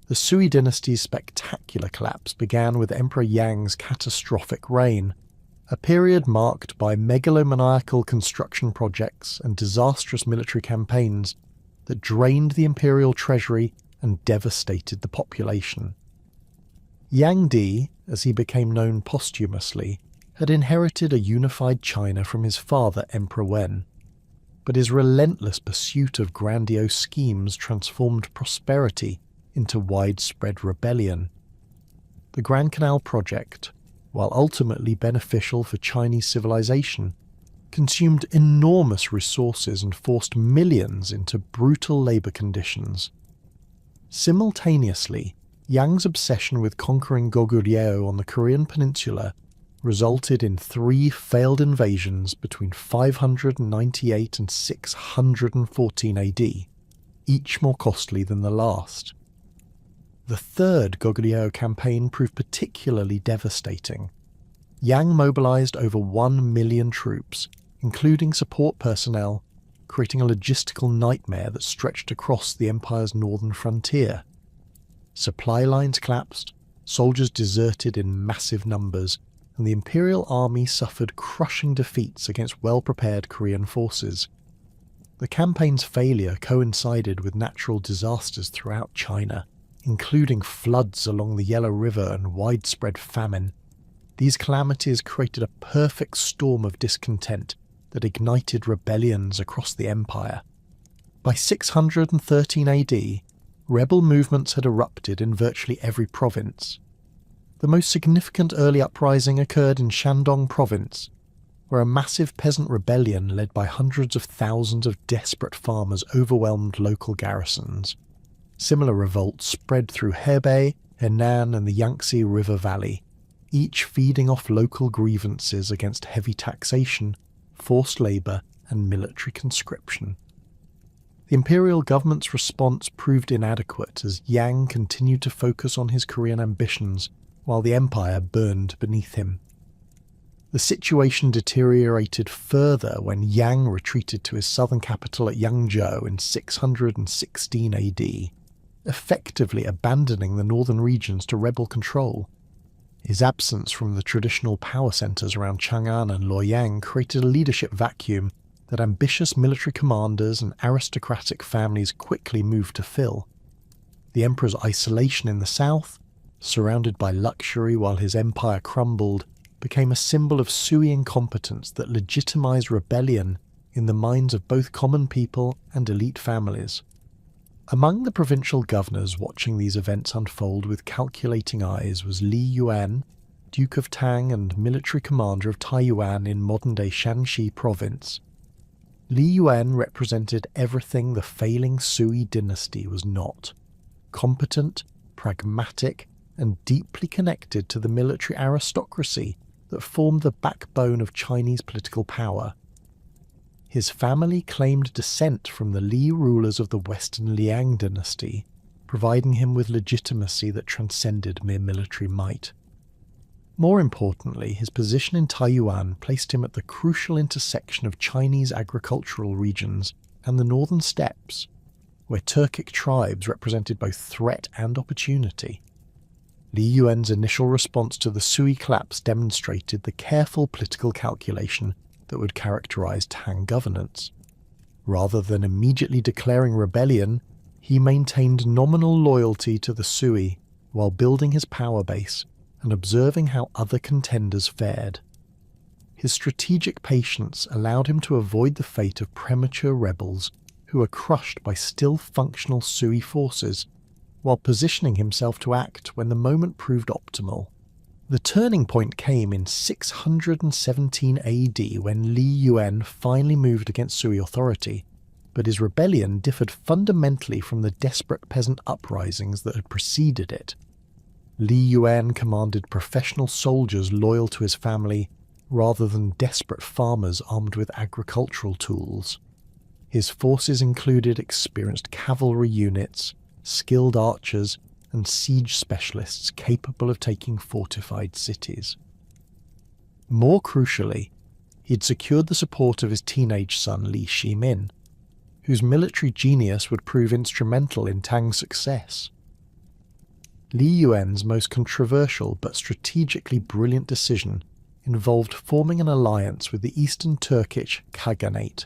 The Sui dynasty's spectacular collapse began with Emperor Yang's catastrophic reign, a period marked by megalomaniacal construction projects and disastrous military campaigns that drained the imperial treasury and devastated the population. Yang Di, as he became known posthumously, had inherited a unified China from his father Emperor Wen, but his relentless pursuit of grandiose schemes transformed prosperity into widespread rebellion. The Grand Canal project, while ultimately beneficial for Chinese civilization, consumed enormous resources and forced millions into brutal labor conditions. Simultaneously, Yang's obsession with conquering Goguryeo on the Korean peninsula resulted in 3 failed invasions between 598 and 614 AD, each more costly than the last. The third Goguryeo campaign proved particularly devastating. Yang mobilized over 1 million troops, including support personnel, creating a logistical nightmare that stretched across the empire's northern frontier. Supply lines collapsed, soldiers deserted in massive numbers, and the imperial army suffered crushing defeats against well-prepared Korean forces. The campaign's failure coincided with natural disasters throughout China, including floods along the Yellow River and widespread famine. These calamities created a perfect storm of discontent that ignited rebellions across the empire. By 613 AD, rebel movements had erupted in virtually every province. The most significant early uprising occurred in Shandong province, where a massive peasant rebellion led by hundreds of thousands of desperate farmers overwhelmed local garrisons. Similar revolts spread through Hebei, Henan and the Yangtze River Valley, each feeding off local grievances against heavy taxation, forced labour and military conscription. The imperial government's response proved inadequate as Yang continued to focus on his Korean ambitions while the empire burned beneath him. The situation deteriorated further when Yang retreated to his southern capital at Yangzhou in 616 AD, effectively abandoning the northern regions to rebel control. His absence from the traditional power centres around Chang'an and Luoyang created a leadership vacuum that ambitious military commanders and aristocratic families quickly moved to fill. The emperor's isolation in the south, surrounded by luxury while his empire crumbled, became a symbol of Sui incompetence that legitimized rebellion in the minds of both common people and elite families. Among the provincial governors watching these events unfold with calculating eyes was Li Yuan, Duke of Tang and military commander of Taiyuan in modern-day Shanxi province. Li Yuan represented everything the failing Sui dynasty was not: competent, pragmatic, and deeply connected to the military aristocracy that formed the backbone of Chinese political power. His family claimed descent from the Li rulers of the Western Liang dynasty, providing him with legitimacy that transcended mere military might. More importantly, his position in Taiyuan placed him at the crucial intersection of Chinese agricultural regions and the northern steppes, where Turkic tribes represented both threat and opportunity. Li Yuan's initial response to the Sui collapse demonstrated the careful political calculation that would characterize Tang governance. Rather than immediately declaring rebellion, he maintained nominal loyalty to the Sui while building his power base and observing how other contenders fared. His strategic patience allowed him to avoid the fate of premature rebels who were crushed by still functional Sui forces, while positioning himself to act when the moment proved optimal. The turning point came in 617 AD when Li Yuan finally moved against Sui authority, but his rebellion differed fundamentally from the desperate peasant uprisings that had preceded it. Li Yuan commanded professional soldiers loyal to his family, rather than desperate farmers armed with agricultural tools. His forces included experienced cavalry units, skilled archers, and siege specialists capable of taking fortified cities. More crucially, he had secured the support of his teenage son Li Shimin, whose military genius would prove instrumental in Tang's success. Li Yuan's most controversial but strategically brilliant decision involved forming an alliance with the Eastern Turkic Khaganate,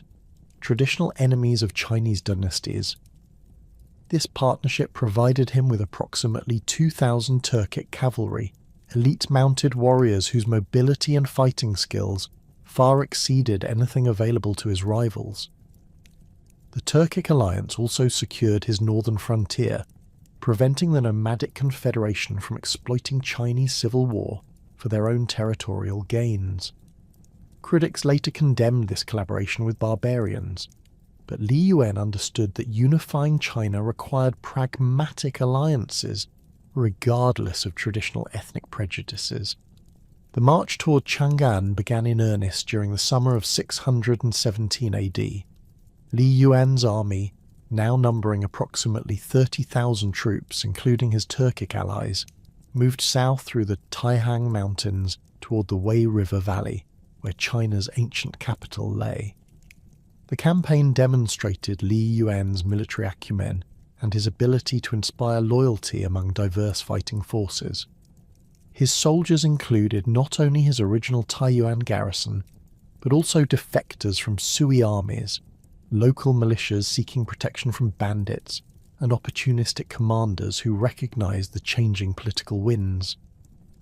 traditional enemies of Chinese dynasties. This partnership provided him with approximately 2,000 Turkic cavalry, elite mounted warriors whose mobility and fighting skills far exceeded anything available to his rivals. The Turkic alliance also secured his northern frontier, preventing the nomadic confederation from exploiting Chinese civil war for their own territorial gains. Critics later condemned this collaboration with barbarians, but Li Yuan understood that unifying China required pragmatic alliances, regardless of traditional ethnic prejudices. The march toward Chang'an began in earnest during the summer of 617 AD. Li Yuan's army, now numbering approximately 30,000 troops, including his Turkic allies, moved south through the Taihang Mountains toward the Wei River Valley, where China's ancient capital lay. The campaign demonstrated Li Yuan's military acumen and his ability to inspire loyalty among diverse fighting forces. His soldiers included not only his original Taiyuan garrison, but also defectors from Sui armies, local militias seeking protection from bandits, and opportunistic commanders who recognized the changing political winds.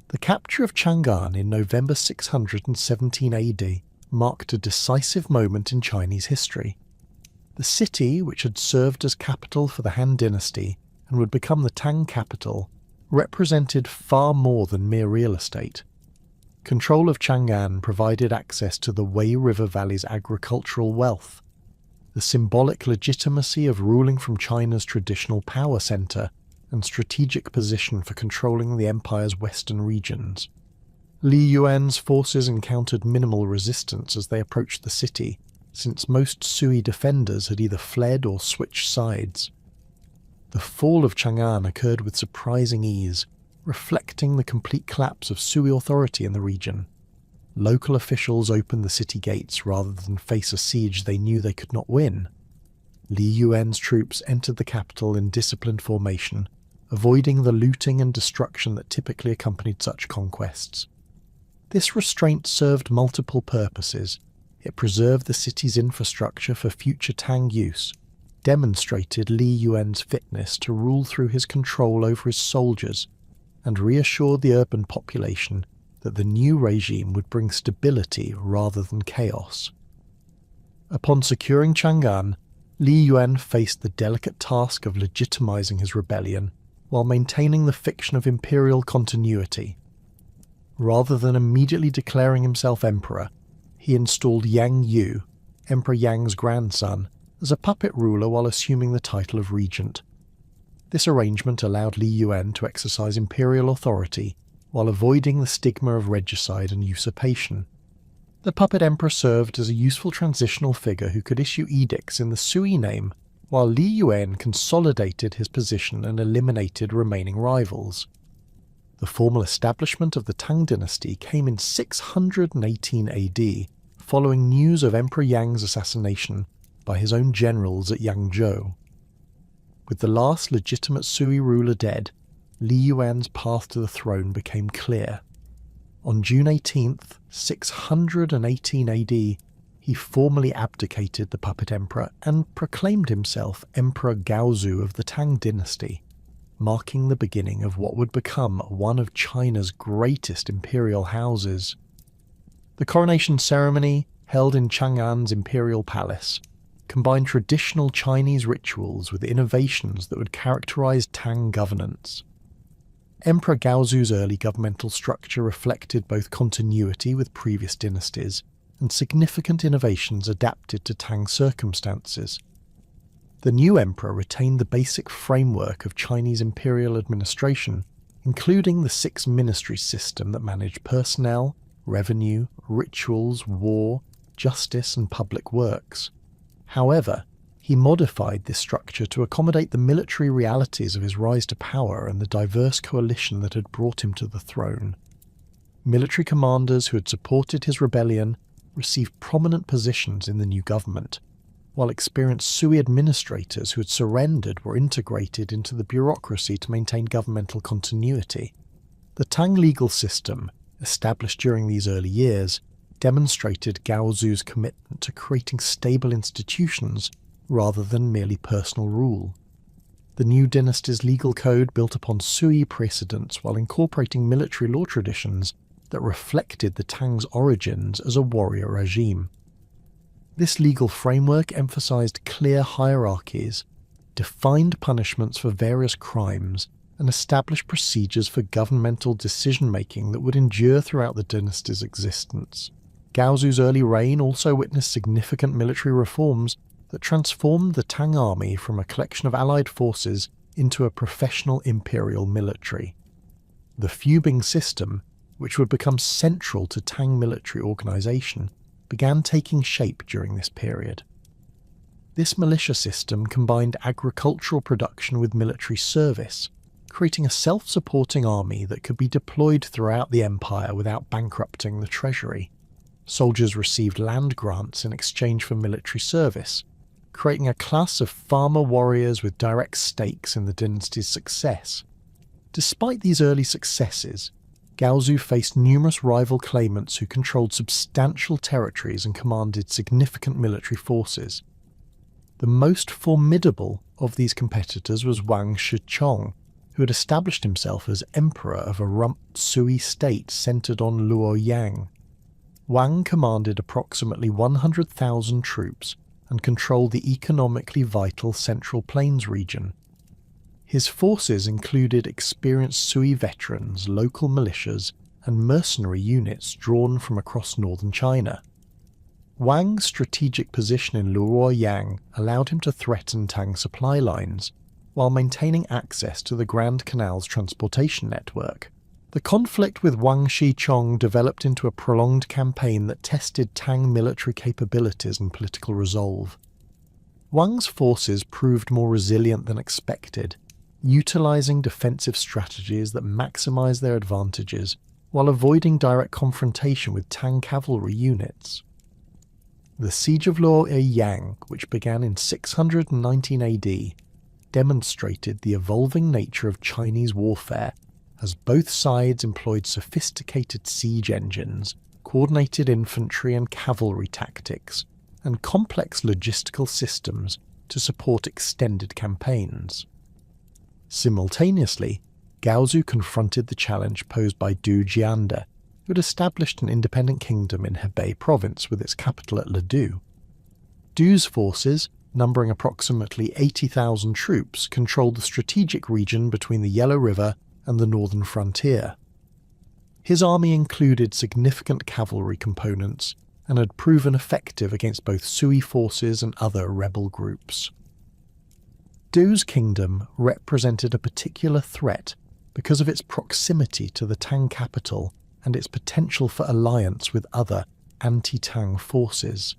The capture of Chang'an in November 617 AD marked a decisive moment in Chinese history. The city, which had served as capital for the Han Dynasty and would become the Tang capital, represented far more than mere real estate. Control of Chang'an provided access to the Wei River Valley's agricultural wealth, the symbolic legitimacy of ruling from China's traditional power centre and strategic position for controlling the empire's western regions. Li Yuan's forces encountered minimal resistance as they approached the city, since most Sui defenders had either fled or switched sides. The fall of Chang'an occurred with surprising ease, reflecting the complete collapse of Sui authority in the region. Local officials opened the city gates rather than face a siege they knew they could not win. Li Yuan's troops entered the capital in disciplined formation, avoiding the looting and destruction that typically accompanied such conquests. This restraint served multiple purposes. It preserved the city's infrastructure for future Tang use, demonstrated Li Yuan's fitness to rule through his control over his soldiers, and reassured the urban population that the new regime would bring stability rather than chaos. Upon securing Chang'an, Li Yuan faced the delicate task of legitimizing his rebellion while maintaining the fiction of imperial continuity. Rather than immediately declaring himself emperor, he installed Yang Yu, Emperor Yang's grandson, as a puppet ruler while assuming the title of regent. This arrangement allowed Li Yuan to exercise imperial authority while avoiding the stigma of regicide and usurpation. The puppet emperor served as a useful transitional figure who could issue edicts in the Sui name, while Li Yuan consolidated his position and eliminated remaining rivals. The formal establishment of the Tang Dynasty came in 618 AD, following news of Emperor Yang's assassination by his own generals at Yangzhou. With the last legitimate Sui ruler dead, Li Yuan's path to the throne became clear. On June 18, 618 AD, he formally abdicated the puppet emperor and proclaimed himself Emperor Gaozu of the Tang Dynasty, marking the beginning of what would become one of China's greatest imperial houses. The coronation ceremony, held in Chang'an's imperial palace, combined traditional Chinese rituals with innovations that would characterize Tang governance. Emperor Gaozu's early governmental structure reflected both continuity with previous dynasties and significant innovations adapted to Tang circumstances. The new emperor retained the basic framework of Chinese imperial administration, including the 6 ministries system that managed personnel, revenue, rituals, war, justice, and public works. However, he modified this structure to accommodate the military realities of his rise to power and the diverse coalition that had brought him to the throne. Military commanders who had supported his rebellion received prominent positions in the new government, while experienced Sui administrators who had surrendered were integrated into the bureaucracy to maintain governmental continuity. The Tang legal system, established during these early years, demonstrated Gaozu's commitment to creating stable institutions rather than merely personal rule. The new dynasty's legal code built upon Sui precedents while incorporating military law traditions that reflected the Tang's origins as a warrior regime. This legal framework emphasized clear hierarchies, defined punishments for various crimes, and established procedures for governmental decision-making that would endure throughout the dynasty's existence. Gaozu's early reign also witnessed significant military reforms that transformed the Tang army from a collection of allied forces into a professional imperial military. The Fubing system, which would become central to Tang military organization, began taking shape during this period. This militia system combined agricultural production with military service, creating a self-supporting army that could be deployed throughout the empire without bankrupting the treasury. Soldiers received land grants in exchange for military service, creating a class of farmer warriors with direct stakes in the dynasty's success. Despite these early successes, Gaozu faced numerous rival claimants who controlled substantial territories and commanded significant military forces. The most formidable of these competitors was Wang Shichong, who had established himself as emperor of a rump Sui state centered on Luoyang. Wang commanded approximately 100,000 troops and controlled the economically vital Central Plains region. His forces included experienced Sui veterans, local militias, and mercenary units drawn from across northern China. Wang's strategic position in Luoyang allowed him to threaten Tang supply lines, while maintaining access to the Grand Canal's transportation network. The conflict with Wang Shichong developed into a prolonged campaign that tested Tang military capabilities and political resolve. Wang's forces proved more resilient than expected, utilizing defensive strategies that maximized their advantages while avoiding direct confrontation with Tang cavalry units. The Siege of Luoyang, which began in 619 AD, demonstrated the evolving nature of Chinese warfare, as both sides employed sophisticated siege engines, coordinated infantry and cavalry tactics, and complex logistical systems to support extended campaigns. Simultaneously, Gaozu confronted the challenge posed by Du Jiande, who had established an independent kingdom in Hebei province with its capital at Ledu. Du's forces, numbering approximately 80,000 troops, controlled the strategic region between the Yellow River and the northern frontier. His army included significant cavalry components and had proven effective against both Sui forces and other rebel groups. Du's kingdom represented a particular threat because of its proximity to the Tang capital and its potential for alliance with other anti-Tang forces.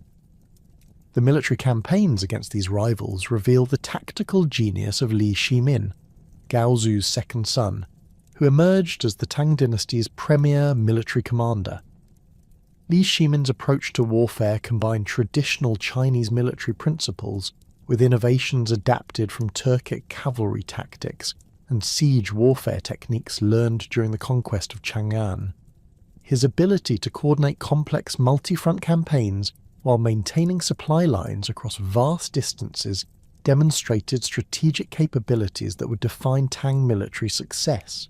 The military campaigns against these rivals reveal the tactical genius of Li Shimin, Gaozu's second son, who emerged as the Tang dynasty's premier military commander. Li Shimin's approach to warfare combined traditional Chinese military principles with innovations adapted from Turkic cavalry tactics and siege warfare techniques learned during the conquest of Chang'an. His ability to coordinate complex multi-front campaigns while maintaining supply lines across vast distances demonstrated strategic capabilities that would define Tang military success.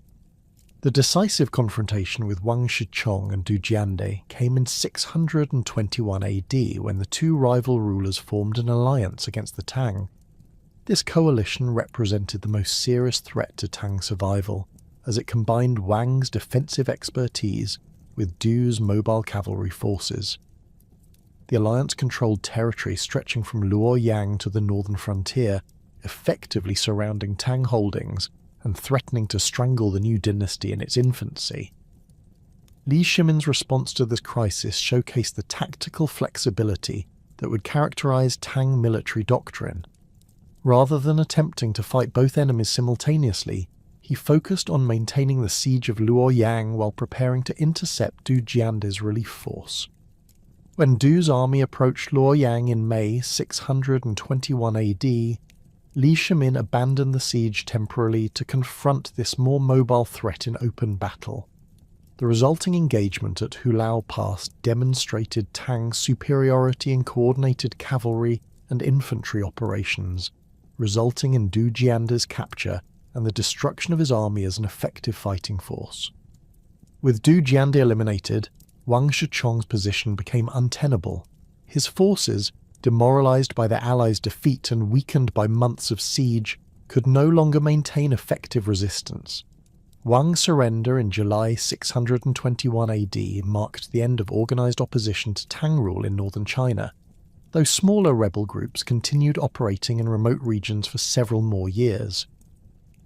The decisive confrontation with Wang Shichong and Du Jiande came in 621 AD when the two rival rulers formed an alliance against the Tang. This coalition represented the most serious threat to Tang survival, as it combined Wang's defensive expertise with Du's mobile cavalry forces. The alliance controlled territory stretching from Luoyang to the northern frontier, effectively surrounding Tang holdings and threatening to strangle the new dynasty in its infancy. Li Shimin's response to this crisis showcased the tactical flexibility that would characterize Tang military doctrine. Rather than attempting to fight both enemies simultaneously, he focused on maintaining the siege of Luoyang while preparing to intercept Du Jiande's relief force. When Du's army approached Luoyang in May 621 AD, Li Shimin abandoned the siege temporarily to confront this more mobile threat in open battle. The resulting engagement at Hulao Pass demonstrated Tang's superiority in coordinated cavalry and infantry operations, resulting in Du Jiande's capture and the destruction of his army as an effective fighting force. With Du Jiande eliminated, Wang Shichong's position became untenable. His forces, demoralized by their allies' defeat and weakened by months of siege, could no longer maintain effective resistance. Wang's surrender in July 621 AD marked the end of organized opposition to Tang rule in northern China, though smaller rebel groups continued operating in remote regions for several more years.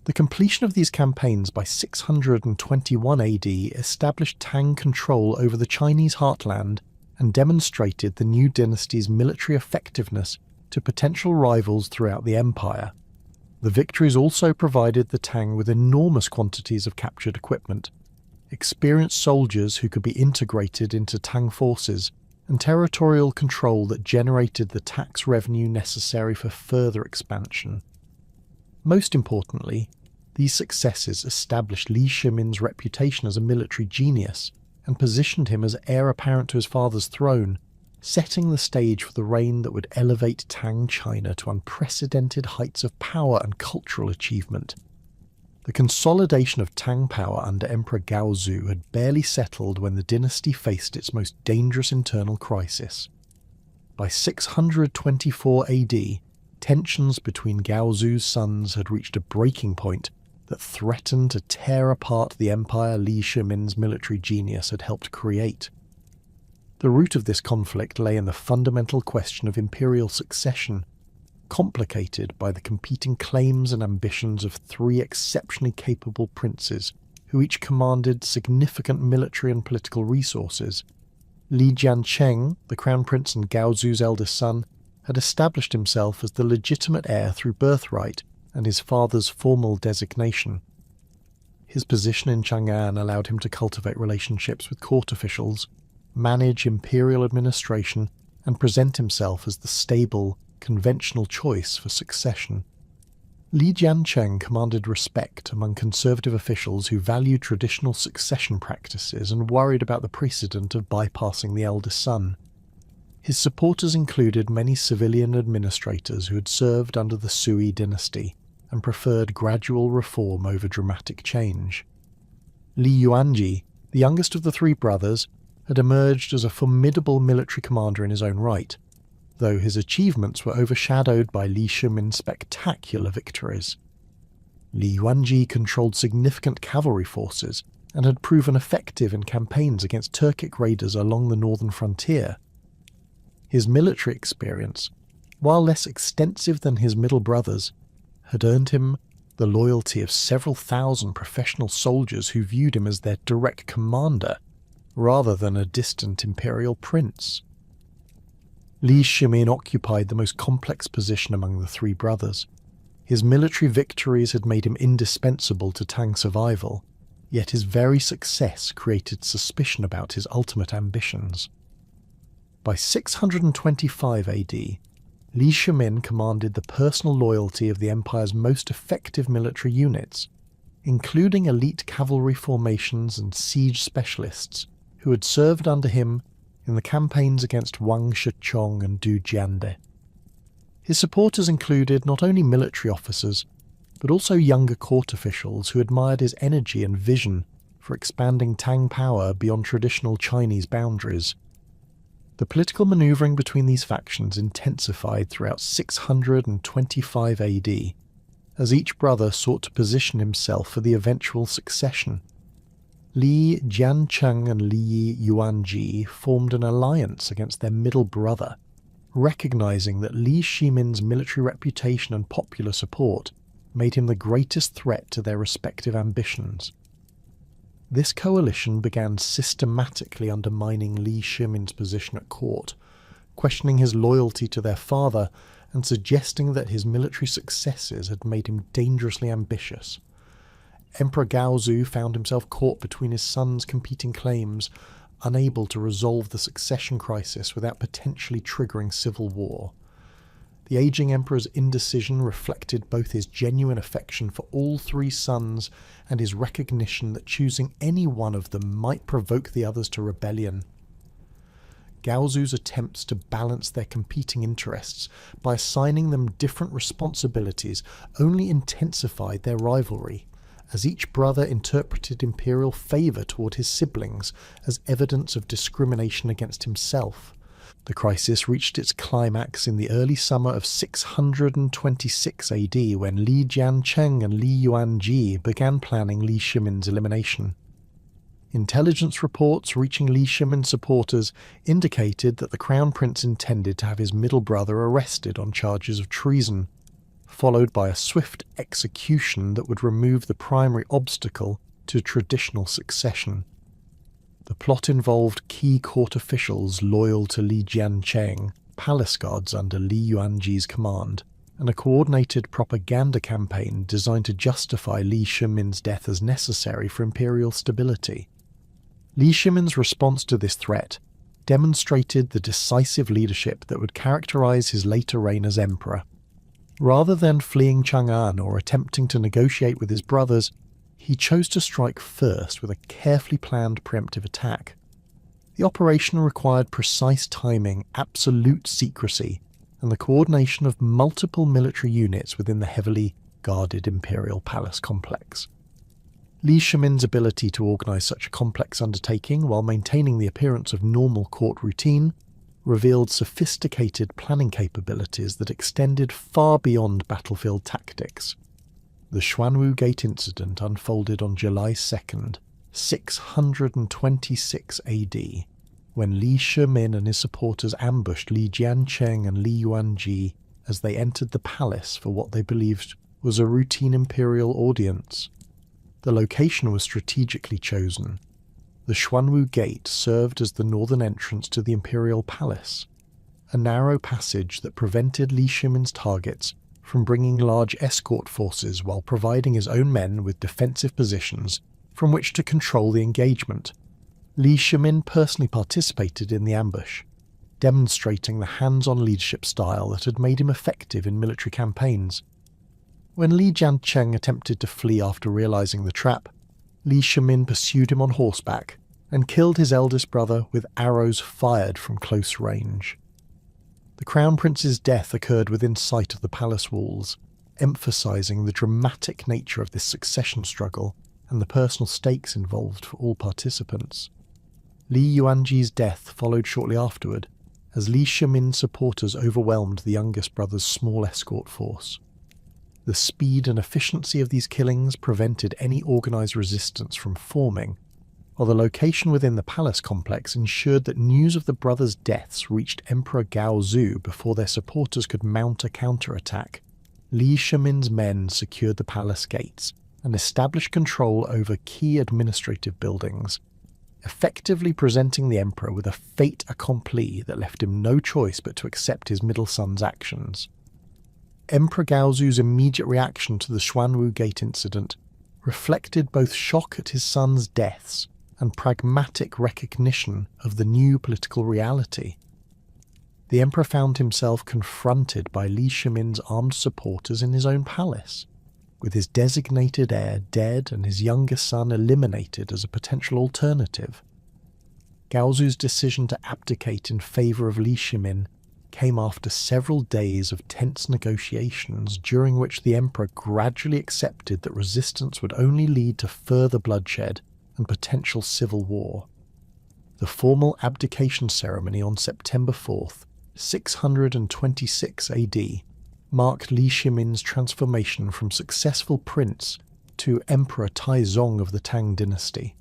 The completion of these campaigns by 621 AD established Tang control over the Chinese heartland and demonstrated the new dynasty's military effectiveness to potential rivals throughout the empire. The victories also provided the Tang with enormous quantities of captured equipment, experienced soldiers who could be integrated into Tang forces, and territorial control that generated the tax revenue necessary for further expansion. Most importantly, these successes established Li Shimin's reputation as a military genius and positioned him as heir apparent to his father's throne, setting the stage for the reign that would elevate Tang China to unprecedented heights of power and cultural achievement. The consolidation of Tang power under Emperor Gaozu had barely settled when the dynasty faced its most dangerous internal crisis. By 624 AD, tensions between Gaozu's sons had reached a breaking point that threatened to tear apart the empire Li Shimin's military genius had helped create. The root of this conflict lay in the fundamental question of imperial succession, complicated by the competing claims and ambitions of three exceptionally capable princes who each commanded significant military and political resources. Li Jiancheng, the crown prince and Gaozu's eldest son, had established himself as the legitimate heir through birthright and his father's formal designation. His position in Chang'an allowed him to cultivate relationships with court officials, manage imperial administration, and present himself as the stable, conventional choice for succession. Li Jiancheng commanded respect among conservative officials who valued traditional succession practices and worried about the precedent of bypassing the eldest son. His supporters included many civilian administrators who had served under the Sui dynasty and preferred gradual reform over dramatic change. Li Yuanji, the youngest of the three brothers, had emerged as a formidable military commander in his own right, though his achievements were overshadowed by Li Shimin's spectacular victories. Li Yuanji controlled significant cavalry forces and had proven effective in campaigns against Turkic raiders along the northern frontier. His military experience, while less extensive than his middle brothers, had earned him the loyalty of several thousand professional soldiers who viewed him as their direct commander, rather than a distant imperial prince. Li Shimin occupied the most complex position among the three brothers. His military victories had made him indispensable to Tang's survival, yet his very success created suspicion about his ultimate ambitions. By 625 AD, Li Shimin commanded the personal loyalty of the empire's most effective military units, including elite cavalry formations and siege specialists who had served under him in the campaigns against Wang Shichong and Du Jiande. His supporters included not only military officers, but also younger court officials who admired his energy and vision for expanding Tang power beyond traditional Chinese boundaries. The political maneuvering between these factions intensified throughout 625 AD, as each brother sought to position himself for the eventual succession. Li Jiancheng and Li Yuanji formed an alliance against their middle brother, recognizing that Li Shimin's military reputation and popular support made him the greatest threat to their respective ambitions. This coalition began systematically undermining Li Shimin's position at court, questioning his loyalty to their father and suggesting that his military successes had made him dangerously ambitious. Emperor Gaozu found himself caught between his son's competing claims, unable to resolve the succession crisis without potentially triggering civil war. The aging emperor's indecision reflected both his genuine affection for all three sons and his recognition that choosing any one of them might provoke the others to rebellion. Gaozu's attempts to balance their competing interests by assigning them different responsibilities only intensified their rivalry, as each brother interpreted imperial favour toward his siblings as evidence of discrimination against himself. The crisis reached its climax in the early summer of 626 AD when Li Jiancheng and Li Yuanji began planning Li Shimin's elimination. Intelligence reports reaching Li Shimin's supporters indicated that the crown prince intended to have his middle brother arrested on charges of treason, followed by a swift execution that would remove the primary obstacle to traditional succession. The plot involved key court officials loyal to Li Jiancheng, palace guards under Li Yuanji's command, and a coordinated propaganda campaign designed to justify Li Shimin's death as necessary for imperial stability. Li Shimin's response to this threat demonstrated the decisive leadership that would characterize his later reign as emperor. Rather than fleeing Chang'an or attempting to negotiate with his brothers, he chose to strike first with a carefully planned preemptive attack. The operation required precise timing, absolute secrecy, and the coordination of multiple military units within the heavily guarded imperial palace complex. Li Shimin's ability to organize such a complex undertaking while maintaining the appearance of normal court routine revealed sophisticated planning capabilities that extended far beyond battlefield tactics. The Xuanwu Gate incident unfolded on July 2nd, 626 AD, when Li Shimin and his supporters ambushed Li Jiancheng and Li Yuanji as they entered the palace for what they believed was a routine imperial audience. The location was strategically chosen. The Xuanwu Gate served as the northern entrance to the imperial palace, a narrow passage that prevented Li Shimin's targets from bringing large escort forces while providing his own men with defensive positions from which to control the engagement. Li Shimin personally participated in the ambush, demonstrating the hands-on leadership style that had made him effective in military campaigns. When Li Jiancheng attempted to flee after realizing the trap, Li Shimin pursued him on horseback and killed his eldest brother with arrows fired from close range. The crown prince's death occurred within sight of the palace walls, emphasizing the dramatic nature of this succession struggle and the personal stakes involved for all participants. Li Yuanji's death followed shortly afterward, as Li Shimin's supporters overwhelmed the youngest brother's small escort force. The speed and efficiency of these killings prevented any organized resistance from forming, while the location within the palace complex ensured that news of the brothers' deaths reached Emperor Gaozu before their supporters could mount a counterattack. Li Shimin's men secured the palace gates and established control over key administrative buildings, effectively presenting the emperor with a fait accompli that left him no choice but to accept his middle son's actions. Emperor Gaozu's immediate reaction to the Xuanwu Gate incident reflected both shock at his sons' deaths and pragmatic recognition of the new political reality. The emperor found himself confronted by Li Shimin's armed supporters in his own palace, with his designated heir dead and his youngest son eliminated as a potential alternative. Gaozu's decision to abdicate in favour of Li Shimin came after several days of tense negotiations during which the emperor gradually accepted that resistance would only lead to further bloodshed and potential civil war. The formal abdication ceremony on September 4th, 626 AD, marked Li Shimin's transformation from successful prince to Emperor Taizong of the Tang Dynasty.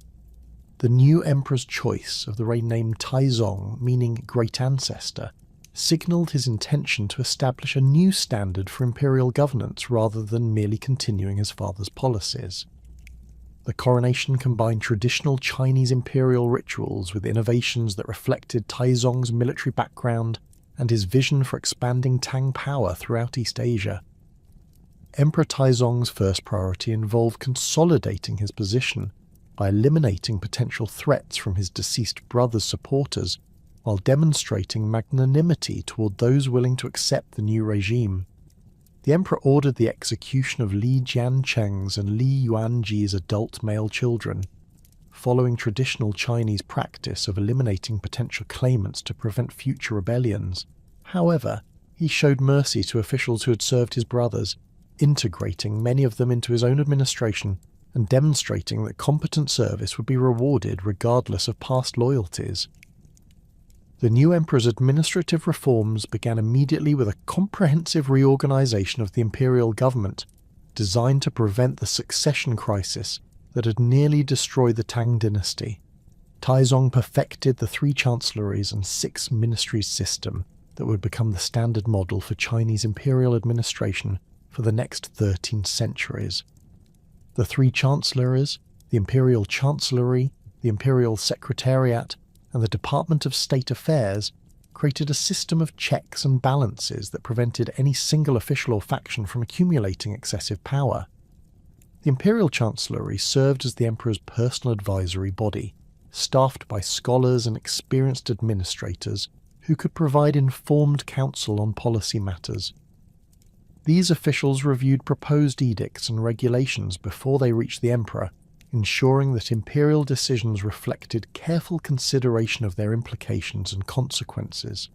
The new emperor's choice of the reign name Taizong, meaning great ancestor, signalled his intention to establish a new standard for imperial governance rather than merely continuing his father's policies. The coronation combined traditional Chinese imperial rituals with innovations that reflected Taizong's military background and his vision for expanding Tang power throughout East Asia. Emperor Taizong's first priority involved consolidating his position by eliminating potential threats from his deceased brother's supporters while demonstrating magnanimity toward those willing to accept the new regime. The emperor ordered the execution of Li Jiancheng's and Li Yuanji's adult male children, following traditional Chinese practice of eliminating potential claimants to prevent future rebellions. However, he showed mercy to officials who had served his brothers, integrating many of them into his own administration and demonstrating that competent service would be rewarded regardless of past loyalties. The new emperor's administrative reforms began immediately with a comprehensive reorganization of the imperial government, designed to prevent the succession crisis that had nearly destroyed the Tang dynasty. Taizong perfected the 3 chancelleries and 6 ministries system that would become the standard model for Chinese imperial administration for the next 13 centuries. The 3 chancelleries, the Imperial Chancellery, the Imperial Secretariat, and the Department of State Affairs, created a system of checks and balances that prevented any single official or faction from accumulating excessive power. The Imperial Chancellery served as the emperor's personal advisory body, staffed by scholars and experienced administrators who could provide informed counsel on policy matters. These officials reviewed proposed edicts and regulations before they reached the emperor, ensuring that imperial decisions reflected careful consideration of their implications and consequences.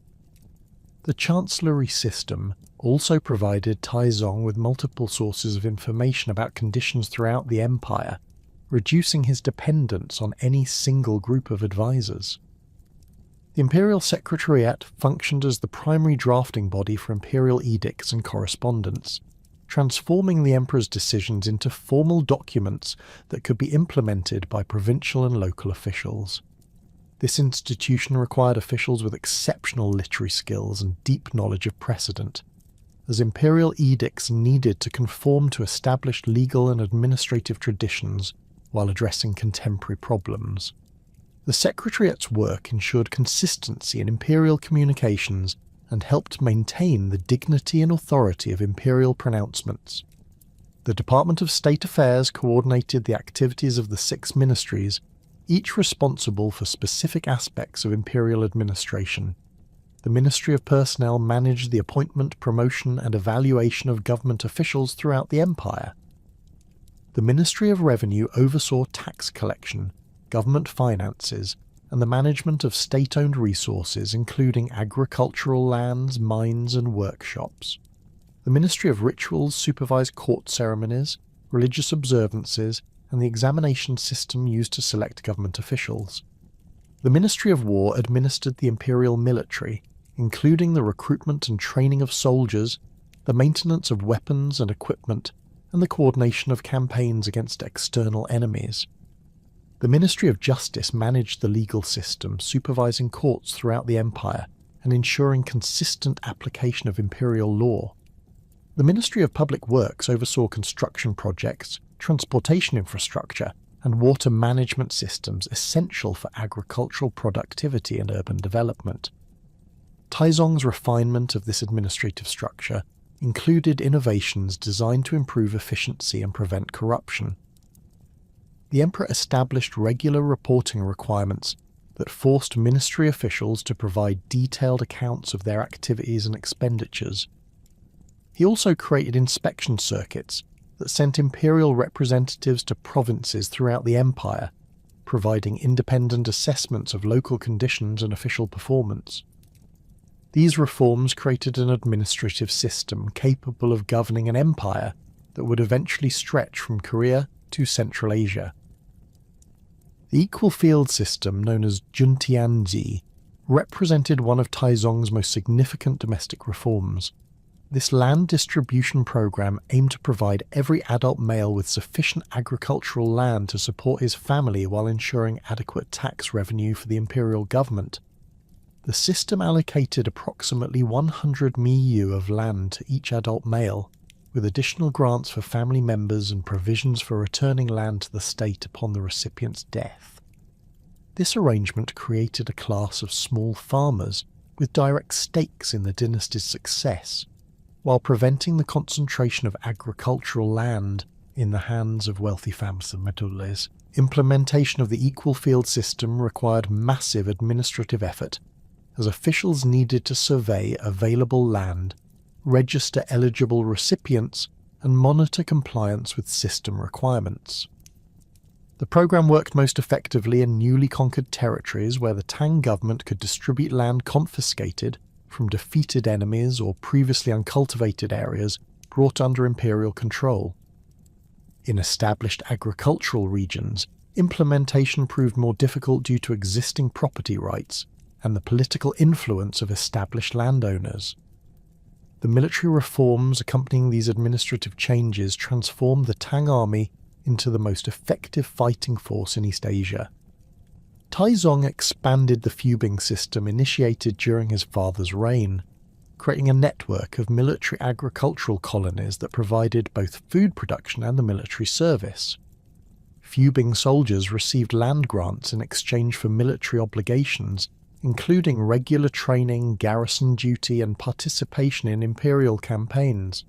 The chancellery system also provided Taizong with multiple sources of information about conditions throughout the empire, reducing his dependence on any single group of advisors. The Imperial Secretariat functioned as the primary drafting body for imperial edicts and correspondence, transforming the emperor's decisions into formal documents that could be implemented by provincial and local officials. This institution required officials with exceptional literary skills and deep knowledge of precedent, as imperial edicts needed to conform to established legal and administrative traditions while addressing contemporary problems. The Secretariat's work ensured consistency in imperial communications and helped maintain the dignity and authority of imperial pronouncements. The Department of State Affairs coordinated the activities of the 6 ministries, each responsible for specific aspects of imperial administration. The Ministry of Personnel managed the appointment, promotion, and evaluation of government officials throughout the empire. The Ministry of Revenue oversaw tax collection, government finances, and the management of state-owned resources including agricultural lands, mines, and workshops. The Ministry of Rituals supervised court ceremonies, religious observances, and the examination system used to select government officials. The Ministry of War administered the imperial military, including the recruitment and training of soldiers, the maintenance of weapons and equipment, and the coordination of campaigns against external enemies. The Ministry of Justice managed the legal system, supervising courts throughout the empire and ensuring consistent application of imperial law. The Ministry of Public Works oversaw construction projects, transportation infrastructure, and water management systems essential for agricultural productivity and urban development. Taizong's refinement of this administrative structure included innovations designed to improve efficiency and prevent corruption. The emperor established regular reporting requirements that forced ministry officials to provide detailed accounts of their activities and expenditures. He also created inspection circuits that sent imperial representatives to provinces throughout the empire, providing independent assessments of local conditions and official performance. These reforms created an administrative system capable of governing an empire that would eventually stretch from Korea to Central Asia. The equal field system, known as Juntianji, represented one of Taizong's most significant domestic reforms. This land distribution program aimed to provide every adult male with sufficient agricultural land to support his family while ensuring adequate tax revenue for the imperial government. The system allocated approximately 100 miyu of land to each adult male, with additional grants for family members and provisions for returning land to the state upon the recipient's death. This arrangement created a class of small farmers with direct stakes in the dynasty's success, while preventing the concentration of agricultural land in the hands of wealthy families. Implementation of the equal field system required massive administrative effort, as officials needed to survey available land, register eligible recipients, and monitor compliance with system requirements. The program worked most effectively in newly conquered territories where the Tang government could distribute land confiscated from defeated enemies or previously uncultivated areas brought under imperial control. In established agricultural regions, implementation proved more difficult due to existing property rights and the political influence of established landowners. The military reforms accompanying these administrative changes transformed the Tang army into the most effective fighting force in East Asia. Taizong expanded the fubing system initiated during his father's reign, creating a network of military agricultural colonies that provided both food production and the military service. Fubing soldiers received land grants in exchange for military obligations, including regular training, garrison duty, and participation in imperial campaigns.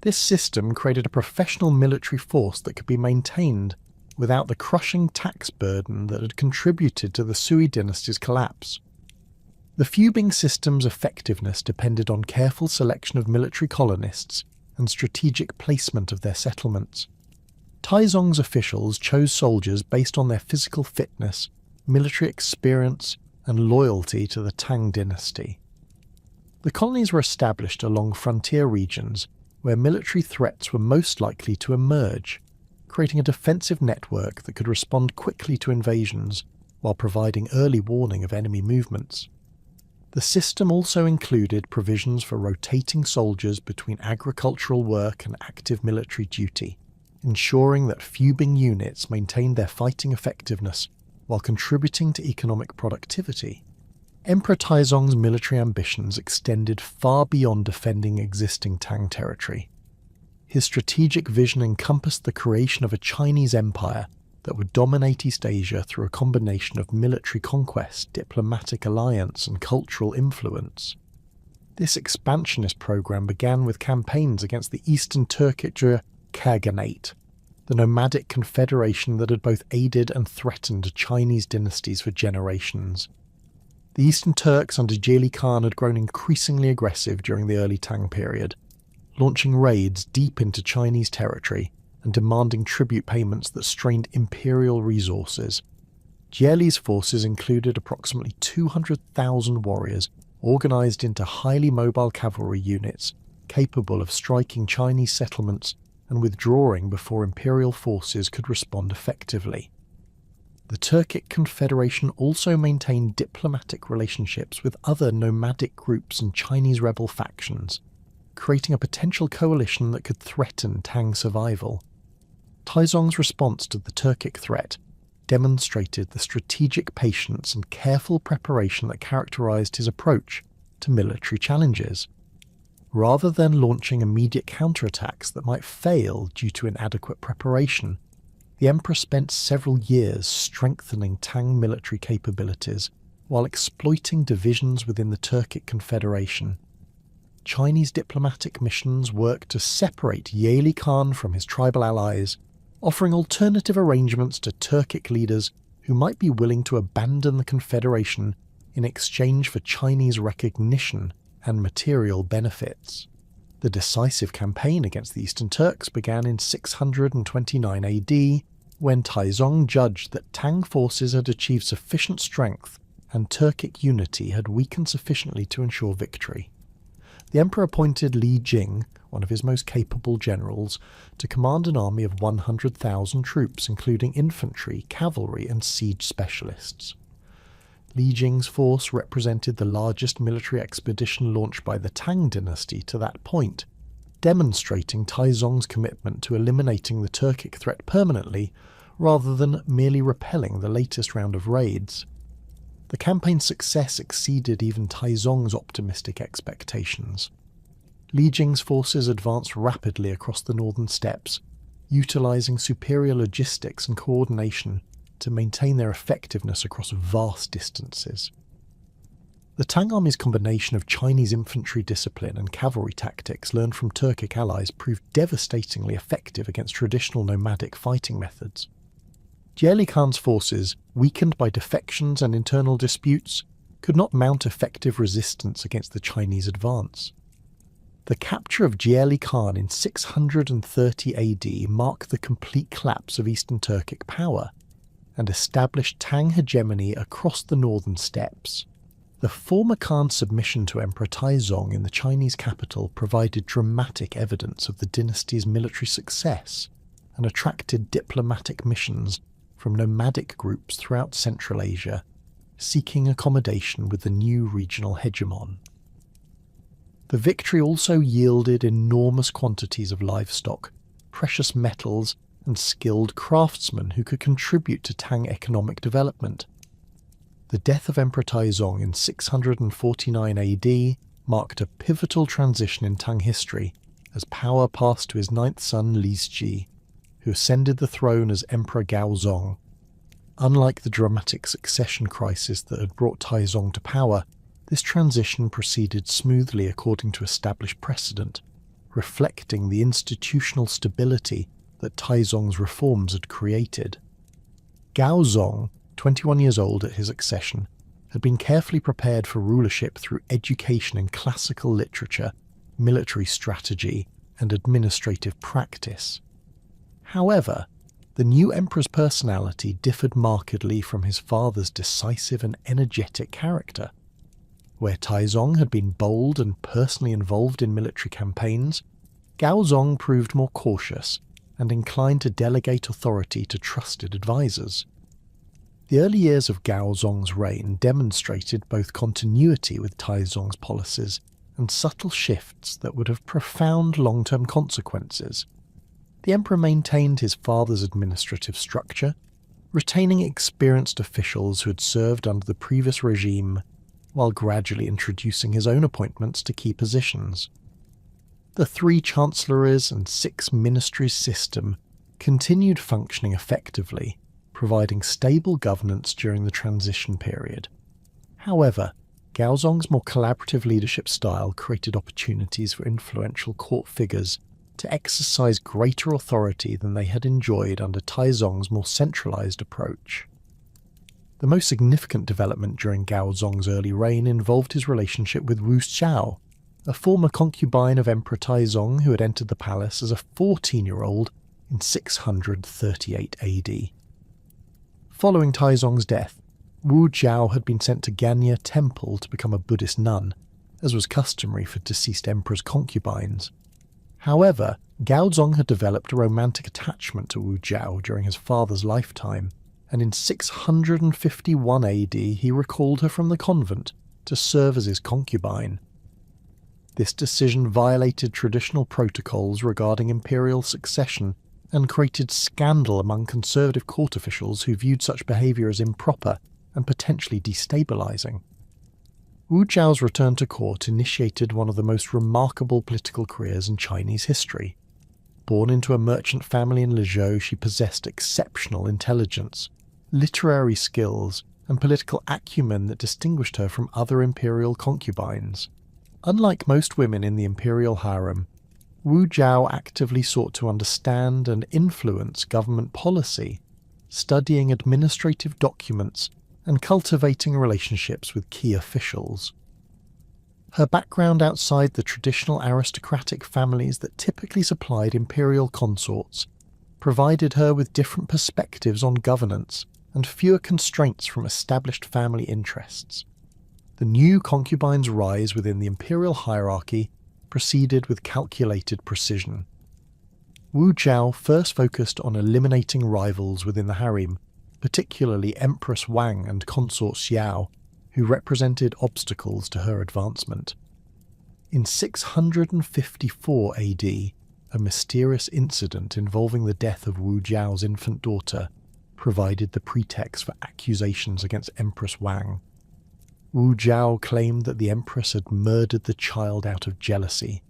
This system created a professional military force that could be maintained without the crushing tax burden that had contributed to the Sui dynasty's collapse. The fubing system's effectiveness depended on careful selection of military colonists and strategic placement of their settlements. Taizong's officials chose soldiers based on their physical fitness, military experience, and loyalty to the Tang dynasty. The colonies were established along frontier regions where military threats were most likely to emerge, creating a defensive network that could respond quickly to invasions while providing early warning of enemy movements. The system also included provisions for rotating soldiers between agricultural work and active military duty, ensuring that fubing units maintained their fighting effectiveness while contributing to economic productivity. Emperor Taizong's military ambitions extended far beyond defending existing Tang territory. His strategic vision encompassed the creation of a Chinese empire that would dominate East Asia through a combination of military conquest, diplomatic alliance, and cultural influence. This expansionist program began with campaigns against the Eastern Turkic Khaganate, the nomadic confederation that had both aided and threatened Chinese dynasties for generations. The Eastern Turks under Jeli Khan had grown increasingly aggressive during the early Tang period, launching raids deep into Chinese territory and demanding tribute payments that strained imperial resources. Jeli's forces included approximately 200,000 warriors organised into highly mobile cavalry units capable of striking Chinese settlements and withdrawing before imperial forces could respond effectively. The Turkic Confederation also maintained diplomatic relationships with other nomadic groups and Chinese rebel factions, creating a potential coalition that could threaten Tang survival. Taizong's response to the Turkic threat demonstrated the strategic patience and careful preparation that characterized his approach to military challenges. Rather than launching immediate counterattacks that might fail due to inadequate preparation, the emperor spent several years strengthening Tang military capabilities while exploiting divisions within the Turkic Confederation. Chinese diplomatic missions worked to separate Jeli Khan from his tribal allies, offering alternative arrangements to Turkic leaders who might be willing to abandon the Confederation in exchange for Chinese recognition and material benefits. The decisive campaign against the Eastern Turks began in 629 AD, when Taizong judged that Tang forces had achieved sufficient strength and Turkic unity had weakened sufficiently to ensure victory. The emperor appointed Li Jing, one of his most capable generals, to command an army of 100,000 troops, including infantry, cavalry, and siege specialists. Li Jing's force represented the largest military expedition launched by the Tang dynasty to that point, demonstrating Taizong's commitment to eliminating the Turkic threat permanently rather than merely repelling the latest round of raids. The campaign's success exceeded even Taizong's optimistic expectations. Li Jing's forces advanced rapidly across the northern steppes, utilising superior logistics and coordination to maintain their effectiveness across vast distances. The Tang army's combination of Chinese infantry discipline and cavalry tactics learned from Turkic allies proved devastatingly effective against traditional nomadic fighting methods. Jie Khan's forces, weakened by defections and internal disputes, could not mount effective resistance against the Chinese advance. The capture of Jie Khan in 630 AD marked the complete collapse of Eastern Turkic power and established Tang hegemony across the northern steppes. The former Khan's submission to Emperor Taizong in the Chinese capital provided dramatic evidence of the dynasty's military success and attracted diplomatic missions from nomadic groups throughout Central Asia, seeking accommodation with the new regional hegemon. The victory also yielded enormous quantities of livestock, precious metals, and skilled craftsmen who could contribute to Tang economic development. The death of Emperor Taizong in 649 AD marked a pivotal transition in Tang history as power passed to his ninth son Li Ji, who ascended the throne as Emperor Gaozong. Unlike the dramatic succession crisis that had brought Taizong to power, this transition proceeded smoothly according to established precedent, reflecting the institutional stability that Taizong's reforms had created. Gaozong, 21 years old at his accession, had been carefully prepared for rulership through education in classical literature, military strategy, and administrative practice. However, the new emperor's personality differed markedly from his father's decisive and energetic character. Where Taizong had been bold and personally involved in military campaigns, Gaozong proved more cautious and inclined to delegate authority to trusted advisors. The early years of Gaozong's reign demonstrated both continuity with Taizong's policies and subtle shifts that would have profound long-term consequences. The emperor maintained his father's administrative structure, retaining experienced officials who had served under the previous regime, while gradually introducing his own appointments to key positions. The 3 chancelleries and 6 ministries system continued functioning effectively, providing stable governance during the transition period. However, Gaozong's more collaborative leadership style created opportunities for influential court figures to exercise greater authority than they had enjoyed under Taizong's more centralized approach. The most significant development during Gaozong's early reign involved his relationship with Wu Xiao, a former concubine of Emperor Taizong who had entered the palace as a 14-year-old in 638 AD. Following Taizong's death, Wu Xiao had been sent to Ganya Temple to become a Buddhist nun, as was customary for deceased emperors' concubines. However, Gaozong had developed a romantic attachment to Wu Xiao during his father's lifetime, and in 651 AD he recalled her from the convent to serve as his concubine. This decision violated traditional protocols regarding imperial succession and created scandal among conservative court officials who viewed such behaviour as improper and potentially destabilising. Wu Zhao's return to court initiated one of the most remarkable political careers in Chinese history. Born into a merchant family in Lizhou, she possessed exceptional intelligence, literary skills, and political acumen that distinguished her from other imperial concubines. Unlike most women in the imperial harem, Wu Zhao actively sought to understand and influence government policy, studying administrative documents and cultivating relationships with key officials. Her background outside the traditional aristocratic families that typically supplied imperial consorts provided her with different perspectives on governance and fewer constraints from established family interests. The new concubine's rise within the imperial hierarchy proceeded with calculated precision. Wu Zhao first focused on eliminating rivals within the harem, particularly Empress Wang and Consort Xiao, who represented obstacles to her advancement. In 654 AD, a mysterious incident involving the death of Wu Zhao's infant daughter provided the pretext for accusations against Empress Wang. Wu Zhao claimed that the Empress had murdered the child out of jealousy,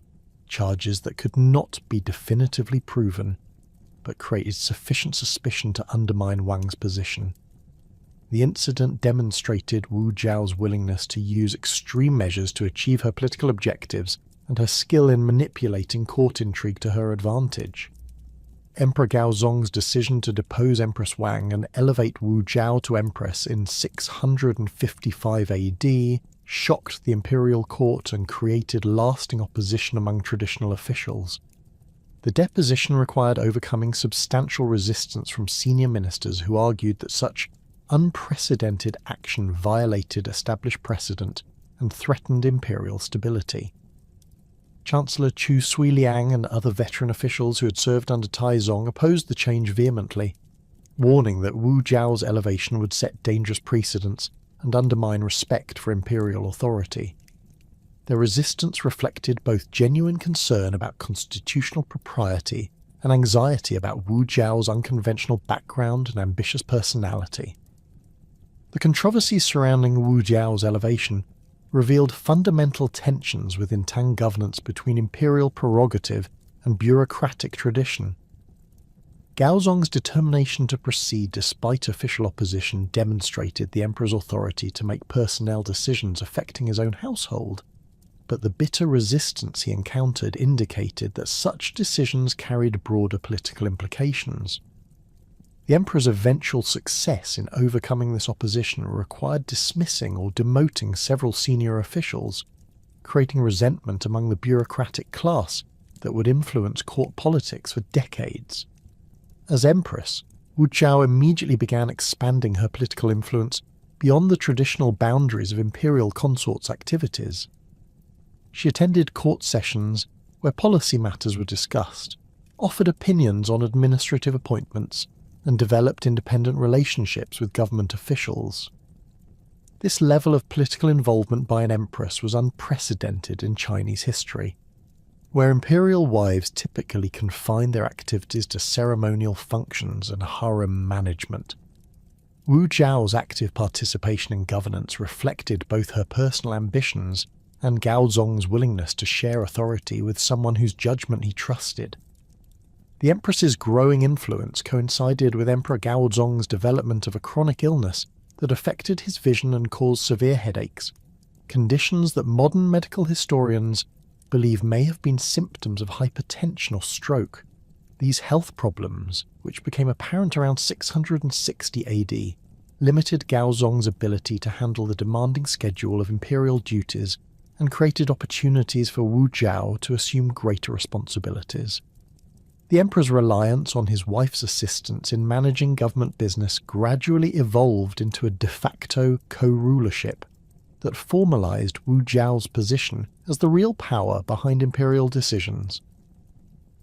charges that could not be definitively proven, but created sufficient suspicion to undermine Wang's position. The incident demonstrated Wu Jiao's willingness to use extreme measures to achieve her political objectives and her skill in manipulating court intrigue to her advantage. Emperor Gaozong's decision to depose Empress Wang and elevate Wu Jiao to empress in 655 AD shocked the imperial court and created lasting opposition among traditional officials. The deposition required overcoming substantial resistance from senior ministers who argued that such unprecedented action violated established precedent and threatened imperial stability. Chancellor Chu Suiliang and other veteran officials who had served under Taizong opposed the change vehemently, warning that Wu Jiao's elevation would set dangerous precedents and undermine respect for imperial authority. Their resistance reflected both genuine concern about constitutional propriety and anxiety about Wu Jiao's unconventional background and ambitious personality. The controversies surrounding Wu Jiao's elevation revealed fundamental tensions within Tang governance between imperial prerogative and bureaucratic tradition. Gaozong's determination to proceed despite official opposition demonstrated the emperor's authority to make personnel decisions affecting his own household, but the bitter resistance he encountered indicated that such decisions carried broader political implications. The emperor's eventual success in overcoming this opposition required dismissing or demoting several senior officials, creating resentment among the bureaucratic class that would influence court politics for decades. As empress, Wu Jiao immediately began expanding her political influence beyond the traditional boundaries of imperial consorts' activities. She attended court sessions where policy matters were discussed, offered opinions on administrative appointments, and developed independent relationships with government officials. This level of political involvement by an empress was unprecedented in Chinese history, where imperial wives typically confined their activities to ceremonial functions and harem management. Wu Jiao's active participation in governance reflected both her personal ambitions and Gaozong's willingness to share authority with someone whose judgment he trusted. The empress's growing influence coincided with Emperor Gaozong's development of a chronic illness that affected his vision and caused severe headaches, conditions that modern medical historians believe may have been symptoms of hypertension or stroke. These health problems, which became apparent around 660 AD, limited Gaozong's ability to handle the demanding schedule of imperial duties and created opportunities for Wu Jiao to assume greater responsibilities. The emperor's reliance on his wife's assistance in managing government business gradually evolved into a de facto co-rulership that formalized Wu Jiao's position as the real power behind imperial decisions.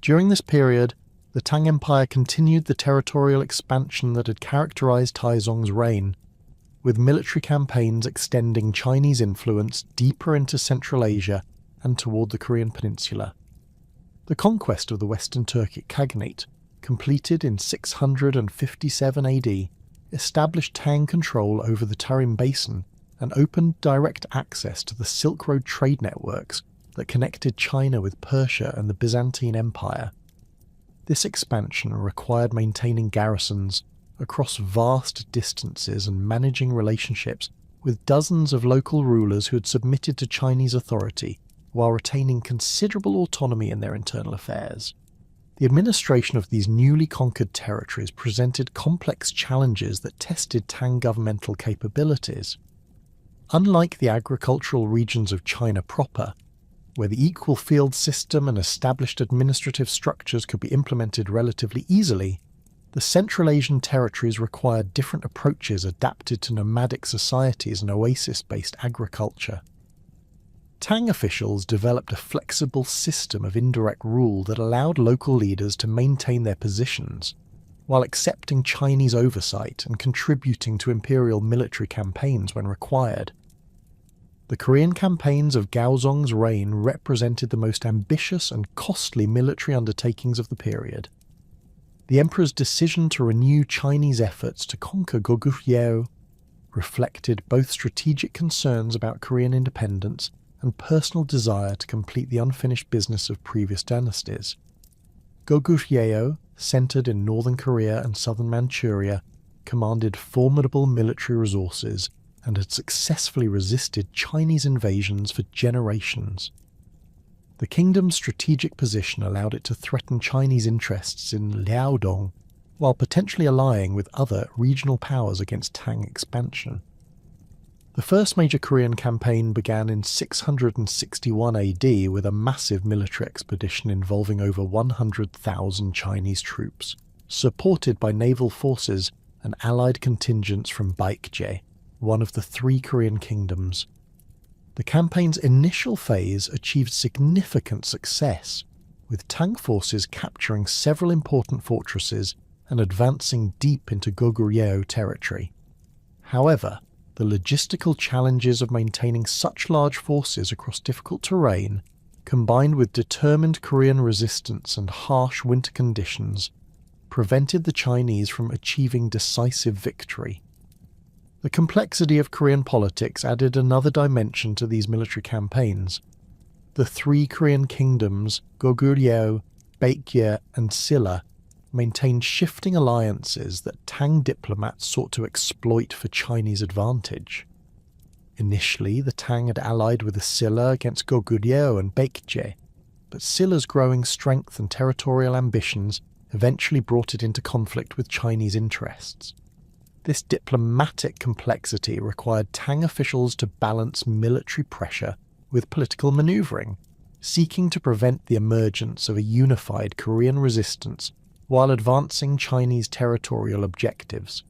During this period, the Tang Empire continued the territorial expansion that had characterized Taizong's reign, with military campaigns extending Chinese influence deeper into Central Asia and toward the Korean peninsula. The conquest of the Western Turkic Khaganate, completed in 657 AD, established Tang control over the Tarim Basin and opened direct access to the Silk Road trade networks that connected China with Persia and the Byzantine Empire. This expansion required maintaining garrisons across vast distances and managing relationships with dozens of local rulers who had submitted to Chinese authority while retaining considerable autonomy in their internal affairs. The administration of these newly conquered territories presented complex challenges that tested Tang governmental capabilities. Unlike the agricultural regions of China proper, where the equal field system and established administrative structures could be implemented relatively easily, the Central Asian territories required different approaches adapted to nomadic societies and oasis-based agriculture. Tang officials developed a flexible system of indirect rule that allowed local leaders to maintain their positions, while accepting Chinese oversight and contributing to imperial military campaigns when required. The Korean campaigns of Gaozong's reign represented the most ambitious and costly military undertakings of the period. The emperor's decision to renew Chinese efforts to conquer Goguryeo reflected both strategic concerns about Korean independence and personal desire to complete the unfinished business of previous dynasties. Goguryeo, centered in northern Korea and southern Manchuria, commanded formidable military resources and had successfully resisted Chinese invasions for generations. The kingdom's strategic position allowed it to threaten Chinese interests in Liaodong, while potentially allying with other regional powers against Tang expansion. The first major Korean campaign began in 661 AD with a massive military expedition involving over 100,000 Chinese troops, supported by naval forces and allied contingents from Baekje, one of the three Korean kingdoms. The campaign's initial phase achieved significant success, with Tang forces capturing several important fortresses and advancing deep into Goguryeo territory. However, the logistical challenges of maintaining such large forces across difficult terrain, combined with determined Korean resistance and harsh winter conditions, prevented the Chinese from achieving decisive victory. The complexity of Korean politics added another dimension to these military campaigns. The three Korean kingdoms, Goguryeo, Baekje, and Silla, maintained shifting alliances that Tang diplomats sought to exploit for Chinese advantage. Initially, the Tang had allied with the Silla against Goguryeo and Baekje, but Silla's growing strength and territorial ambitions eventually brought it into conflict with Chinese interests. This diplomatic complexity required Tang officials to balance military pressure with political maneuvering, seeking to prevent the emergence of a unified Korean resistance while advancing Chinese territorial objectives.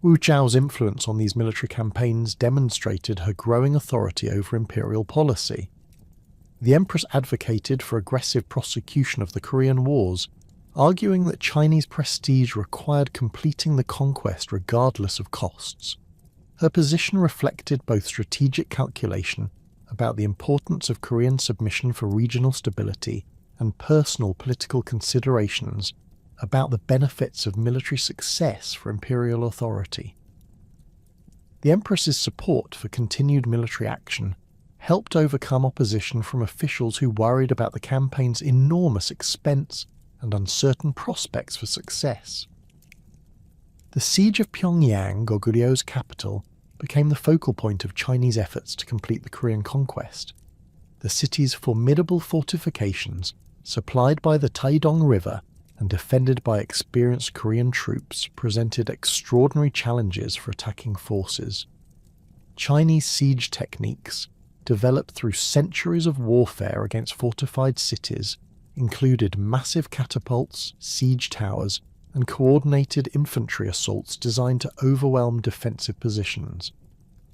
Wu Zhao's influence on these military campaigns demonstrated her growing authority over imperial policy. The empress advocated for aggressive prosecution of the Korean Wars, arguing that Chinese prestige required completing the conquest regardless of costs. Her position reflected both strategic calculation about the importance of Korean submission for regional stability and personal political considerations about the benefits of military success for imperial authority. The empress's support for continued military action helped overcome opposition from officials who worried about the campaign's enormous expense and uncertain prospects for success. The siege of Pyongyang, Goguryeu's capital, became the focal point of Chinese efforts to complete the Korean conquest. The city's formidable fortifications, supplied by the Taedong River and defended by experienced Korean troops, presented extraordinary challenges for attacking forces. Chinese siege techniques, developed through centuries of warfare against fortified cities, included massive catapults, siege towers, and coordinated infantry assaults designed to overwhelm defensive positions.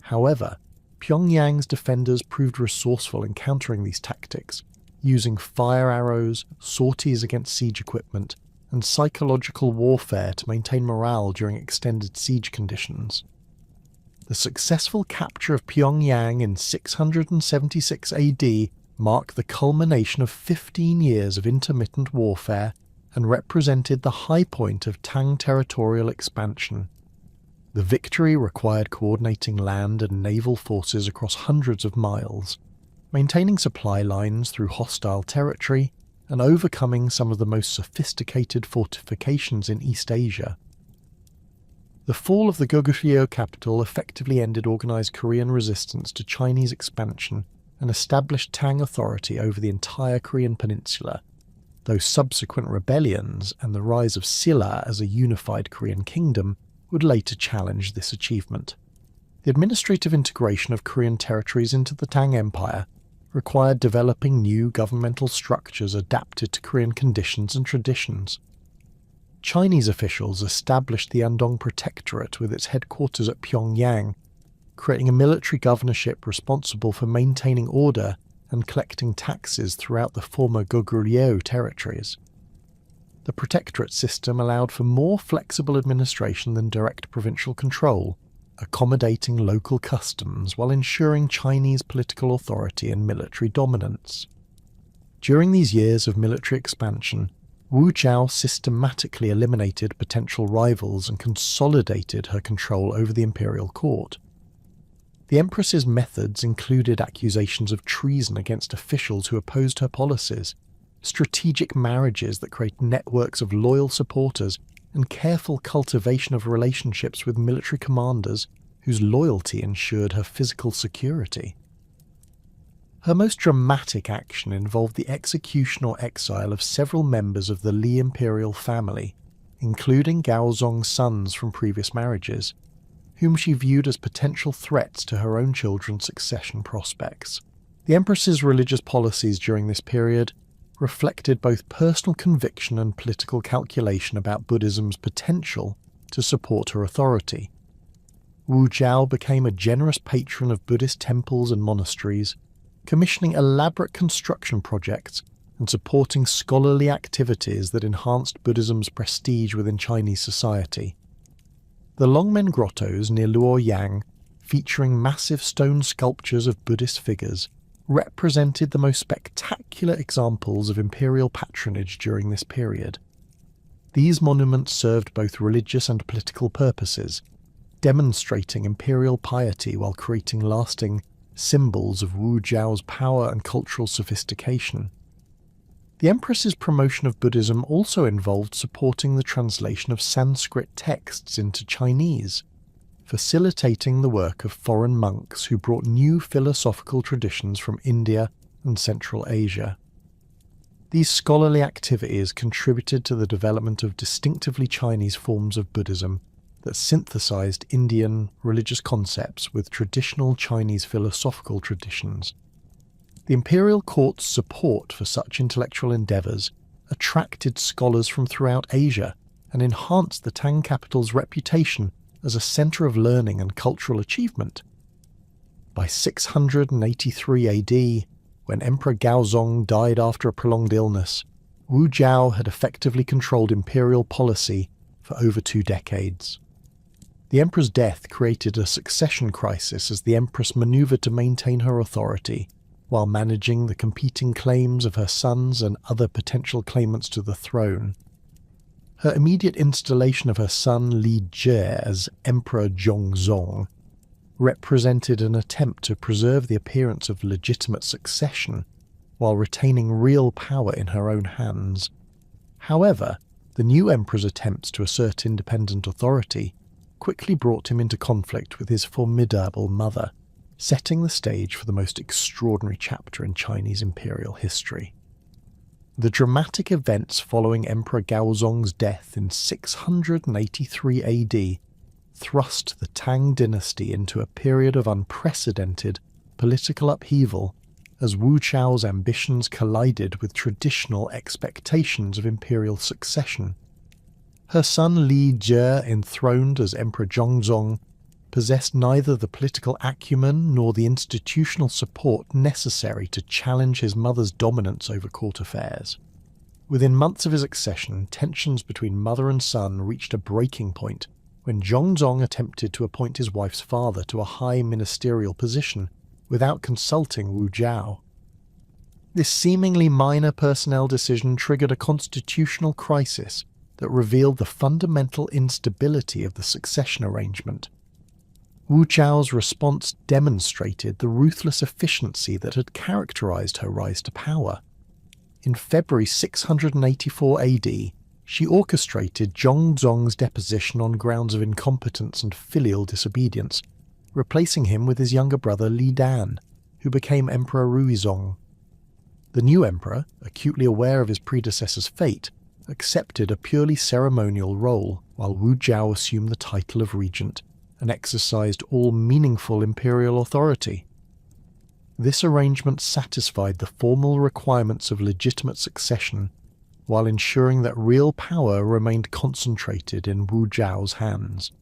However, Pyongyang's defenders proved resourceful in countering these tactics, using fire arrows, sorties against siege equipment, and psychological warfare to maintain morale during extended siege conditions. The successful capture of Pyongyang in 676 AD marked the culmination of 15 years of intermittent warfare and represented the high point of Tang territorial expansion. The victory required coordinating land and naval forces across hundreds of miles, maintaining supply lines through hostile territory, and overcoming some of the most sophisticated fortifications in East Asia. The fall of the Goguryeo capital effectively ended organized Korean resistance to Chinese expansion and established Tang authority over the entire Korean peninsula, though subsequent rebellions and the rise of Silla as a unified Korean kingdom would later challenge this achievement. The administrative integration of Korean territories into the Tang Empire required developing new governmental structures adapted to Korean conditions and traditions. Chinese officials established the Andong Protectorate with its headquarters at Pyongyang, creating a military governorship responsible for maintaining order and collecting taxes throughout the former Goguryeo territories. The protectorate system allowed for more flexible administration than direct provincial control, accommodating local customs while ensuring Chinese political authority and military dominance. During these years of military expansion, Wu Zhao systematically eliminated potential rivals and consolidated her control over the imperial court. The empress's methods included accusations of treason against officials who opposed her policies, strategic marriages that created networks of loyal supporters, and careful cultivation of relationships with military commanders whose loyalty ensured her physical security. Her most dramatic action involved the execution or exile of several members of the Li imperial family, including Gaozong's sons from previous marriages, whom she viewed as potential threats to her own children's succession prospects. The Empress's religious policies during this period reflected both personal conviction and political calculation about Buddhism's potential to support her authority. Wu Jiao became a generous patron of Buddhist temples and monasteries, commissioning elaborate construction projects and supporting scholarly activities that enhanced Buddhism's prestige within Chinese society. The Longmen grottos near Luoyang, featuring massive stone sculptures of Buddhist figures, represented the most spectacular examples of imperial patronage during this period. These monuments served both religious and political purposes, demonstrating imperial piety while creating lasting symbols of Wu Jiao's power and cultural sophistication. The Empress's promotion of Buddhism also involved supporting the translation of Sanskrit texts into Chinese, facilitating the work of foreign monks who brought new philosophical traditions from India and Central Asia. These scholarly activities contributed to the development of distinctively Chinese forms of Buddhism that synthesized Indian religious concepts with traditional Chinese philosophical traditions. The imperial court's support for such intellectual endeavors attracted scholars from throughout Asia and enhanced the Tang capital's reputation as a center of learning and cultural achievement. By 683 AD, when Emperor Gaozong died after a prolonged illness, Wu Jiao had effectively controlled imperial policy for over 2 decades. The emperor's death created a succession crisis as the empress maneuvered to maintain her authority, while managing the competing claims of her sons and other potential claimants to the throne. Her immediate installation of her son Li Jie as Emperor Zhongzong represented an attempt to preserve the appearance of legitimate succession while retaining real power in her own hands. However, the new emperor's attempts to assert independent authority quickly brought him into conflict with his formidable mother, setting the stage for the most extraordinary chapter in Chinese imperial history. The dramatic events following Emperor Gaozong's death in 683 AD thrust the Tang dynasty into a period of unprecedented political upheaval as Wu Qiao's ambitions collided with traditional expectations of imperial succession. Her son Li Jie, enthroned as Emperor Zhongzong, possessed neither the political acumen nor the institutional support necessary to challenge his mother's dominance over court affairs. Within months of his accession, tensions between mother and son reached a breaking point when Zhongzong attempted to appoint his wife's father to a high ministerial position without consulting Wu Jiao. This seemingly minor personnel decision triggered a constitutional crisis that revealed the fundamental instability of the succession arrangement. Wu Jiao's response demonstrated the ruthless efficiency that had characterized her rise to power. In February 684 AD, she orchestrated Zhongzong's deposition on grounds of incompetence and filial disobedience, replacing him with his younger brother Li Dan, who became Emperor Ruizong. The new emperor, acutely aware of his predecessor's fate, accepted a purely ceremonial role, while Wu Jiao assumed the title of regent and exercised all meaningful imperial authority. This arrangement satisfied the formal requirements of legitimate succession, while ensuring that real power remained concentrated in Wu Jiao's hands.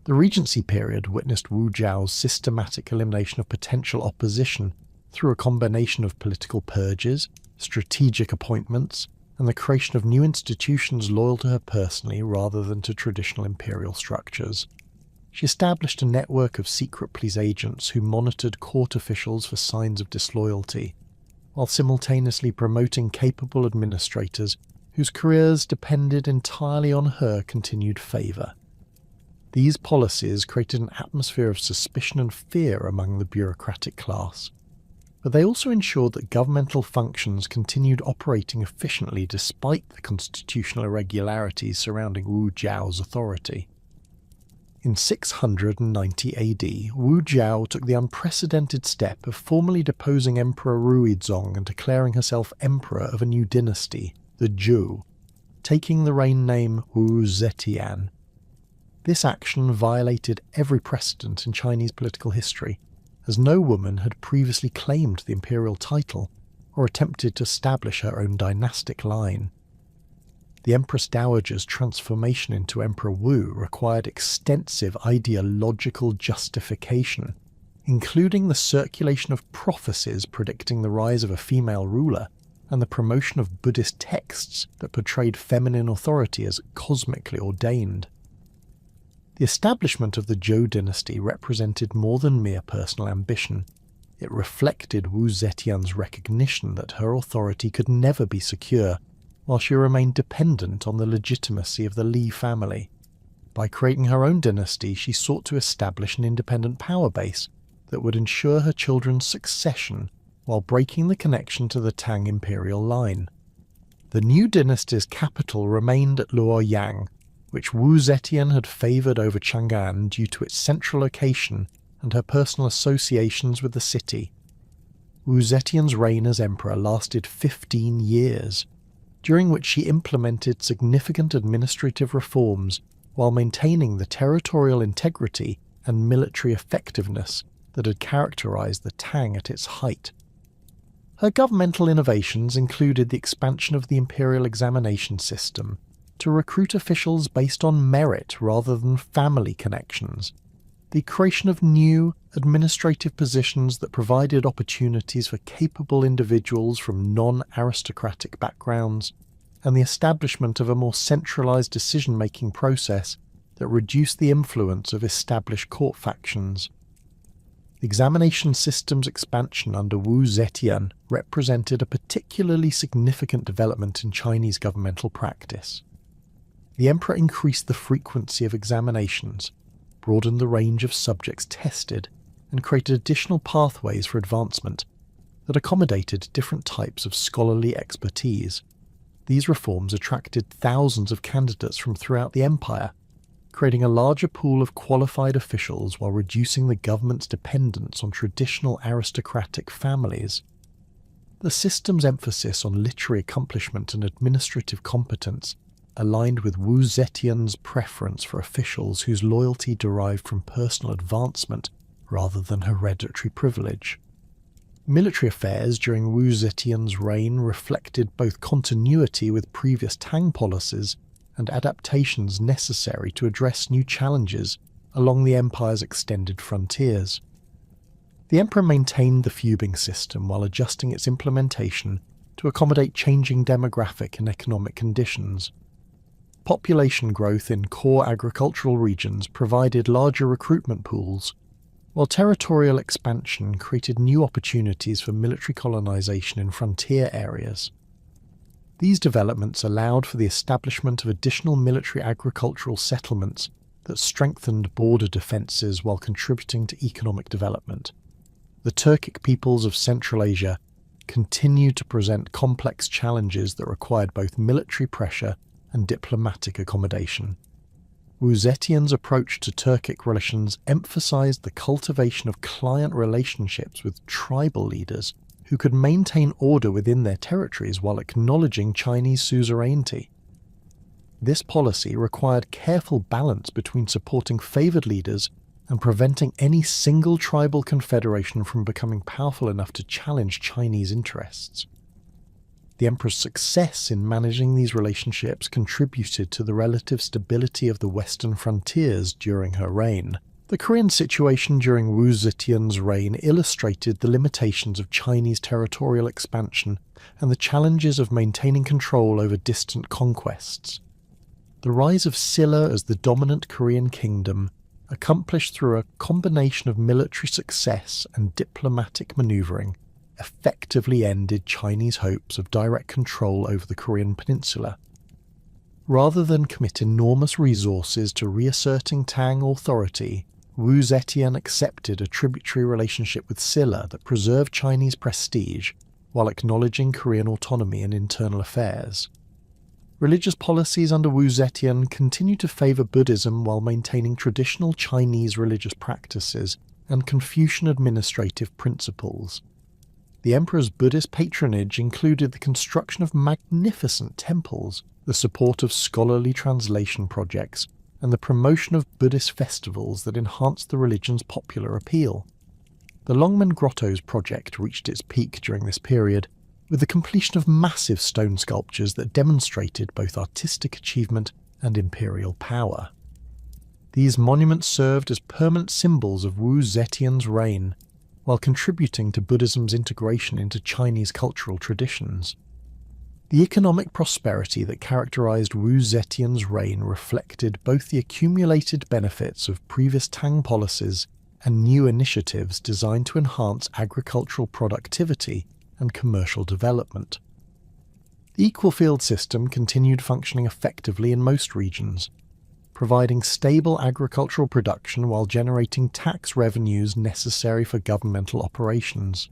The regency period witnessed Wu Jiao's systematic elimination of potential opposition through a combination of political purges, strategic appointments, and the creation of new institutions loyal to her personally rather than to traditional imperial structures. She established a network of secret police agents who monitored court officials for signs of disloyalty, while simultaneously promoting capable administrators whose careers depended entirely on her continued favour. These policies created an atmosphere of suspicion and fear among the bureaucratic class. but they also ensured that governmental functions continued operating efficiently despite the constitutional irregularities surrounding Wu Jiao's authority. In 690 AD, Wu Jiao took the unprecedented step of formally deposing Emperor Ruizong and declaring herself emperor of a new dynasty, the Zhou, taking the reign name Wu Zetian. This action violated every precedent in Chinese political history, as no woman had previously claimed the imperial title or attempted to establish her own dynastic line. The Empress Dowager's transformation into Emperor Wu required extensive ideological justification, including the circulation of prophecies predicting the rise of a female ruler and the promotion of Buddhist texts that portrayed feminine authority as cosmically ordained. The establishment of the Zhou dynasty represented more than mere personal ambition. It reflected Wu Zetian's recognition that her authority could never be secure, while she remained dependent on the legitimacy of the Li family. By creating her own dynasty, she sought to establish an independent power base that would ensure her children's succession while breaking the connection to the Tang imperial line. The new dynasty's capital remained at Luoyang, which Wu Zetian had favoured over Chang'an due to its central location and her personal associations with the city. Wu Zetian's reign as emperor lasted 15 years, during which she implemented significant administrative reforms while maintaining the territorial integrity and military effectiveness that had characterized the Tang at its height. Her governmental innovations included the expansion of the imperial examination system to recruit officials based on merit rather than family connections, the creation of new administrative positions that provided opportunities for capable individuals from non-aristocratic backgrounds, and the establishment of a more centralized decision-making process that reduced the influence of established court factions. The examination system's expansion under Wu Zetian represented a particularly significant development in Chinese governmental practice. The emperor increased the frequency of examinations, broadened the range of subjects tested, and created additional pathways for advancement that accommodated different types of scholarly expertise. These reforms attracted thousands of candidates from throughout the empire, creating a larger pool of qualified officials while reducing the government's dependence on traditional aristocratic families. The system's emphasis on literary accomplishment and administrative competence aligned with Wu Zetian's preference for officials whose loyalty derived from personal advancement rather than hereditary privilege. Military affairs during Wu Zetian's reign reflected both continuity with previous Tang policies and adaptations necessary to address new challenges along the empire's extended frontiers. The emperor maintained the fubing system while adjusting its implementation to accommodate changing demographic and economic conditions. Population growth in core agricultural regions provided larger recruitment pools, while territorial expansion created new opportunities for military colonization in frontier areas. These developments allowed for the establishment of additional military agricultural settlements that strengthened border defences while contributing to economic development. The Turkic peoples of Central Asia continued to present complex challenges that required both military pressure and diplomatic accommodation. Wu Zetian's approach to Turkic relations emphasized the cultivation of client relationships with tribal leaders who could maintain order within their territories while acknowledging Chinese suzerainty. This policy required careful balance between supporting favored leaders and preventing any single tribal confederation from becoming powerful enough to challenge Chinese interests. The emperor's success in managing these relationships contributed to the relative stability of the western frontiers during her reign. The Korean situation during Wu Zetian's reign illustrated the limitations of Chinese territorial expansion and the challenges of maintaining control over distant conquests. The rise of Silla as the dominant Korean kingdom, accomplished through a combination of military success and diplomatic maneuvering, effectively ended Chinese hopes of direct control over the Korean peninsula. Rather than commit enormous resources to reasserting Tang authority, Wu Zetian accepted a tributary relationship with Silla that preserved Chinese prestige while acknowledging Korean autonomy in internal affairs. Religious policies under Wu Zetian continued to favour Buddhism while maintaining traditional Chinese religious practices and Confucian administrative principles. The emperor's Buddhist patronage included the construction of magnificent temples, the support of scholarly translation projects, and the promotion of Buddhist festivals that enhanced the religion's popular appeal. The Longmen Grottoes project reached its peak during this period, with the completion of massive stone sculptures that demonstrated both artistic achievement and imperial power. These monuments served as permanent symbols of Wu Zetian's reign, while contributing to Buddhism's integration into Chinese cultural traditions. The economic prosperity that characterized Wu Zetian's reign reflected both the accumulated benefits of previous Tang policies and new initiatives designed to enhance agricultural productivity and commercial development. The equal field system continued functioning effectively in most regions, providing stable agricultural production while generating tax revenues necessary for governmental operations.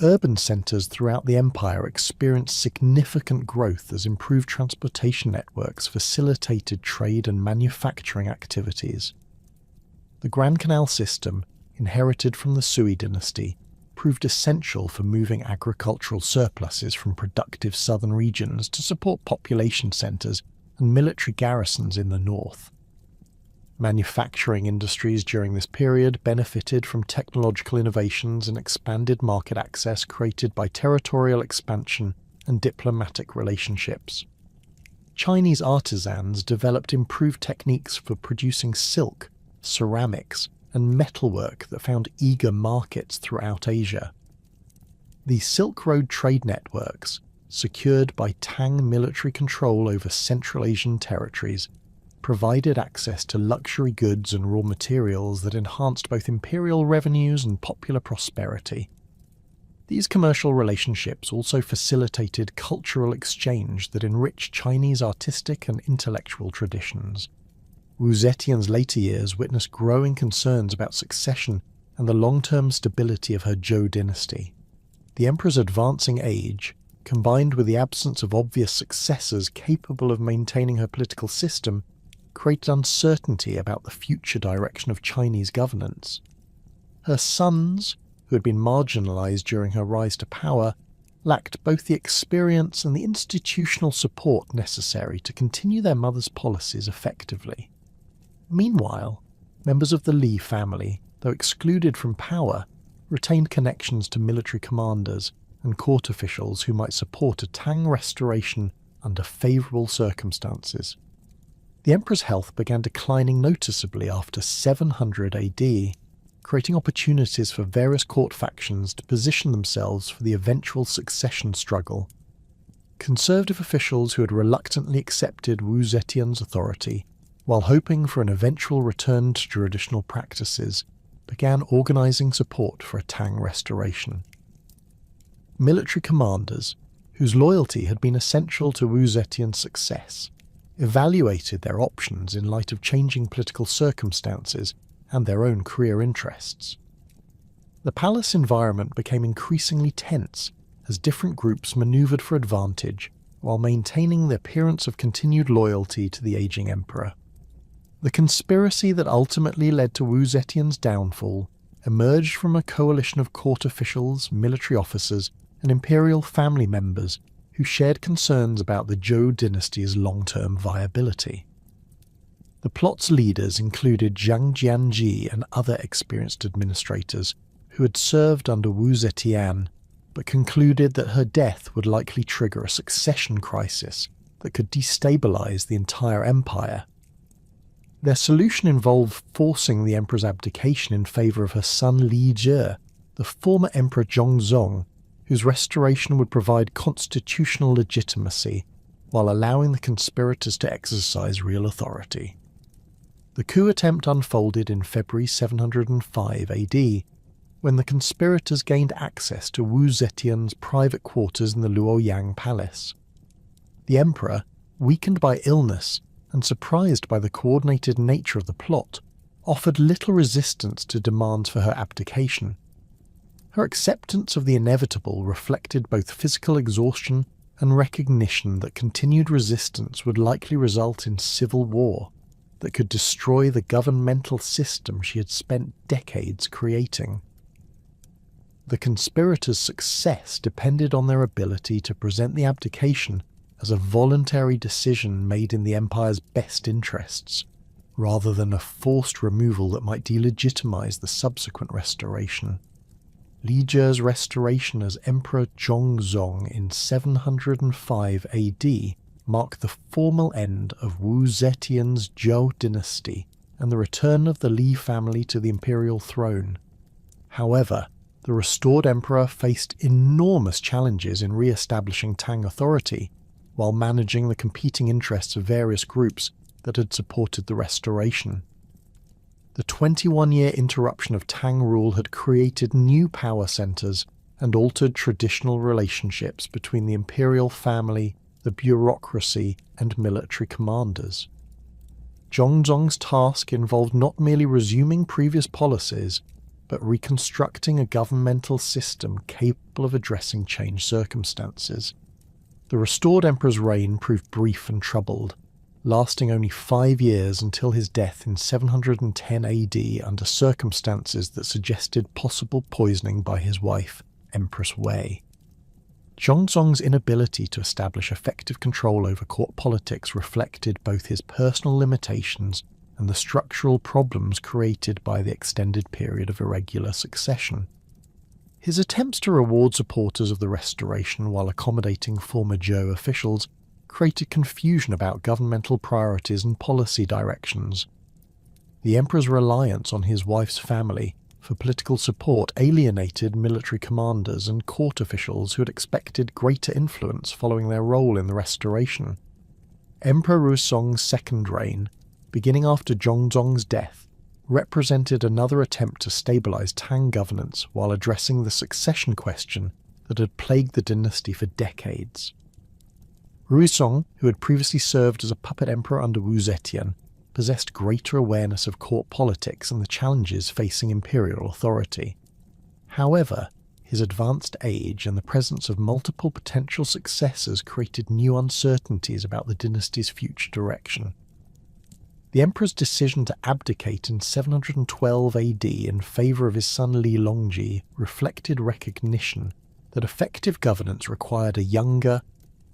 Urban centres throughout the empire experienced significant growth as improved transportation networks facilitated trade and manufacturing activities. The Grand Canal system, inherited from the Sui dynasty, proved essential for moving agricultural surpluses from productive southern regions to support population centres and military garrisons in the north. Manufacturing industries during this period benefited from technological innovations and expanded market access created by territorial expansion and diplomatic relationships. Chinese artisans developed improved techniques for producing silk, ceramics, and metalwork that found eager markets throughout Asia. The Silk Road trade networks, secured by Tang military control over Central Asian territories, provided access to luxury goods and raw materials that enhanced both imperial revenues and popular prosperity. These commercial relationships also facilitated cultural exchange that enriched Chinese artistic and intellectual traditions. Wu Zetian's later years witnessed growing concerns about succession and the long-term stability of her Zhou dynasty. The emperor's advancing age, combined with the absence of obvious successors capable of maintaining her political system, created uncertainty about the future direction of Chinese governance. Her sons, who had been marginalized during her rise to power, lacked both the experience and the institutional support necessary to continue their mother's policies effectively. Meanwhile, members of the Li family, though excluded from power, retained connections to military commanders and court officials who might support a Tang restoration under favourable circumstances. The emperor's health began declining noticeably after 700 AD, creating opportunities for various court factions to position themselves for the eventual succession struggle. Conservative officials who had reluctantly accepted Wu Zetian's authority, while hoping for an eventual return to traditional practices, began organising support for a Tang restoration. Military commanders, whose loyalty had been essential to Wu Zetian's success, evaluated their options in light of changing political circumstances and their own career interests. The palace environment became increasingly tense as different groups manoeuvred for advantage while maintaining the appearance of continued loyalty to the aging emperor. The conspiracy that ultimately led to Wu Zetian's downfall emerged from a coalition of court officials, military officers, and imperial family members who shared concerns about the Zhou dynasty's long-term viability. The plot's leaders included Zhang Jianji and other experienced administrators who had served under Wu Zetian, but concluded that her death would likely trigger a succession crisis that could destabilize the entire empire. Their solution involved forcing the emperor's abdication in favor of her son Li Jie, the former emperor Zhongzong, whose restoration would provide constitutional legitimacy while allowing the conspirators to exercise real authority. The coup attempt unfolded in February 705 AD, when the conspirators gained access to Wu Zetian's private quarters in the Luoyang Palace. The emperor, weakened by illness and surprised by the coordinated nature of the plot, offered little resistance to demands for her abdication. Her acceptance of the inevitable reflected both physical exhaustion and recognition that continued resistance would likely result in civil war that could destroy the governmental system she had spent decades creating. The conspirators' success depended on their ability to present the abdication as a voluntary decision made in the empire's best interests, rather than a forced removal that might delegitimize the subsequent restoration. Li Zhi's restoration as Emperor Zhongzong in 705 AD marked the formal end of Wu Zetian's Zhou dynasty and the return of the Li family to the imperial throne. However, the restored emperor faced enormous challenges in re-establishing Tang authority, while managing the competing interests of various groups that had supported the restoration. The 21-year interruption of Tang rule had created new power centres and altered traditional relationships between the imperial family, the bureaucracy, and military commanders. Zhongzong's task involved not merely resuming previous policies, but reconstructing a governmental system capable of addressing changed circumstances. The restored emperor's reign proved brief and troubled, lasting only 5 years until his death in 710 AD under circumstances that suggested possible poisoning by his wife, Empress Wei. Zhongzong's inability to establish effective control over court politics reflected both his personal limitations and the structural problems created by the extended period of irregular succession. His attempts to reward supporters of the restoration while accommodating former Zhou officials created confusion about governmental priorities and policy directions. The emperor's reliance on his wife's family for political support alienated military commanders and court officials who had expected greater influence following their role in the restoration. Emperor Rusong's second reign, beginning after Zhongzong's death, represented another attempt to stabilize Tang governance while addressing the succession question that had plagued the dynasty for decades. Rusong, who had previously served as a puppet emperor under Wu Zetian, possessed greater awareness of court politics and the challenges facing imperial authority. However, his advanced age and the presence of multiple potential successors created new uncertainties about the dynasty's future direction. The emperor's decision to abdicate in 712 AD in favour of his son Li Longji reflected recognition that effective governance required a younger,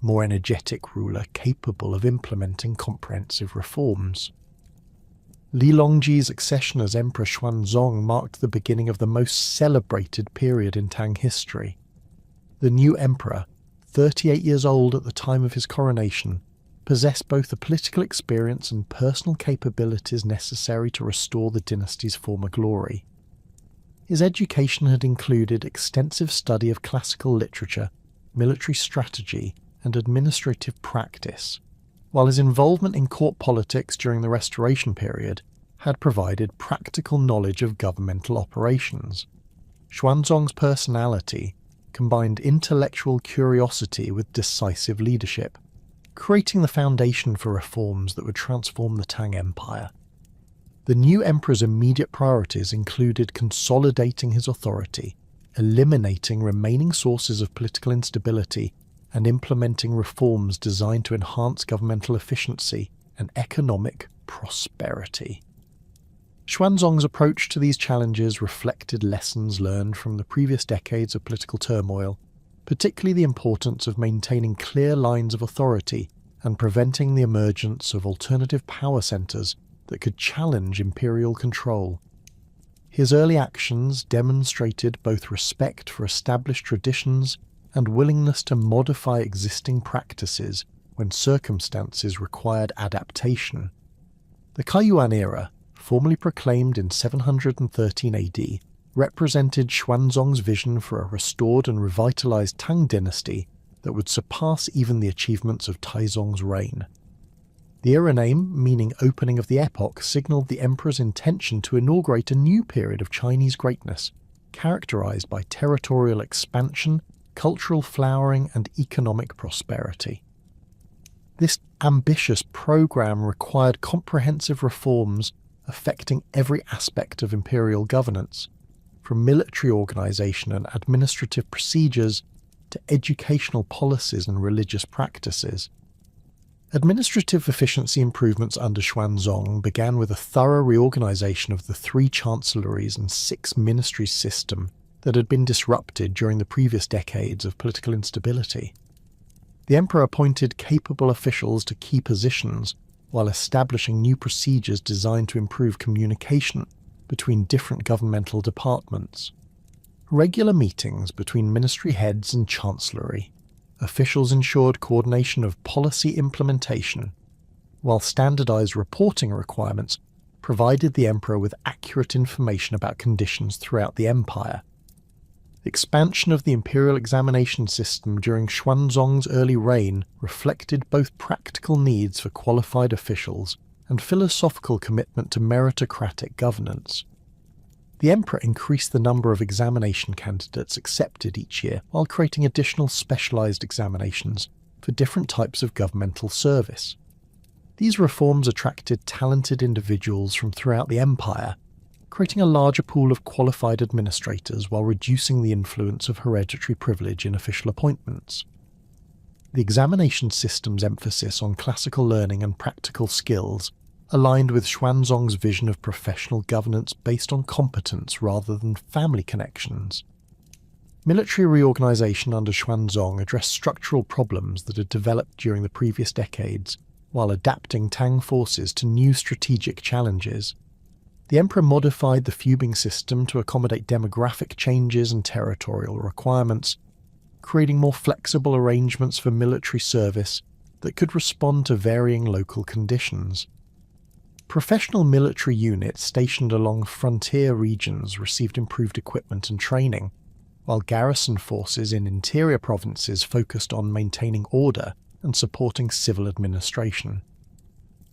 more energetic ruler capable of implementing comprehensive reforms. Li Longji's accession as Emperor Xuanzong marked the beginning of the most celebrated period in Tang history. The new emperor, 38 years old at the time of his coronation, possessed both the political experience and personal capabilities necessary to restore the dynasty's former glory. His education had included extensive study of classical literature, military strategy, and administrative practice, while his involvement in court politics during the Restoration period had provided practical knowledge of governmental operations. Xuanzong's personality combined intellectual curiosity with decisive leadership, creating the foundation for reforms that would transform the Tang Empire. The new emperor's immediate priorities included consolidating his authority, eliminating remaining sources of political instability, and implementing reforms designed to enhance governmental efficiency and economic prosperity. Xuanzong's approach to these challenges reflected lessons learned from the previous decades of political turmoil, particularly the importance of maintaining clear lines of authority and preventing the emergence of alternative power centres that could challenge imperial control. His early actions demonstrated both respect for established traditions and willingness to modify existing practices when circumstances required adaptation. The Kaiyuan era, formally proclaimed in 713 AD, represented Xuanzong's vision for a restored and revitalized Tang dynasty that would surpass even the achievements of Taizong's reign. The era name, meaning opening of the epoch, signaled the emperor's intention to inaugurate a new period of Chinese greatness, characterized by territorial expansion, cultural flowering, and economic prosperity. This ambitious program required comprehensive reforms affecting every aspect of imperial governance, from military organisation and administrative procedures to educational policies and religious practices. Administrative efficiency improvements under Xuanzong began with a thorough reorganisation of the 3 chancelleries and 6 ministries system that had been disrupted during the previous decades of political instability. The emperor appointed capable officials to key positions while establishing new procedures designed to improve communication between different governmental departments. Regular meetings between ministry heads and chancellery. Officials ensured coordination of policy implementation, while standardized reporting requirements provided the emperor with accurate information about conditions throughout the empire. The expansion of the imperial examination system during Xuanzong's early reign reflected both practical needs for qualified officials and philosophical commitment to meritocratic governance. The emperor increased the number of examination candidates accepted each year while creating additional specialized examinations for different types of governmental service. These reforms attracted talented individuals from throughout the empire, creating a larger pool of qualified administrators while reducing the influence of hereditary privilege in official appointments. The examination system's emphasis on classical learning and practical skills aligned with Xuanzong's vision of professional governance based on competence rather than family connections. Military reorganization under Xuanzong addressed structural problems that had developed during the previous decades while adapting Tang forces to new strategic challenges. The emperor modified the fubing system to accommodate demographic changes and territorial requirements, creating more flexible arrangements for military service that could respond to varying local conditions. Professional military units stationed along frontier regions received improved equipment and training, while garrison forces in interior provinces focused on maintaining order and supporting civil administration.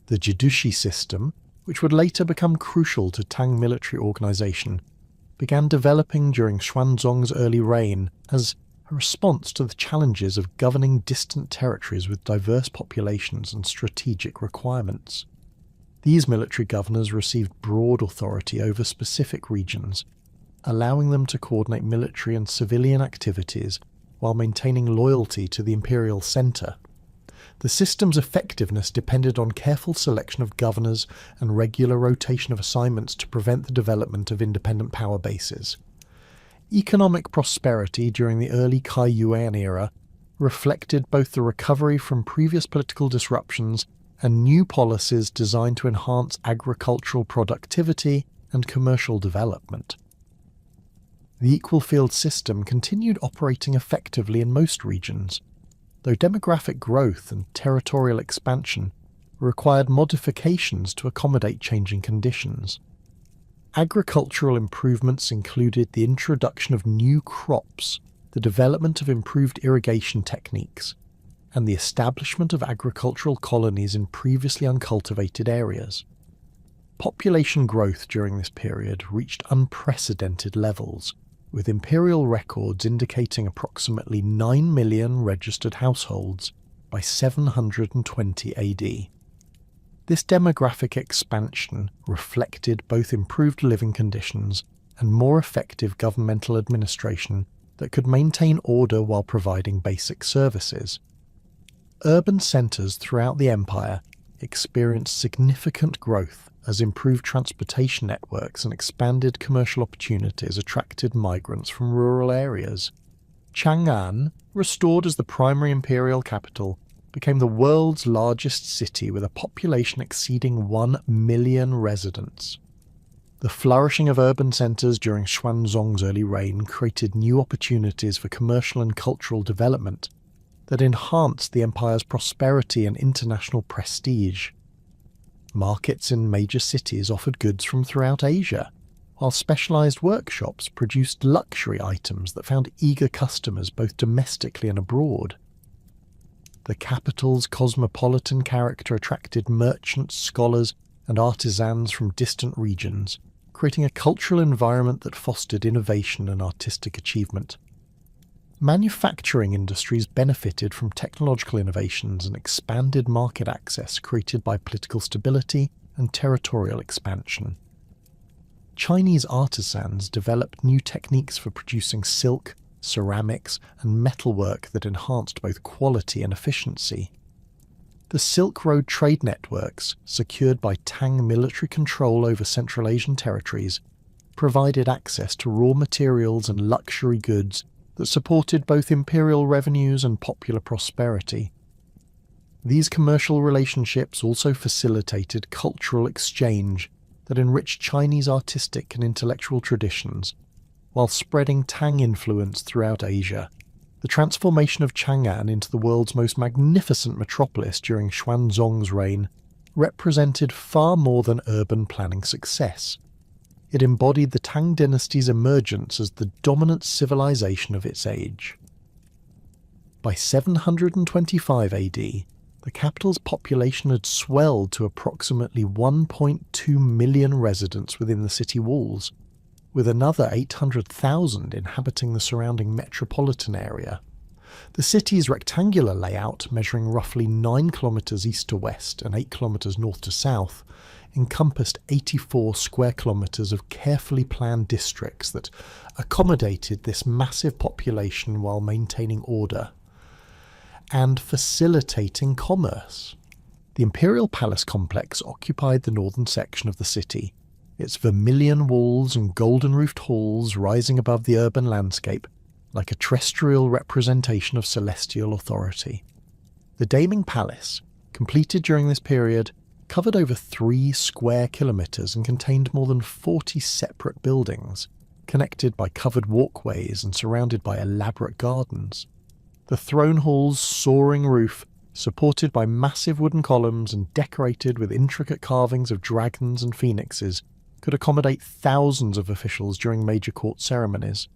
The Jidushi system, which would later become crucial to Tang military organization, began developing during Xuanzong's early reign as a response to the challenges of governing distant territories with diverse populations and strategic requirements. These military governors received broad authority over specific regions, allowing them to coordinate military and civilian activities while maintaining loyalty to the imperial centre. The system's effectiveness depended on careful selection of governors and regular rotation of assignments to prevent the development of independent power bases. Economic prosperity during the early Kai Yuan era reflected both the recovery from previous political disruptions and new policies designed to enhance agricultural productivity and commercial development. The equal field system continued operating effectively in most regions, though demographic growth and territorial expansion required modifications to accommodate changing conditions. Agricultural improvements included the introduction of new crops, the development of improved irrigation techniques, and the establishment of agricultural colonies in previously uncultivated areas. Population growth during this period reached unprecedented levels, with imperial records indicating approximately 9 million registered households by 720 AD. This demographic expansion reflected both improved living conditions and more effective governmental administration that could maintain order while providing basic services. Urban centres throughout the empire experienced significant growth as improved transportation networks and expanded commercial opportunities attracted migrants from rural areas. Chang'an, restored as the primary imperial capital, became the world's largest city with a population exceeding 1 million residents. The flourishing of urban centres during Xuanzong's early reign created new opportunities for commercial and cultural development that enhanced the empire's prosperity and international prestige. Markets in major cities offered goods from throughout Asia, while specialized workshops produced luxury items that found eager customers both domestically and abroad. The capital's cosmopolitan character attracted merchants, scholars, and artisans from distant regions, creating a cultural environment that fostered innovation and artistic achievement. Manufacturing industries benefited from technological innovations and expanded market access created by political stability and territorial expansion. Chinese artisans developed new techniques for producing silk, ceramics, and metalwork that enhanced both quality and efficiency. The Silk Road trade networks, secured by Tang military control over Central Asian territories, provided access to raw materials and luxury goods that supported both imperial revenues and popular prosperity. These commercial relationships also facilitated cultural exchange that enriched Chinese artistic and intellectual traditions, while spreading Tang influence throughout Asia. The transformation of Chang'an into the world's most magnificent metropolis during Xuanzong's reign represented far more than urban planning success. It embodied the Tang dynasty's emergence as the dominant civilization of its age. By 725 AD, the capital's population had swelled to approximately 1.2 million residents within the city walls, with another 800,000 inhabiting the surrounding metropolitan area. The city's rectangular layout, measuring roughly 9 kilometres east to west and 8 kilometres north to south, encompassed 84 square kilometres of carefully planned districts that accommodated this massive population while maintaining order and facilitating commerce. The Imperial Palace complex occupied the northern section of the city, its vermilion walls and golden-roofed halls rising above the urban landscape like a terrestrial representation of celestial authority. The Daming Palace, completed during this period, covered over 3 square kilometres and contained more than 40 separate buildings, connected by covered walkways and surrounded by elaborate gardens. The throne hall's soaring roof, supported by massive wooden columns and decorated with intricate carvings of dragons and phoenixes, could accommodate thousands of officials during major court ceremonies.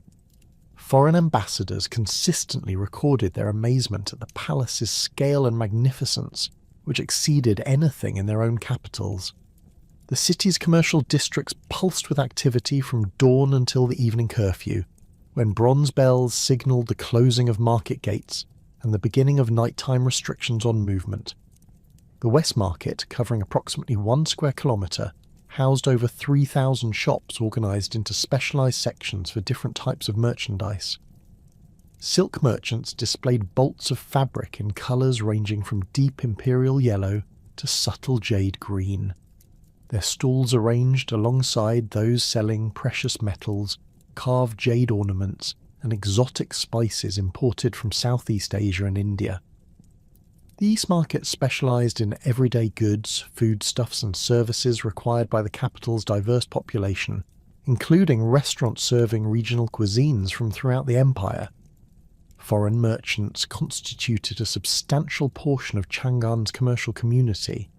Foreign ambassadors consistently recorded their amazement at the palace's scale and magnificence, which exceeded anything in their own capitals. The city's commercial districts pulsed with activity from dawn until the evening curfew, when bronze bells signalled the closing of market gates and the beginning of nighttime restrictions on movement. The West Market, covering approximately 1 square kilometre, housed over 3,000 shops organised into specialised sections for different types of merchandise. Silk merchants displayed bolts of fabric in colours ranging from deep imperial yellow to subtle jade green. Their stalls arranged alongside those selling precious metals, carved jade ornaments, and exotic spices imported from Southeast Asia and India. The East Market specialised in everyday goods, foodstuffs and services required by the capital's diverse population, including restaurants serving regional cuisines from throughout the empire. Foreign merchants constituted a substantial portion of Chang'an's commercial community,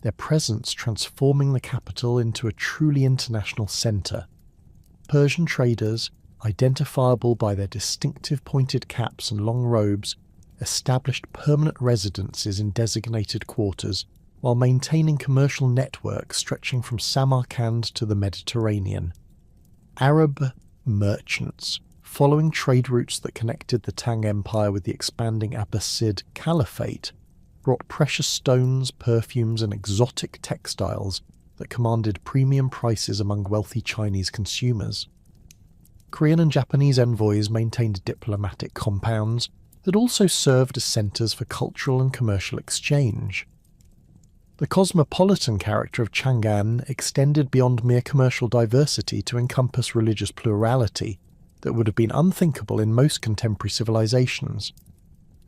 their presence transforming the capital into a truly international centre. Persian traders, identifiable by their distinctive pointed caps and long robes, established permanent residences in designated quarters, while maintaining commercial networks stretching from Samarkand to the Mediterranean. Arab merchants, following trade routes that connected the Tang Empire with the expanding Abbasid Caliphate, brought precious stones, perfumes, and exotic textiles that commanded premium prices among wealthy Chinese consumers. Korean and Japanese envoys maintained diplomatic compounds that also served as centres for cultural and commercial exchange. The cosmopolitan character of Chang'an extended beyond mere commercial diversity to encompass religious plurality that would have been unthinkable in most contemporary civilizations.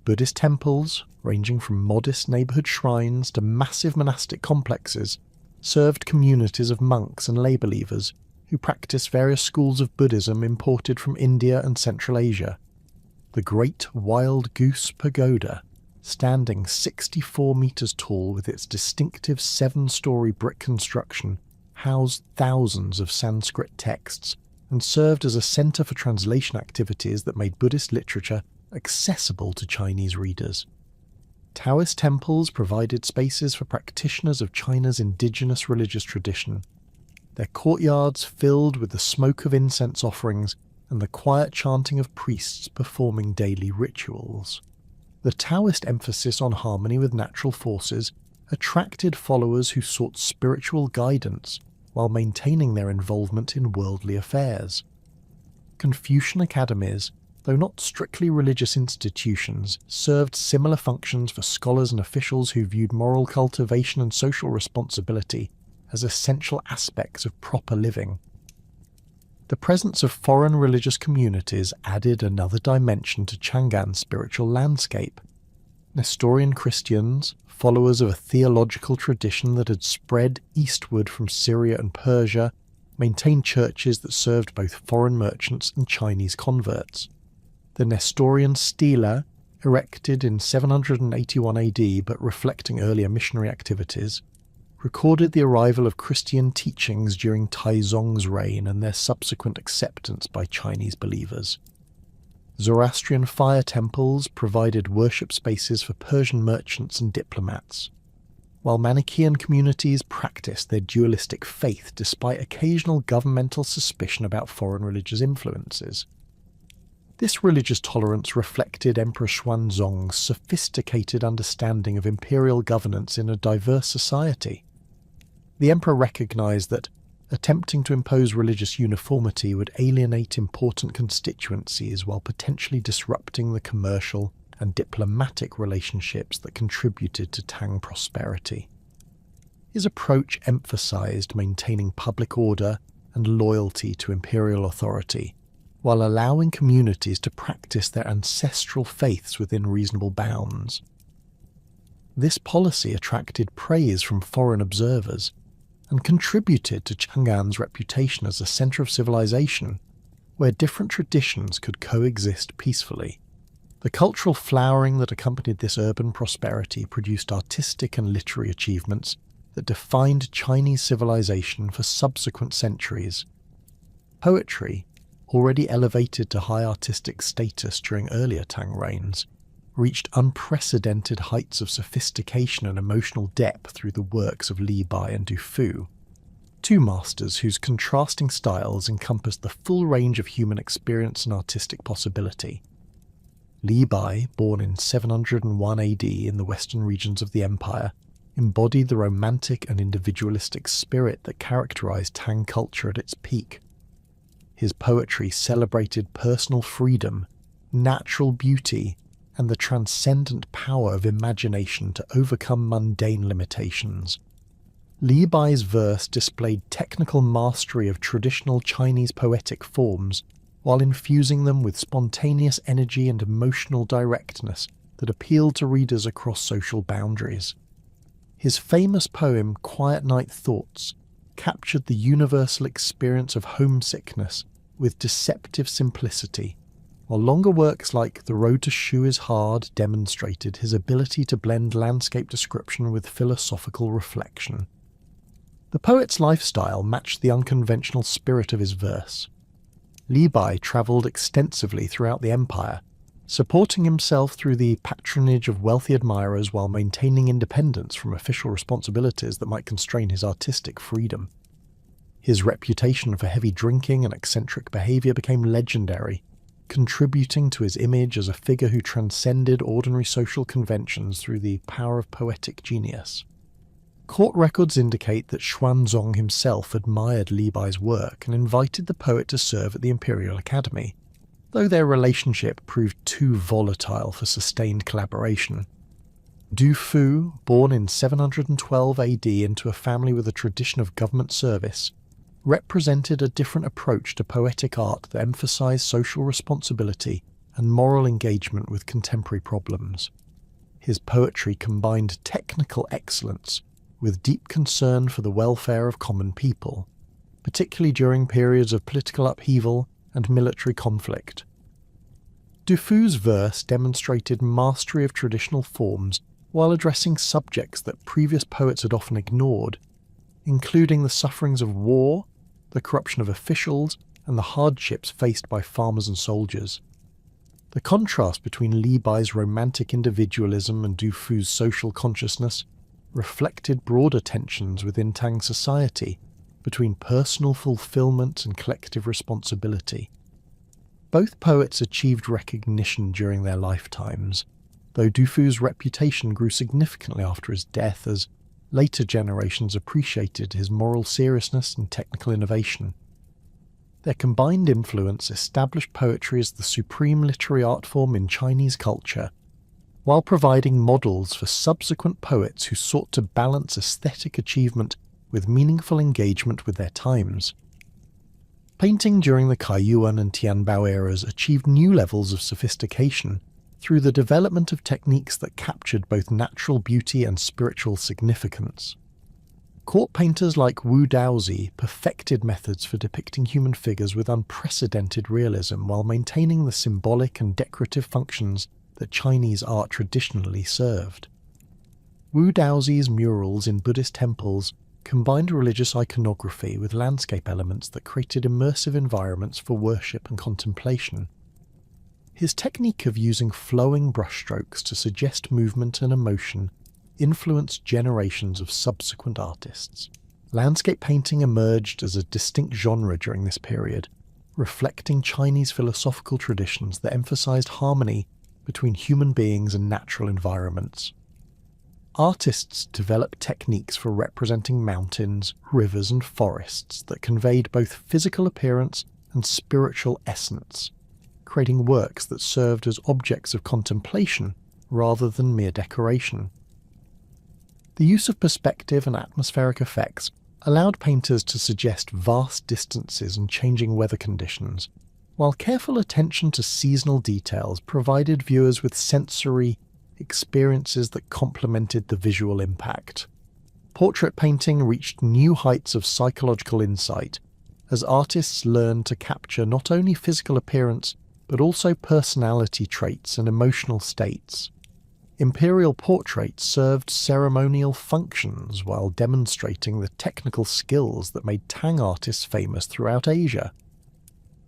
Buddhist temples, ranging from modest neighbourhood shrines to massive monastic complexes, served communities of monks and lay believers who practiced various schools of Buddhism imported from India and Central Asia. The Great Wild Goose Pagoda, standing 64 metres tall with its distinctive 7-storey brick construction, housed thousands of Sanskrit texts and served as a centre for translation activities that made Buddhist literature accessible to Chinese readers. Taoist temples provided spaces for practitioners of China's indigenous religious tradition, their courtyards filled with the smoke of incense offerings and the quiet chanting of priests performing daily rituals. The Taoist emphasis on harmony with natural forces attracted followers who sought spiritual guidance while maintaining their involvement in worldly affairs. Confucian academies, though not strictly religious institutions, served similar functions for scholars and officials who viewed moral cultivation and social responsibility as essential aspects of proper living. The presence of foreign religious communities added another dimension to Chang'an's spiritual landscape. Nestorian Christians, followers of a theological tradition that had spread eastward from Syria and Persia, maintained churches that served both foreign merchants and Chinese converts. The Nestorian stela, erected in 781 AD but reflecting earlier missionary activities, recorded the arrival of Christian teachings during Taizong's reign and their subsequent acceptance by Chinese believers. Zoroastrian fire temples provided worship spaces for Persian merchants and diplomats, while Manichaean communities practiced their dualistic faith despite occasional governmental suspicion about foreign religious influences. This religious tolerance reflected Emperor Xuanzong's sophisticated understanding of imperial governance in a diverse society. The emperor recognized that attempting to impose religious uniformity would alienate important constituencies while potentially disrupting the commercial and diplomatic relationships that contributed to Tang prosperity. His approach emphasized maintaining public order and loyalty to imperial authority, while allowing communities to practice their ancestral faiths within reasonable bounds. This policy attracted praise from foreign observers and contributed to Chang'an's reputation as a center of civilization, where different traditions could coexist peacefully. The cultural flowering that accompanied this urban prosperity produced artistic and literary achievements that defined Chinese civilization for subsequent centuries. Poetry, already elevated to high artistic status during earlier Tang reigns, reached unprecedented heights of sophistication and emotional depth through the works of Li Bai and Du Fu, two masters whose contrasting styles encompassed the full range of human experience and artistic possibility. Li Bai, born in 701 AD in the western regions of the empire, embodied the romantic and individualistic spirit that characterized Tang culture at its peak. His poetry celebrated personal freedom, natural beauty, and the transcendent power of imagination to overcome mundane limitations. Li Bai's verse displayed technical mastery of traditional Chinese poetic forms while infusing them with spontaneous energy and emotional directness that appealed to readers across social boundaries. His famous poem Quiet Night Thoughts captured the universal experience of homesickness with deceptive simplicity, while longer works like The Road to Shu is Hard demonstrated his ability to blend landscape description with philosophical reflection. The poet's lifestyle matched the unconventional spirit of his verse. Li Bai travelled extensively throughout the empire, supporting himself through the patronage of wealthy admirers while maintaining independence from official responsibilities that might constrain his artistic freedom. His reputation for heavy drinking and eccentric behaviour became legendary, contributing to his image as a figure who transcended ordinary social conventions through the power of poetic genius. Court records indicate that Xuanzong himself admired Li Bai's work and invited the poet to serve at the Imperial Academy, though their relationship proved too volatile for sustained collaboration. Du Fu, born in 712 AD into a family with a tradition of government service, represented a different approach to poetic art that emphasized social responsibility and moral engagement with contemporary problems. His poetry combined technical excellence with deep concern for the welfare of common people, particularly during periods of political upheaval and military conflict. Du Fu's verse demonstrated mastery of traditional forms while addressing subjects that previous poets had often ignored, including the sufferings of war, the corruption of officials, and the hardships faced by farmers and soldiers. The contrast between Li Bai's romantic individualism and Du Fu's social consciousness reflected broader tensions within Tang society between personal fulfillment and collective responsibility. Both poets achieved recognition during their lifetimes, though Du Fu's reputation grew significantly after his death as later generations appreciated his moral seriousness and technical innovation. Their combined influence established poetry as the supreme literary art form in Chinese culture, while providing models for subsequent poets who sought to balance aesthetic achievement with meaningful engagement with their times. Painting during the Kaiyuan and Tianbao eras achieved new levels of sophistication through the development of techniques that captured both natural beauty and spiritual significance. Court painters like Wu Daozi perfected methods for depicting human figures with unprecedented realism while maintaining the symbolic and decorative functions that Chinese art traditionally served. Wu Daozi's murals in Buddhist temples combined religious iconography with landscape elements that created immersive environments for worship and contemplation. His technique of using flowing brushstrokes to suggest movement and emotion influenced generations of subsequent artists. Landscape painting emerged as a distinct genre during this period, reflecting Chinese philosophical traditions that emphasized harmony between human beings and natural environments. Artists developed techniques for representing mountains, rivers, and forests that conveyed both physical appearance and spiritual essence, creating works that served as objects of contemplation rather than mere decoration. The use of perspective and atmospheric effects allowed painters to suggest vast distances and changing weather conditions, while careful attention to seasonal details provided viewers with sensory experiences that complemented the visual impact. Portrait painting reached new heights of psychological insight as artists learned to capture not only physical appearance but also personality traits and emotional states. Imperial portraits served ceremonial functions while demonstrating the technical skills that made Tang artists famous throughout Asia.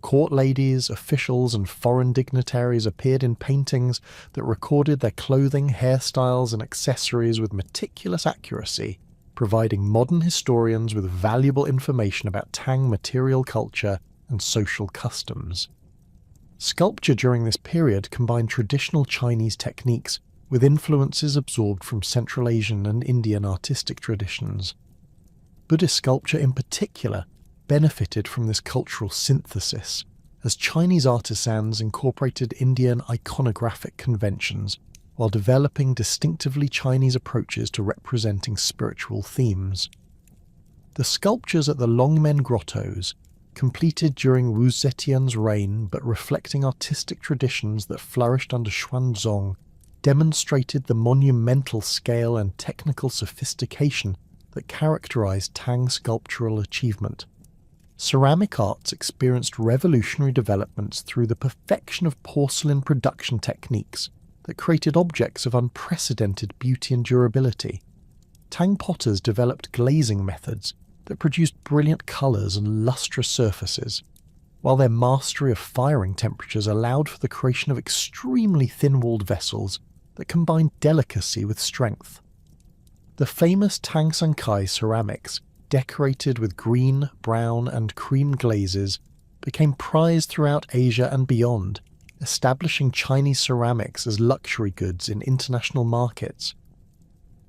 Court ladies, officials, and foreign dignitaries appeared in paintings that recorded their clothing, hairstyles, and accessories with meticulous accuracy, providing modern historians with valuable information about Tang material culture and social customs. Sculpture during this period combined traditional Chinese techniques with influences absorbed from Central Asian and Indian artistic traditions. Buddhist sculpture in particular benefited from this cultural synthesis, as Chinese artisans incorporated Indian iconographic conventions while developing distinctively Chinese approaches to representing spiritual themes. The sculptures at the Longmen Grottos, completed during Wu Zetian's reign but reflecting artistic traditions that flourished under Xuanzong, demonstrated the monumental scale and technical sophistication that characterized Tang sculptural achievement. Ceramic arts experienced revolutionary developments through the perfection of porcelain production techniques that created objects of unprecedented beauty and durability. Tang potters developed glazing methods that produced brilliant colours and lustrous surfaces, while their mastery of firing temperatures allowed for the creation of extremely thin-walled vessels that combined delicacy with strength. The famous Tang Sankai ceramics, decorated with green, brown, and cream glazes, became prized throughout Asia and beyond, establishing Chinese ceramics as luxury goods in international markets.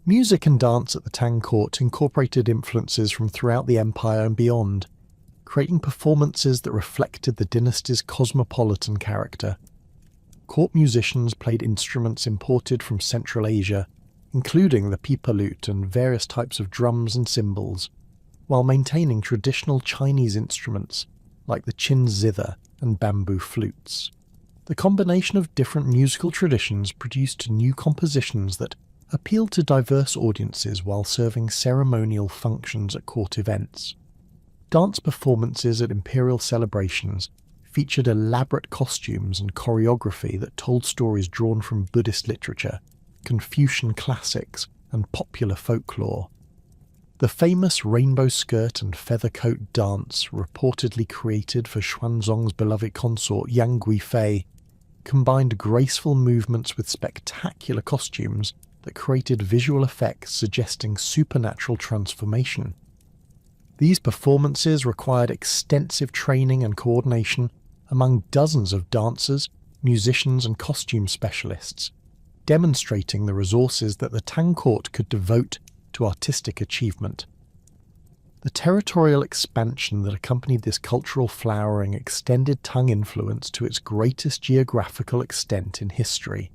Music and dance at the Tang court incorporated influences from throughout the empire and beyond, creating performances that reflected the dynasty's cosmopolitan character. Court musicians played instruments imported from Central Asia, including the pipa lute and various types of drums and cymbals, while maintaining traditional Chinese instruments like the qin zither and bamboo flutes. The combination of different musical traditions produced new compositions that appealed to diverse audiences while serving ceremonial functions at court events. Dance performances at imperial celebrations featured elaborate costumes and choreography that told stories drawn from Buddhist literature, Confucian classics, and popular folklore. The famous rainbow skirt and feather coat dance, reportedly created for Xuanzong's beloved consort Yang Guifei, combined graceful movements with spectacular costumes that created visual effects suggesting supernatural transformation. These performances required extensive training and coordination among dozens of dancers, musicians, and costume specialists, demonstrating the resources that the Tang court could devote to artistic achievement. The territorial expansion that accompanied this cultural flowering extended Tang influence to its greatest geographical extent in history.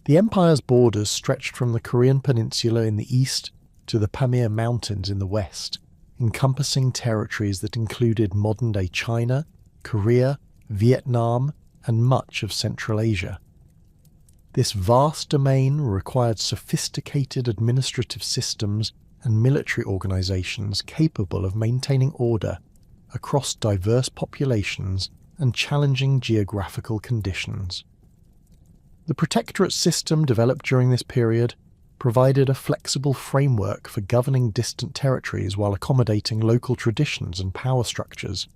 The empire's borders stretched from the Korean peninsula in the east to the Pamir Mountains in the west, encompassing territories that included modern-day China, Korea, Vietnam, and much of Central Asia. This vast domain required sophisticated administrative systems and military organizations capable of maintaining order across diverse populations and challenging geographical conditions. The protectorate system developed during this period provided a flexible framework for governing distant territories while accommodating local traditions and power structures.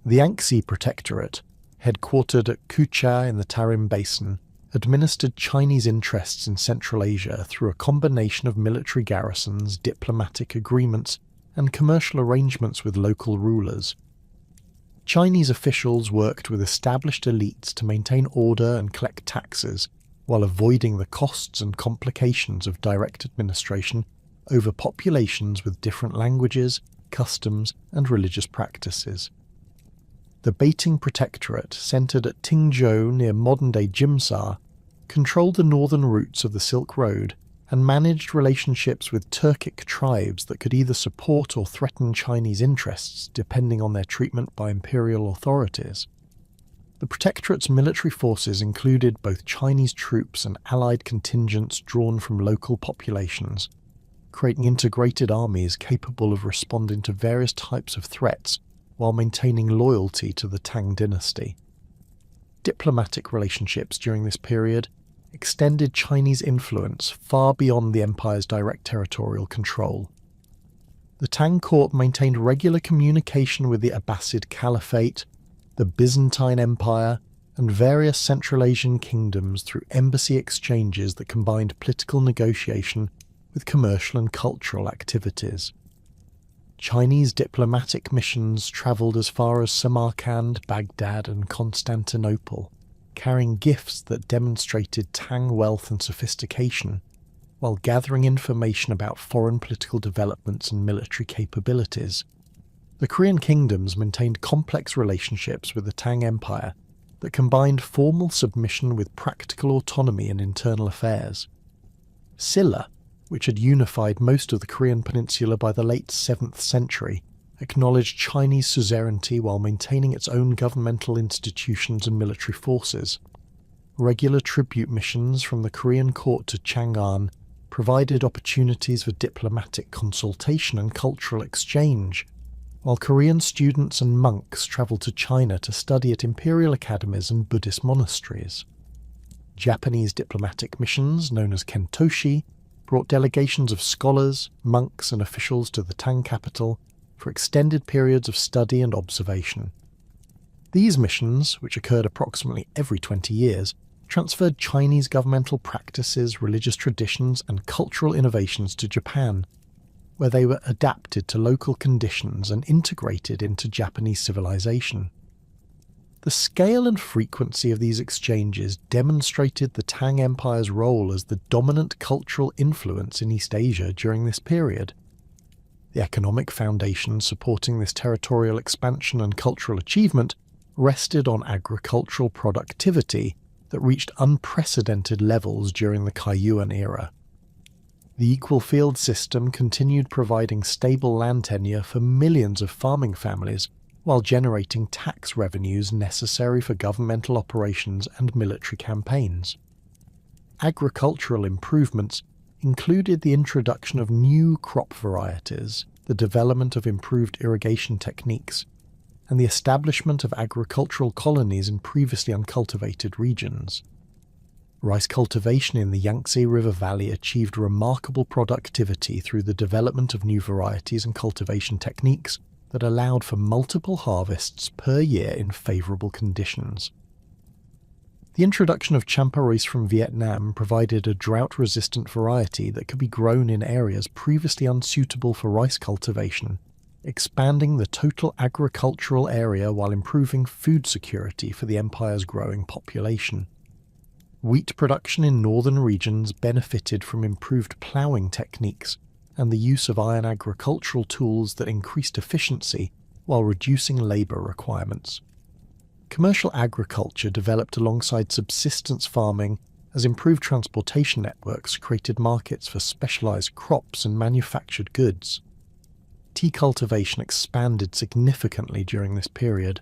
The Yangtze Protectorate, headquartered at Kucha in the Tarim Basin, administered Chinese interests in Central Asia through a combination of military garrisons, diplomatic agreements, and commercial arrangements with local rulers. Chinese officials worked with established elites to maintain order and collect taxes, while avoiding the costs and complications of direct administration over populations with different languages, customs, and religious practices. The Beiting Protectorate, centered at Tingzhou near modern-day Jimsa, controlled the northern routes of the Silk Road and managed relationships with Turkic tribes that could either support or threaten Chinese interests depending on their treatment by imperial authorities. The Protectorate's military forces included both Chinese troops and allied contingents drawn from local populations, creating integrated armies capable of responding to various types of threats while maintaining loyalty to the Tang dynasty. Diplomatic relationships during this period extended Chinese influence far beyond the empire's direct territorial control. The Tang court maintained regular communication with the Abbasid Caliphate, the Byzantine Empire, and various Central Asian kingdoms through embassy exchanges that combined political negotiation with commercial and cultural activities. Chinese diplomatic missions travelled as far as Samarkand, Baghdad, and Constantinople, carrying gifts that demonstrated Tang wealth and sophistication, while gathering information about foreign political developments and military capabilities. The Korean kingdoms maintained complex relationships with the Tang Empire that combined formal submission with practical autonomy in internal affairs. Silla, which had unified most of the Korean peninsula by the late 7th century, acknowledged Chinese suzerainty while maintaining its own governmental institutions and military forces. Regular tribute missions from the Korean court to Chang'an provided opportunities for diplomatic consultation and cultural exchange, while Korean students and monks travelled to China to study at imperial academies and Buddhist monasteries. Japanese diplomatic missions, known as kentoshi, brought delegations of scholars, monks, and officials to the Tang capital for extended periods of study and observation. These missions, which occurred approximately every 20 years, transferred Chinese governmental practices, religious traditions, and cultural innovations to Japan, where they were adapted to local conditions and integrated into Japanese civilization. The scale and frequency of these exchanges demonstrated the Tang Empire's role as the dominant cultural influence in East Asia during this period. The economic foundation supporting this territorial expansion and cultural achievement rested on agricultural productivity that reached unprecedented levels during the Kaiyuan era. The equal field system continued providing stable land tenure for millions of farming families while generating tax revenues necessary for governmental operations and military campaigns. Agricultural improvements included the introduction of new crop varieties, the development of improved irrigation techniques, and the establishment of agricultural colonies in previously uncultivated regions. Rice cultivation in the Yangtze River Valley achieved remarkable productivity through the development of new varieties and cultivation techniques that allowed for multiple harvests per year in favourable conditions. The introduction of champa rice from Vietnam provided a drought-resistant variety that could be grown in areas previously unsuitable for rice cultivation, expanding the total agricultural area while improving food security for the empire's growing population. Wheat production in northern regions benefited from improved ploughing techniques, and the use of iron agricultural tools that increased efficiency while reducing labour requirements. Commercial agriculture developed alongside subsistence farming as improved transportation networks created markets for specialised crops and manufactured goods. Tea cultivation expanded significantly during this period,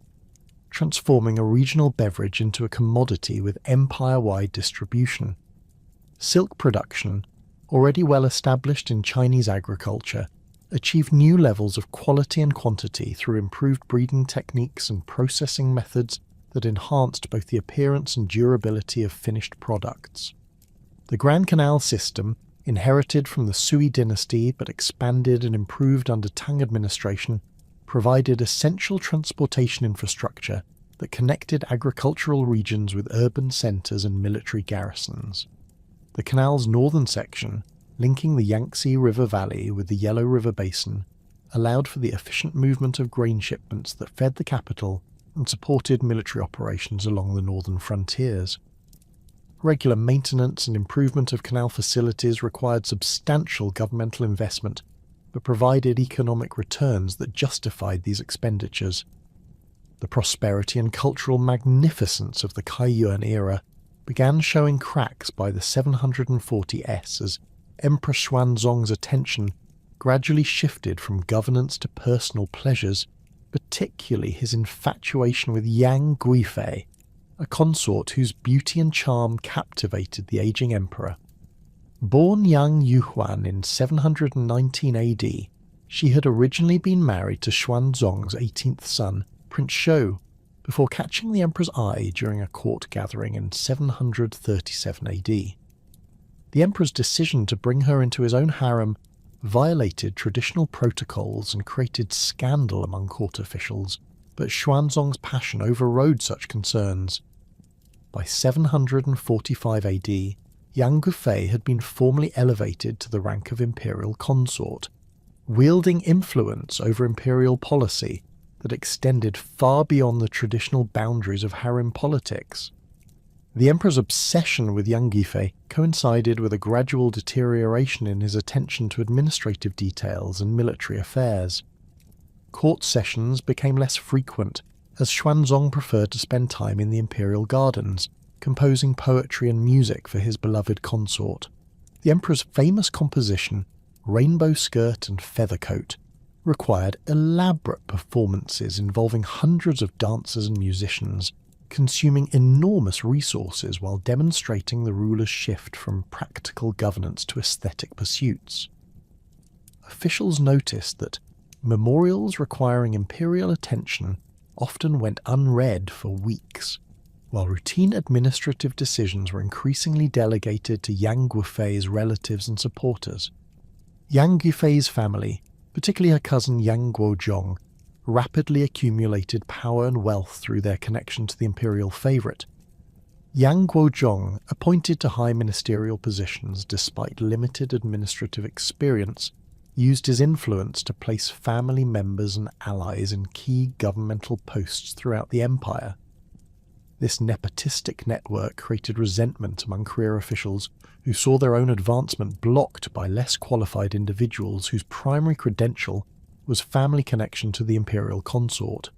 transforming a regional beverage into a commodity with empire-wide distribution. Silk production, already well established in Chinese agriculture, achieved new levels of quality and quantity through improved breeding techniques and processing methods that enhanced both the appearance and durability of finished products. The Grand Canal system, inherited from the Sui Dynasty but expanded and improved under Tang administration, provided essential transportation infrastructure that connected agricultural regions with urban centres and military garrisons. The canal's northern section, linking the Yangtze River Valley with the Yellow River Basin, allowed for the efficient movement of grain shipments that fed the capital and supported military operations along the northern frontiers. Regular maintenance and improvement of canal facilities required substantial governmental investment, but provided economic returns that justified these expenditures. The prosperity and cultural magnificence of the Kaiyuan era began showing cracks by the 740s as Emperor Xuanzong's attention gradually shifted from governance to personal pleasures, particularly his infatuation with Yang Guifei, a consort whose beauty and charm captivated the aging emperor. Born Yang Yuhuan in 719 AD, she had originally been married to Xuanzong's 18th son, Prince Shou, before catching the emperor's eye during a court gathering in 737 AD. The emperor's decision to bring her into his own harem violated traditional protocols and created scandal among court officials, but Xuanzong's passion overrode such concerns. By 745 AD, Yang Guifei had been formally elevated to the rank of imperial consort, wielding influence over imperial policy that extended far beyond the traditional boundaries of harem politics. The emperor's obsession with Yang Guifei coincided with a gradual deterioration in his attention to administrative details and military affairs. Court sessions became less frequent, as Xuanzong preferred to spend time in the imperial gardens, composing poetry and music for his beloved consort. The emperor's famous composition, Rainbow Skirt and Feather Coat, required elaborate performances involving hundreds of dancers and musicians, consuming enormous resources while demonstrating the ruler's shift from practical governance to aesthetic pursuits. Officials noticed that memorials requiring imperial attention often went unread for weeks, while routine administrative decisions were increasingly delegated to Yang Guifei's relatives and supporters. Yang Guifei's family, particularly her cousin Yang Guozhong, rapidly accumulated power and wealth through their connection to the imperial favourite. Yang Guozhong, appointed to high ministerial positions despite limited administrative experience, used his influence to place family members and allies in key governmental posts throughout the empire. This nepotistic network created resentment among career officials who saw their own advancement blocked by less qualified individuals whose primary credential was family connection to the imperial consort.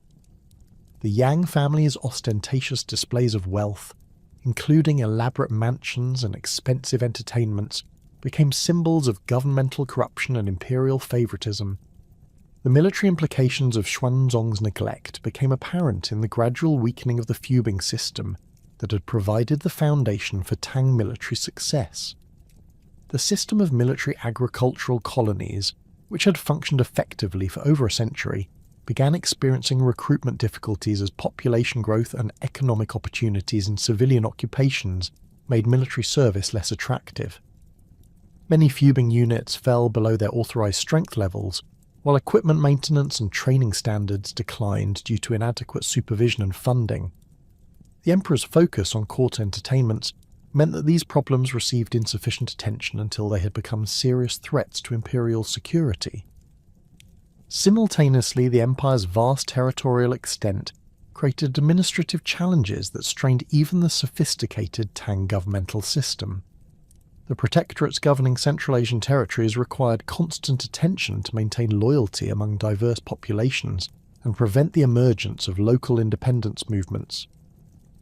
The Yang family's ostentatious displays of wealth, including elaborate mansions and expensive entertainments, became symbols of governmental corruption and imperial favoritism. The military implications of Xuanzong's neglect became apparent in the gradual weakening of the fubing system that had provided the foundation for Tang military success. The system of military agricultural colonies, which had functioned effectively for over a century, began experiencing recruitment difficulties as population growth and economic opportunities in civilian occupations made military service less attractive. Many fubing units fell below their authorized strength levels, while equipment maintenance and training standards declined due to inadequate supervision and funding. The emperor's focus on court entertainments meant that these problems received insufficient attention until they had become serious threats to imperial security. Simultaneously, the empire's vast territorial extent created administrative challenges that strained even the sophisticated Tang governmental system. The protectorate's governing Central Asian territories required constant attention to maintain loyalty among diverse populations and prevent the emergence of local independence movements.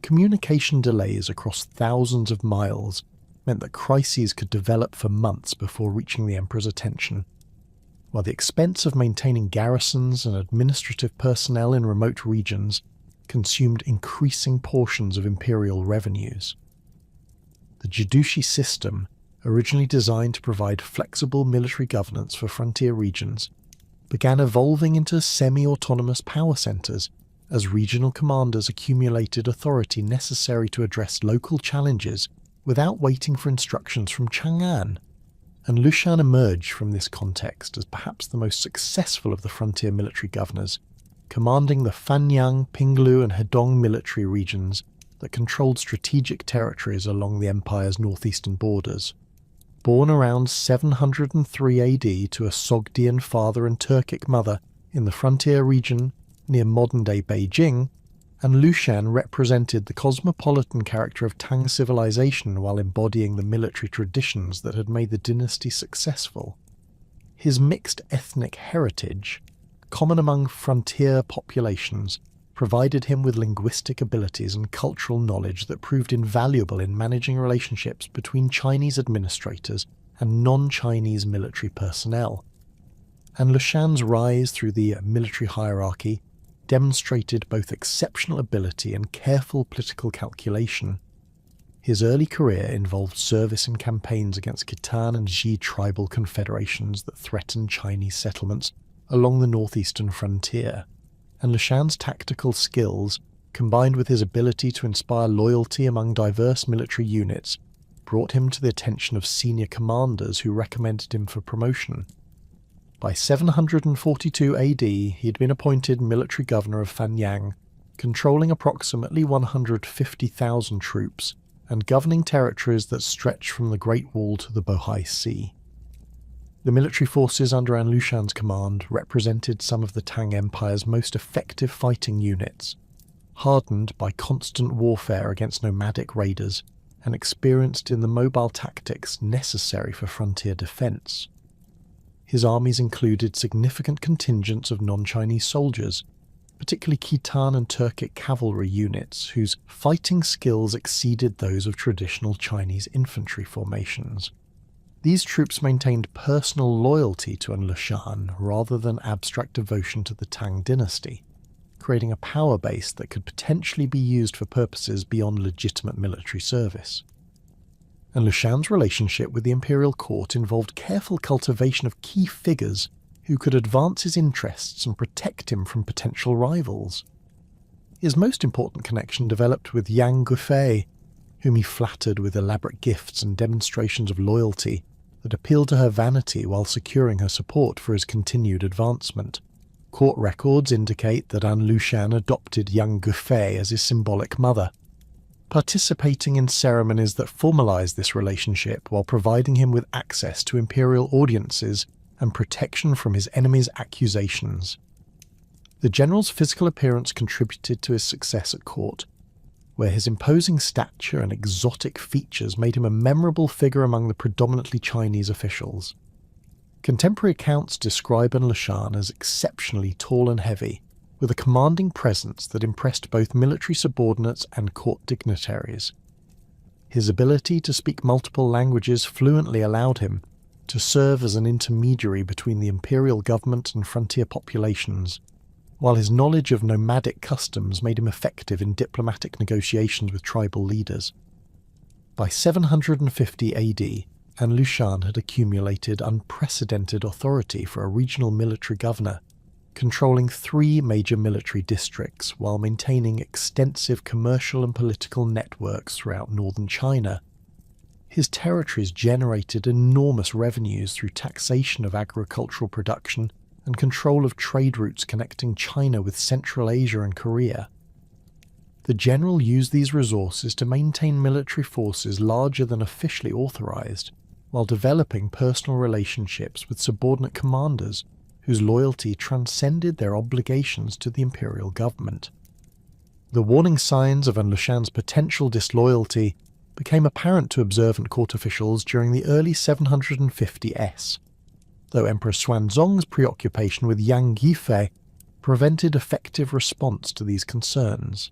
Communication delays across thousands of miles meant that crises could develop for months before reaching the emperor's attention, while the expense of maintaining garrisons and administrative personnel in remote regions consumed increasing portions of imperial revenues. The Judushi system, originally designed to provide flexible military governance for frontier regions, began evolving into semi-autonomous power centres as regional commanders accumulated authority necessary to address local challenges without waiting for instructions from Chang'an. And Lushan emerged from this context as perhaps the most successful of the frontier military governors, commanding the Fanyang, Pinglu and Hedong military regions that controlled strategic territories along the empire's northeastern borders. Born around 703 AD to a Sogdian father and Turkic mother in the frontier region near modern-day Beijing, and Lushan represented the cosmopolitan character of Tang civilization while embodying the military traditions that had made the dynasty successful. His mixed ethnic heritage, common among frontier populations, provided him with linguistic abilities and cultural knowledge that proved invaluable in managing relationships between Chinese administrators and non-Chinese military personnel. And Lushan's rise through the military hierarchy demonstrated both exceptional ability and careful political calculation. His early career involved service in campaigns against Khitan and Xi tribal confederations that threatened Chinese settlements along the northeastern frontier, and Lushan's tactical skills, combined with his ability to inspire loyalty among diverse military units, brought him to the attention of senior commanders who recommended him for promotion. By 742 AD, he had been appointed military governor of Fanyang, controlling approximately 150,000 troops and governing territories that stretched from the Great Wall to the Bohai Sea. The military forces under An Lushan's command represented some of the Tang Empire's most effective fighting units, hardened by constant warfare against nomadic raiders and experienced in the mobile tactics necessary for frontier defence. His armies included significant contingents of non-Chinese soldiers, particularly Khitan and Turkic cavalry units whose fighting skills exceeded those of traditional Chinese infantry formations. These troops maintained personal loyalty to An Lushan rather than abstract devotion to the Tang dynasty, creating a power base that could potentially be used for purposes beyond legitimate military service. And Lushan's relationship with the imperial court involved careful cultivation of key figures who could advance his interests and protect him from potential rivals. His most important connection developed with Yang Gufei, whom he flattered with elaborate gifts and demonstrations of loyalty that appealed to her vanity while securing her support for his continued advancement. Court records indicate that An Lushan adopted Yang Gufei as his symbolic mother, participating in ceremonies that formalized this relationship while providing him with access to imperial audiences and protection from his enemies' accusations. The general's physical appearance contributed to his success at court, where his imposing stature and exotic features made him a memorable figure among the predominantly Chinese officials. Contemporary accounts describe An Lushan as exceptionally tall and heavy, with a commanding presence that impressed both military subordinates and court dignitaries. His ability to speak multiple languages fluently allowed him to serve as an intermediary between the imperial government and frontier populations, while his knowledge of nomadic customs made him effective in diplomatic negotiations with tribal leaders. By 750 AD, An Lushan had accumulated unprecedented authority for a regional military governor, controlling 3 major military districts while maintaining extensive commercial and political networks throughout northern China. His territories generated enormous revenues through taxation of agricultural production and control of trade routes connecting China with Central Asia and Korea. The general used these resources to maintain military forces larger than officially authorized, while developing personal relationships with subordinate commanders whose loyalty transcended their obligations to the imperial government. The warning signs of An Lushan's potential disloyalty became apparent to observant court officials during the early 750s, though Emperor Xuanzong's preoccupation with Yang Yifei prevented effective response to these concerns.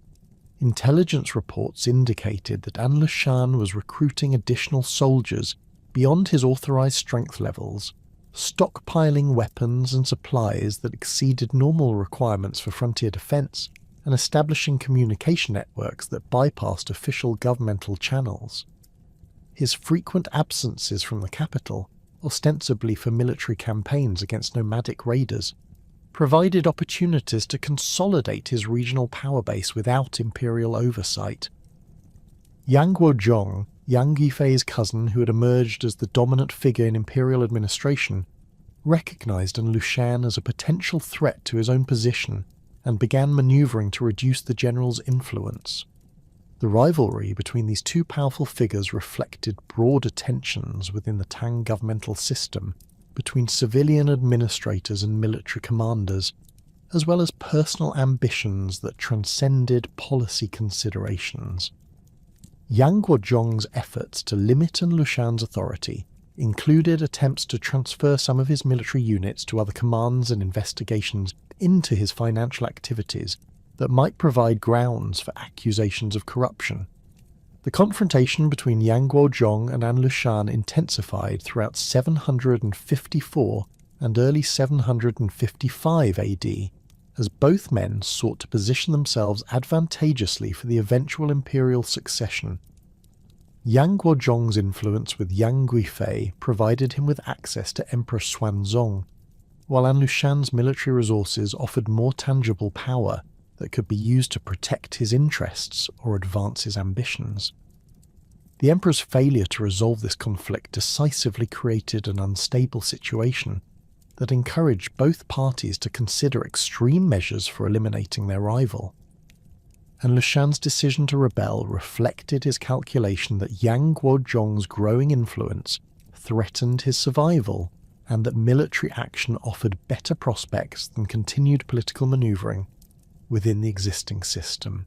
Intelligence reports indicated that An Lushan was recruiting additional soldiers beyond his authorized strength levels, stockpiling weapons and supplies that exceeded normal requirements for frontier defense, and establishing communication networks that bypassed official governmental channels. His frequent absences from the capital, ostensibly for military campaigns against nomadic raiders, provided opportunities to consolidate his regional power base without imperial oversight. Yang Guozhong, Yang Yifei's cousin who had emerged as the dominant figure in imperial administration, recognized An Lushan as a potential threat to his own position and began maneuvering to reduce the general's influence. The rivalry between these two powerful figures reflected broader tensions within the Tang governmental system between civilian administrators and military commanders, as well as personal ambitions that transcended policy considerations. Yang Guozhong's efforts to limit An Lushan's authority included attempts to transfer some of his military units to other commands and investigations into his financial activities that might provide grounds for accusations of corruption. The confrontation between Yang Guozhong and An Lushan intensified throughout 754 and early 755 AD, as both men sought to position themselves advantageously for the eventual imperial succession. Yang Guozhong's influence with Yang Guifei provided him with access to Emperor Xuanzong, while An Lushan's military resources offered more tangible power that could be used to protect his interests or advance his ambitions. The emperor's failure to resolve this conflict decisively created an unstable situation that encouraged both parties to consider extreme measures for eliminating their rival. And Lushan's decision to rebel reflected his calculation that Yang Guozhong's growing influence threatened his survival, and that military action offered better prospects than continued political maneuvering within the existing system.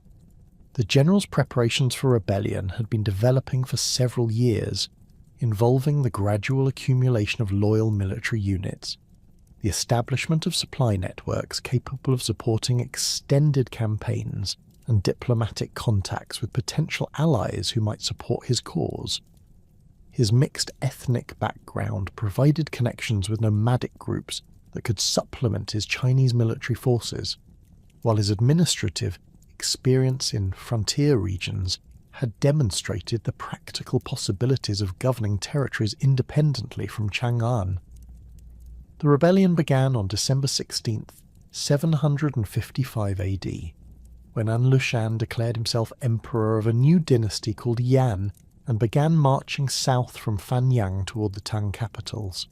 The general's preparations for rebellion had been developing for several years, involving the gradual accumulation of loyal military units, the establishment of supply networks capable of supporting extended campaigns, and diplomatic contacts with potential allies who might support his cause. His mixed ethnic background provided connections with nomadic groups that could supplement his Chinese military forces, while his administrative experience in frontier regions had demonstrated the practical possibilities of governing territories independently from Chang'an. The rebellion began on December 16th, 755 AD, when An Lushan declared himself emperor of a new dynasty called Yan and began marching south from Fanyang toward the Tang capitals.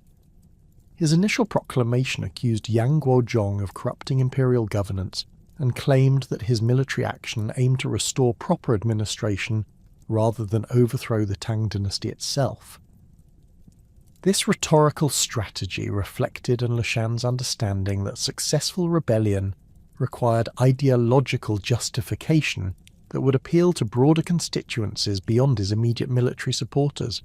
His initial proclamation accused Yang Guozhong of corrupting imperial governance and claimed that his military action aimed to restore proper administration rather than overthrow the Tang dynasty itself. This rhetorical strategy reflected An Lushan's understanding that successful rebellion required ideological justification that would appeal to broader constituencies beyond his immediate military supporters.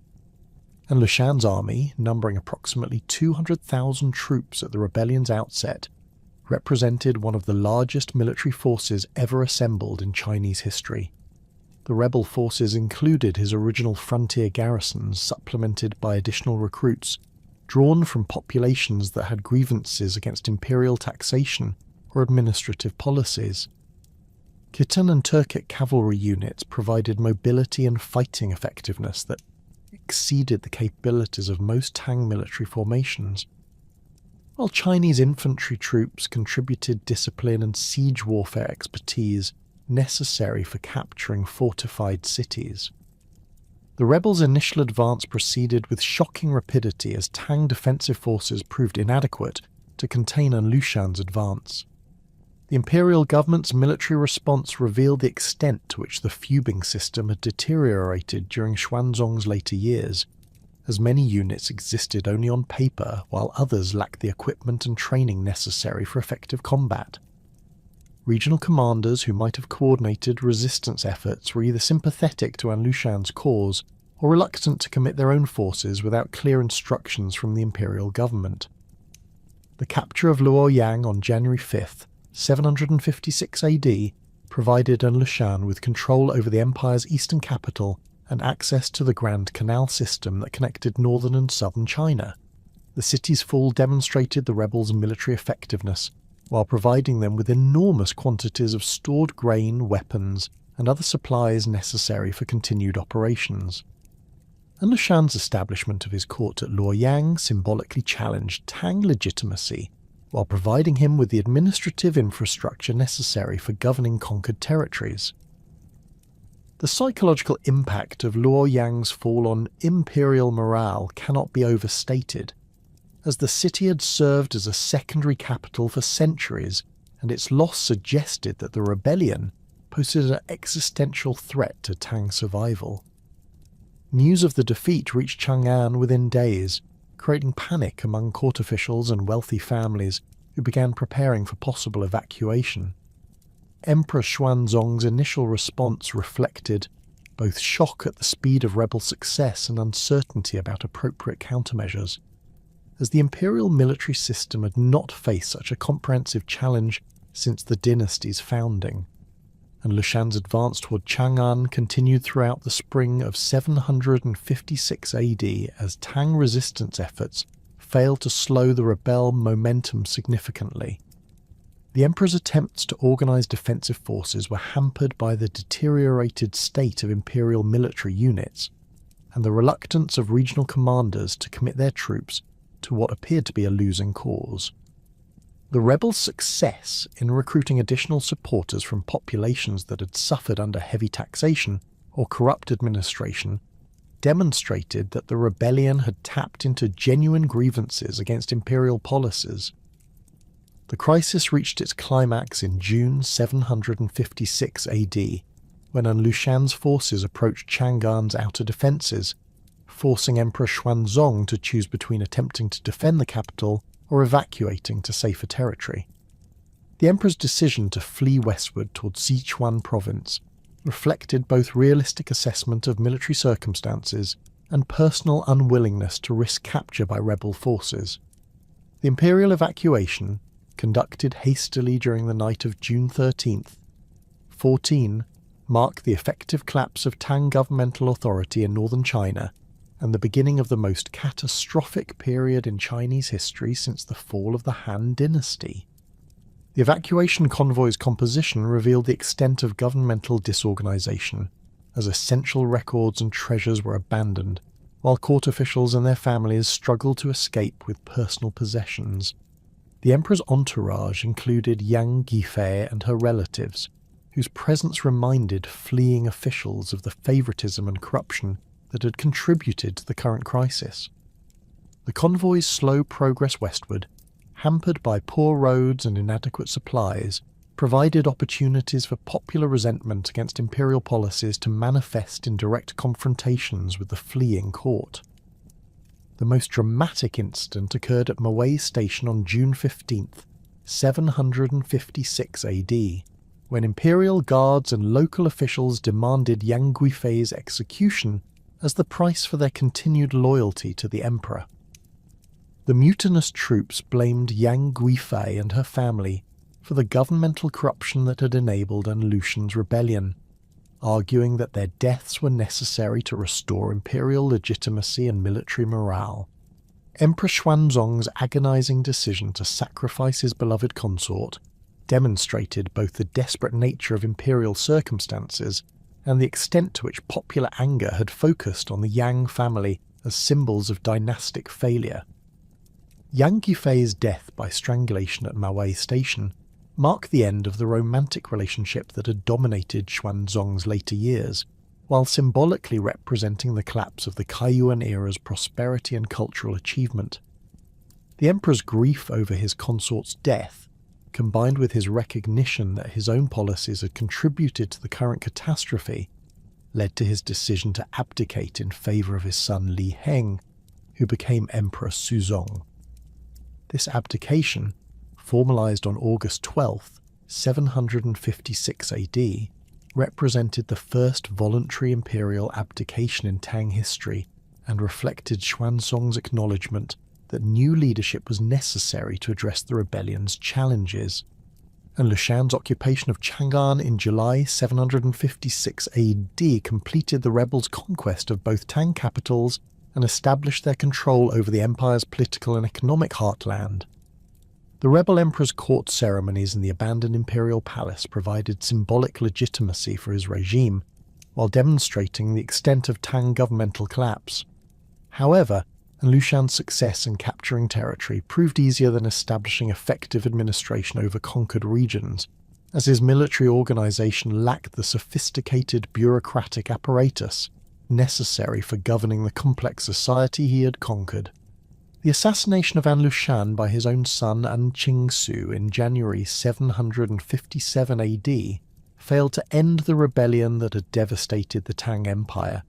An Lushan's army, numbering approximately 200,000 troops at the rebellion's outset, represented one of the largest military forces ever assembled in Chinese history. The rebel forces included his original frontier garrisons, supplemented by additional recruits, drawn from populations that had grievances against imperial taxation or administrative policies. Khitan and Turkic cavalry units provided mobility and fighting effectiveness that exceeded the capabilities of most Tang military formations, while Chinese infantry troops contributed discipline and siege warfare expertise necessary for capturing fortified cities. The rebels' initial advance proceeded with shocking rapidity as Tang defensive forces proved inadequate to contain An Lushan's advance. The imperial government's military response revealed the extent to which the fubing system had deteriorated during Xuanzong's later years, as many units existed only on paper while others lacked the equipment and training necessary for effective combat. regional commanders who might have coordinated resistance efforts were either sympathetic to An Lushan's cause or reluctant to commit their own forces without clear instructions from the imperial government. The capture of Luoyang on January 5th, 756 AD, provided An Lushan with control over the empire's eastern capital and access to the Grand Canal system that connected northern and southern China. The city's fall demonstrated the rebels' military effectiveness, while providing them with enormous quantities of stored grain, weapons, and other supplies necessary for continued operations. An Lushan's establishment of his court at Luoyang symbolically challenged Tang legitimacy, while providing him with the administrative infrastructure necessary for governing conquered territories. The psychological impact of Luoyang's fall on imperial morale cannot be overstated, as the city had served as a secondary capital for centuries, and its loss suggested that the rebellion posed an existential threat to Tang's survival. News of the defeat reached Chang'an within days, creating panic among court officials and wealthy families who began preparing for possible evacuation. Emperor Xuanzong's initial response reflected both shock at the speed of rebel success and uncertainty about appropriate countermeasures, as the imperial military system had not faced such a comprehensive challenge since the dynasty's founding. And Lushan's advance toward Chang'an continued throughout the spring of 756 AD as Tang resistance efforts failed to slow the rebel momentum significantly. The emperor's attempts to organize defensive forces were hampered by the deteriorated state of imperial military units, and the reluctance of regional commanders to commit their troops to what appeared to be a losing cause. The rebels' success in recruiting additional supporters from populations that had suffered under heavy taxation or corrupt administration demonstrated that the rebellion had tapped into genuine grievances against imperial policies. The crisis reached its climax in June 756 AD, when An Lushan's forces approached Chang'an's outer defences, forcing Emperor Xuanzong to choose between attempting to defend the capital or evacuating to safer territory. The emperor's decision to flee westward towards Sichuan province reflected both realistic assessment of military circumstances and personal unwillingness to risk capture by rebel forces. The imperial evacuation, conducted hastily during the night of June 13th, 14, marked the effective collapse of Tang governmental authority in northern China and the beginning of the most catastrophic period in Chinese history since the fall of the Han Dynasty. The evacuation convoy's composition revealed the extent of governmental disorganization, as essential records and treasures were abandoned, while court officials and their families struggled to escape with personal possessions. The emperor's entourage included Yang Guifei and her relatives, whose presence reminded fleeing officials of the favoritism and corruption that had contributed to the current crisis. The convoy's slow progress westward, hampered by poor roads and inadequate supplies, provided opportunities for popular resentment against imperial policies to manifest in direct confrontations with the fleeing court. The most dramatic incident occurred at Mawei Station on June 15th, 756 AD, when imperial guards and local officials demanded Yang Guifei's execution as the price for their continued loyalty to the emperor. The mutinous troops blamed Yang Guifei and her family for the governmental corruption that had enabled An Lushan's rebellion, arguing that their deaths were necessary to restore imperial legitimacy and military morale. Emperor Xuanzong's agonizing decision to sacrifice his beloved consort demonstrated both the desperate nature of imperial circumstances and the extent to which popular anger had focused on the Yang family as symbols of dynastic failure. Yang Guifei's death by strangulation at Mawei Station marked the end of the romantic relationship that had dominated Xuanzong's later years, while symbolically representing the collapse of the Kaiyuan era's prosperity and cultural achievement. The emperor's grief over his consort's death, combined with his recognition that his own policies had contributed to the current catastrophe, led to his decision to abdicate in favour of his son Li Heng, who became Emperor Suzong. This abdication, formalised on August 12th, 756 AD, represented the first voluntary imperial abdication in Tang history and reflected Xuanzong's acknowledgement that new leadership was necessary to address the rebellion's challenges. And Lushan's occupation of Chang'an in July 756 AD completed the rebels' conquest of both Tang capitals and established their control over the empire's political and economic heartland. The rebel emperor's court ceremonies in the abandoned imperial palace provided symbolic legitimacy for his regime, while demonstrating the extent of Tang governmental collapse. However, Lushan's success in capturing territory proved easier than establishing effective administration over conquered regions, as his military organization lacked the sophisticated bureaucratic apparatus necessary for governing the complex society he had conquered. The assassination of An Lushan by his own son An Qingsu in January 757 AD failed to end the rebellion that had devastated the Tang Empire,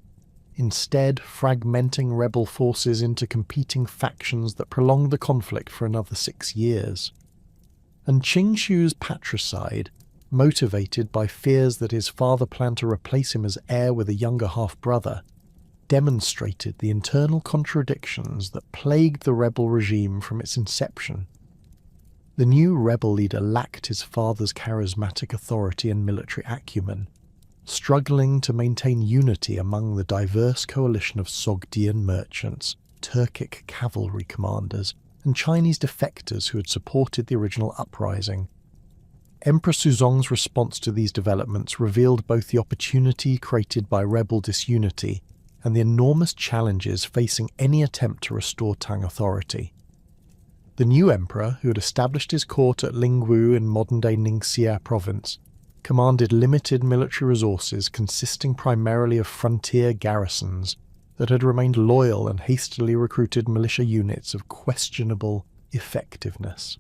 instead fragmenting rebel forces into competing factions that prolonged the conflict for another 6 years. And Qingshu's patricide, motivated by fears that his father planned to replace him as heir with a younger half-brother, demonstrated the internal contradictions that plagued the rebel regime from its inception. The new rebel leader lacked his father's charismatic authority and military acumen, struggling to maintain unity among the diverse coalition of Sogdian merchants, Turkic cavalry commanders, and Chinese defectors who had supported the original uprising. Emperor Suzong's response to these developments revealed both the opportunity created by rebel disunity and the enormous challenges facing any attempt to restore Tang authority. The new emperor, who had established his court at Lingwu in modern-day Ningxia province, commanded limited military resources consisting primarily of frontier garrisons that had remained loyal and hastily recruited militia units of questionable effectiveness.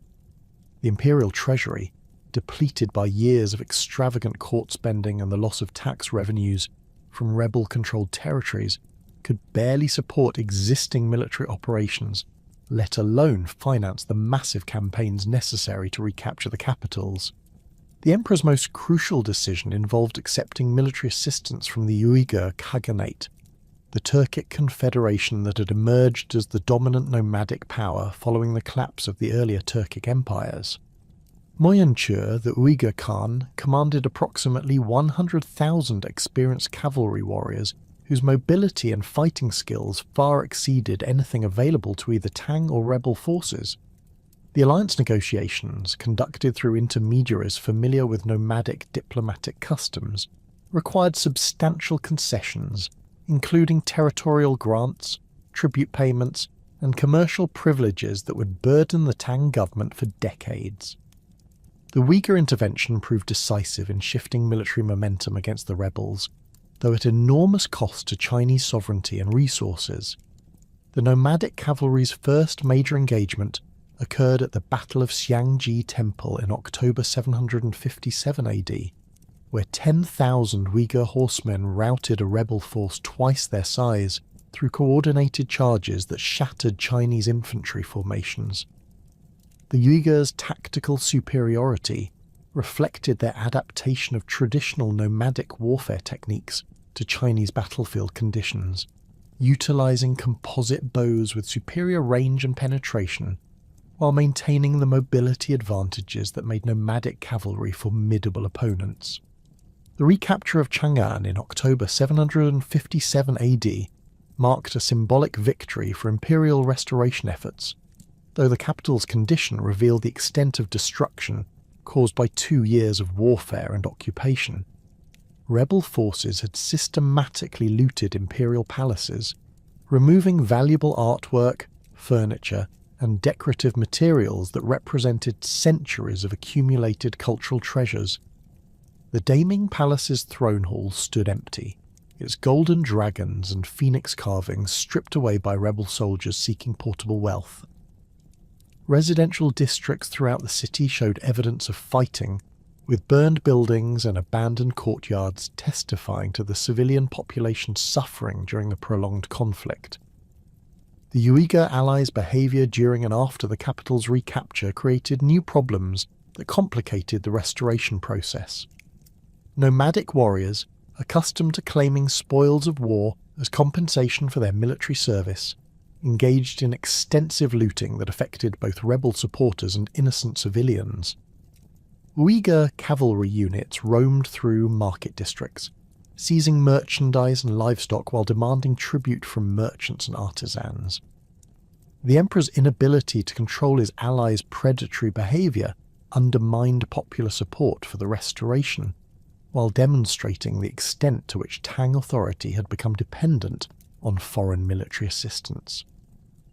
The imperial treasury, depleted by years of extravagant court spending and the loss of tax revenues from rebel-controlled territories, could barely support existing military operations, let alone finance the massive campaigns necessary to recapture the capitals. The emperor's most crucial decision involved accepting military assistance from the Uyghur Khaganate, the Turkic confederation that had emerged as the dominant nomadic power following the collapse of the earlier Turkic empires. Moyanchur, the Uyghur Khan, commanded approximately 100,000 experienced cavalry warriors whose mobility and fighting skills far exceeded anything available to either Tang or rebel forces. The alliance negotiations, conducted through intermediaries familiar with nomadic diplomatic customs, required substantial concessions, including territorial grants, tribute payments, and commercial privileges that would burden the Tang government for decades. The Uyghur intervention proved decisive in shifting military momentum against the rebels, though at enormous cost to Chinese sovereignty and resources. The nomadic cavalry's first major engagement occurred at the Battle of Xiangji Temple in October 757 AD, where 10,000 Uyghur horsemen routed a rebel force twice their size through coordinated charges that shattered Chinese infantry formations. The Uyghurs' tactical superiority reflected their adaptation of traditional nomadic warfare techniques to Chinese battlefield conditions, utilizing composite bows with superior range and penetration, while maintaining the mobility advantages that made nomadic cavalry formidable opponents. The recapture of Chang'an in October 757 AD marked a symbolic victory for imperial restoration efforts, though the capital's condition revealed the extent of destruction caused by 2 years of warfare and occupation. Rebel forces had systematically looted imperial palaces, removing valuable artwork, furniture, and decorative materials that represented centuries of accumulated cultural treasures. The Daming Palace's throne hall stood empty, its golden dragons and phoenix carvings stripped away by rebel soldiers seeking portable wealth. Residential districts throughout the city showed evidence of fighting, with burned buildings and abandoned courtyards testifying to the civilian population's suffering during the prolonged conflict. The Uyghur allies' behaviour during and after the capital's recapture created new problems that complicated the restoration process. Nomadic warriors, accustomed to claiming spoils of war as compensation for their military service, engaged in extensive looting that affected both rebel supporters and innocent civilians. Uyghur cavalry units roamed through market districts, seizing merchandise and livestock while demanding tribute from merchants and artisans. The emperor's inability to control his allies' predatory behaviour undermined popular support for the restoration, while demonstrating the extent to which Tang authority had become dependent on foreign military assistance.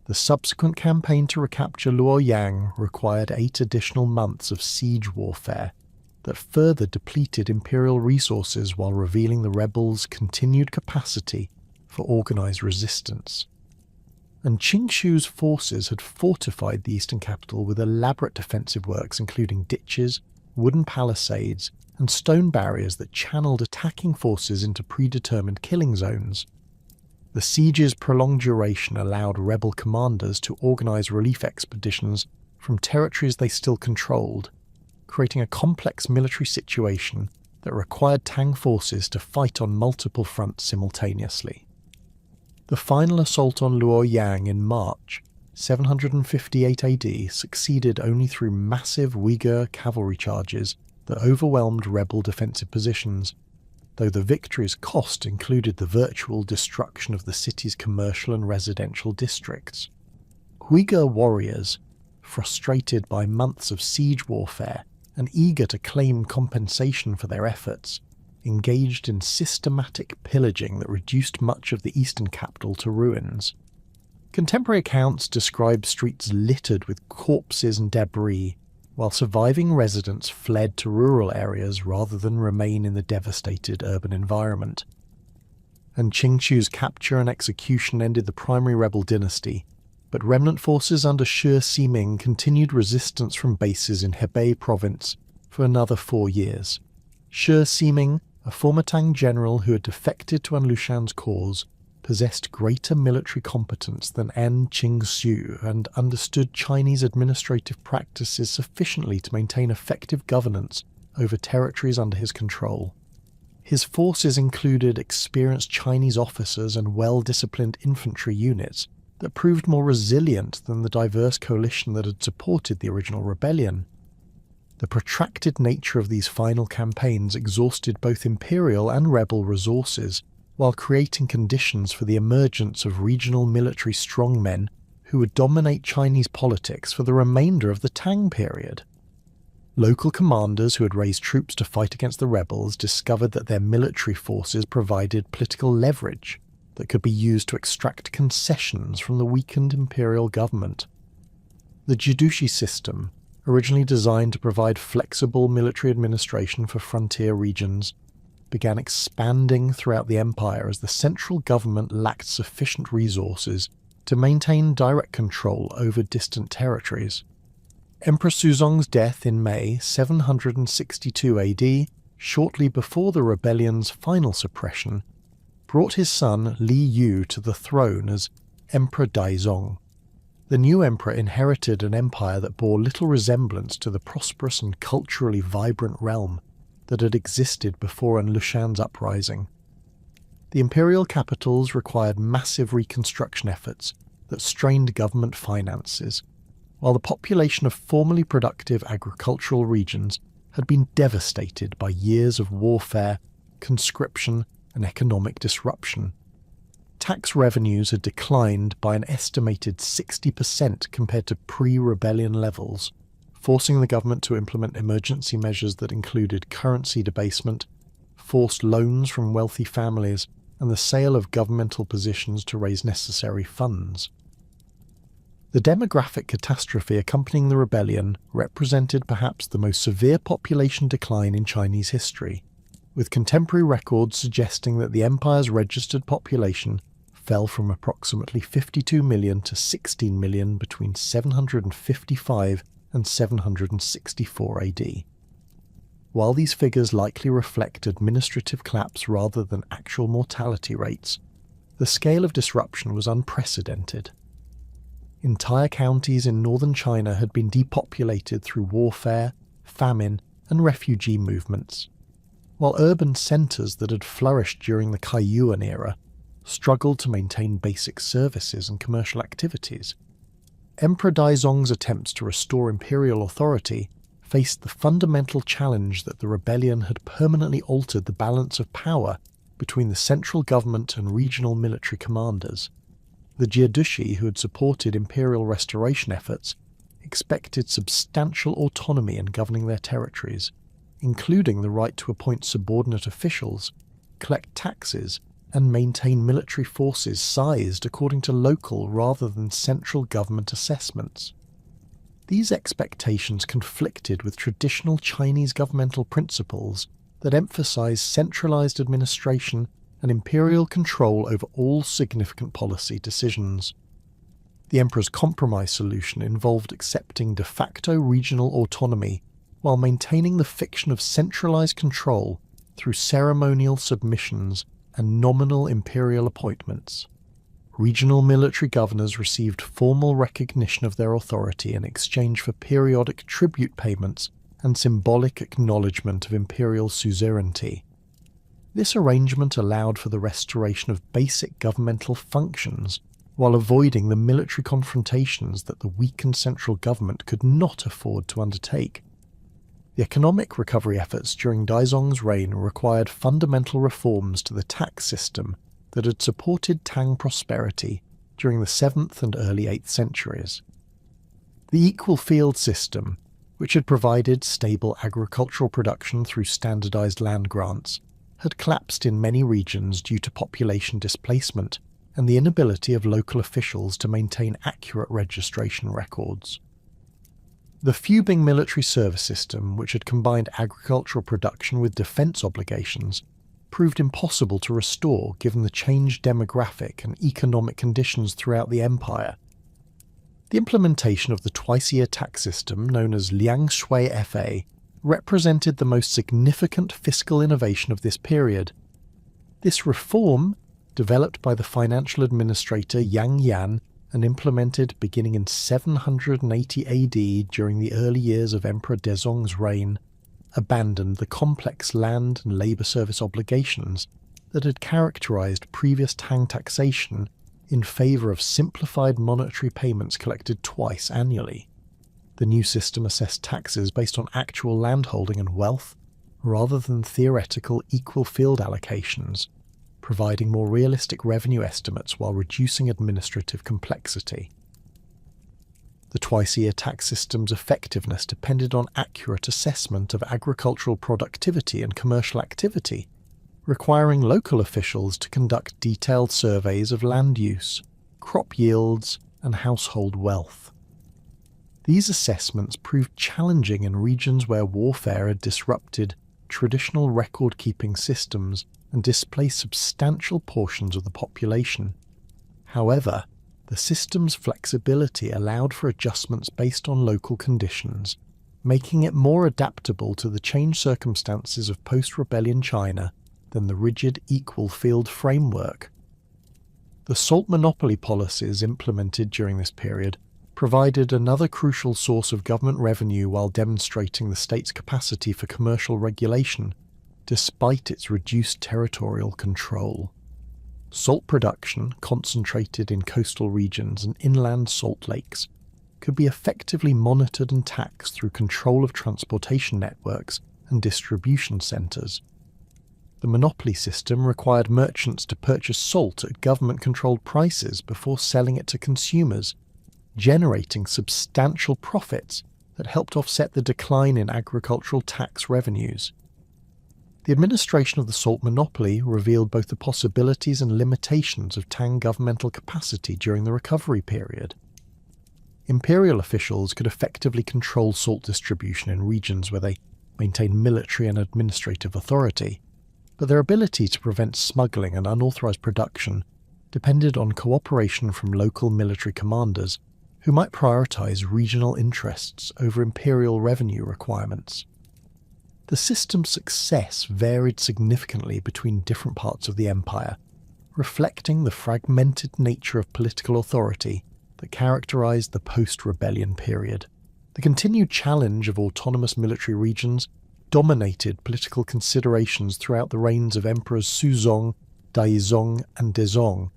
The subsequent campaign to recapture Luoyang required 8 additional months of siege warfare that further depleted imperial resources while revealing the rebels' continued capacity for organised resistance. And Qingshu's forces had fortified the eastern capital with elaborate defensive works including ditches, wooden palisades, and stone barriers that channeled attacking forces into predetermined killing zones. The siege's prolonged duration allowed rebel commanders to organise relief expeditions from territories they still controlled, creating a complex military situation that required Tang forces to fight on multiple fronts simultaneously. The final assault on Luoyang in March 758 AD succeeded only through massive Uyghur cavalry charges that overwhelmed rebel defensive positions, though the victory's cost included the virtual destruction of the city's commercial and residential districts. Uyghur warriors, frustrated by months of siege warfare and eager to claim compensation for their efforts, engaged in systematic pillaging that reduced much of the eastern capital to ruins. Contemporary accounts describe streets littered with corpses and debris, while surviving residents fled to rural areas rather than remain in the devastated urban environment. And Qingshu's capture and execution ended the primary rebel dynasty, but remnant forces under Shi Siming continued resistance from bases in Hebei province for another 4 years. Shi Siming, a former Tang general who had defected to An Lushan's cause, possessed greater military competence than An Qingxiu and understood Chinese administrative practices sufficiently to maintain effective governance over territories under his control. His forces included experienced Chinese officers and well-disciplined infantry units that proved more resilient than the diverse coalition that had supported the original rebellion. The protracted nature of these final campaigns exhausted both imperial and rebel resources, while creating conditions for the emergence of regional military strongmen who would dominate Chinese politics for the remainder of the Tang period. Local commanders who had raised troops to fight against the rebels discovered that their military forces provided political leverage that could be used to extract concessions from the weakened imperial government. The Jidushi system, originally designed to provide flexible military administration for frontier regions, began expanding throughout the empire as the central government lacked sufficient resources to maintain direct control over distant territories. Emperor Suzong's death in May 762 AD, shortly before the rebellion's final suppression, brought his son Li Yu to the throne as Emperor Daizong. The new emperor inherited an empire that bore little resemblance to the prosperous and culturally vibrant realm that had existed before An Lushan's uprising. The imperial capitals required massive reconstruction efforts that strained government finances, while the population of formerly productive agricultural regions had been devastated by years of warfare, conscription, and economic disruption. Tax revenues had declined by an estimated 60% compared to pre-rebellion levels, forcing the government to implement emergency measures that included currency debasement, forced loans from wealthy families, and the sale of governmental positions to raise necessary funds. The demographic catastrophe accompanying the rebellion represented perhaps the most severe population decline in Chinese history, with contemporary records suggesting that the empire's registered population fell from approximately 52 million to 16 million between 755 and 764 AD. While these figures likely reflect administrative collapse rather than actual mortality rates, the scale of disruption was unprecedented. Entire counties in northern China had been depopulated through warfare, famine, and refugee movements, while urban centres that had flourished during the Kaiyuan era struggled to maintain basic services and commercial activities. Emperor Daizong's attempts to restore imperial authority faced the fundamental challenge that the rebellion had permanently altered the balance of power between the central government and regional military commanders. The Jiedushi, who had supported imperial restoration efforts, expected substantial autonomy in governing their territories, including the right to appoint subordinate officials, collect taxes, and maintain military forces sized according to local rather than central government assessments. These expectations conflicted with traditional Chinese governmental principles that emphasized centralized administration and imperial control over all significant policy decisions. The emperor's compromise solution involved accepting de facto regional autonomy while maintaining the fiction of centralized control through ceremonial submissions and nominal imperial appointments. Regional military governors received formal recognition of their authority in exchange for periodic tribute payments and symbolic acknowledgement of imperial suzerainty. This arrangement allowed for the restoration of basic governmental functions while avoiding the military confrontations that the weakened central government could not afford to undertake. The economic recovery efforts during Daizong's reign required fundamental reforms to the tax system that had supported Tang prosperity during the 7th and early 8th centuries. The equal field system, which had provided stable agricultural production through standardized land grants, had collapsed in many regions due to population displacement and the inability of local officials to maintain accurate registration records. The Fubing military service system, which had combined agricultural production with defence obligations, proved impossible to restore given the changed demographic and economic conditions throughout the empire. The implementation of the twice-a-year tax system, known as Liang Shui Fa, represented the most significant fiscal innovation of this period. This reform, developed by the financial administrator Yang Yan and implemented beginning in 780 AD during the early years of Emperor Dezong's reign, abandoned the complex land and labour service obligations that had characterised previous Tang taxation in favour of simplified monetary payments collected twice annually. The new system assessed taxes based on actual landholding and wealth, rather than theoretical equal field allocations, providing more realistic revenue estimates while reducing administrative complexity. The twice-a-year tax system's effectiveness depended on accurate assessment of agricultural productivity and commercial activity, requiring local officials to conduct detailed surveys of land use, crop yields, and household wealth. These assessments proved challenging in regions where warfare had disrupted traditional record-keeping systems and displaced substantial portions of the population. However, the system's flexibility allowed for adjustments based on local conditions, making it more adaptable to the changed circumstances of post-rebellion China than the rigid equal field framework. The salt monopoly policies implemented during this period provided another crucial source of government revenue while demonstrating the state's capacity for commercial regulation, despite its reduced territorial control. Salt production, concentrated in coastal regions and inland salt lakes, could be effectively monitored and taxed through control of transportation networks and distribution centres. The monopoly system required merchants to purchase salt at government-controlled prices before selling it to consumers, generating substantial profits that helped offset the decline in agricultural tax revenues. The administration of the salt monopoly revealed both the possibilities and limitations of Tang governmental capacity during the recovery period. Imperial officials could effectively control salt distribution in regions where they maintained military and administrative authority, but their ability to prevent smuggling and unauthorized production depended on cooperation from local military commanders who might prioritize regional interests over imperial revenue requirements. The system's success varied significantly between different parts of the empire, reflecting the fragmented nature of political authority that characterized the post-rebellion period. The continued challenge of autonomous military regions dominated political considerations throughout the reigns of Emperors Suzong, Daizong, and Dezong.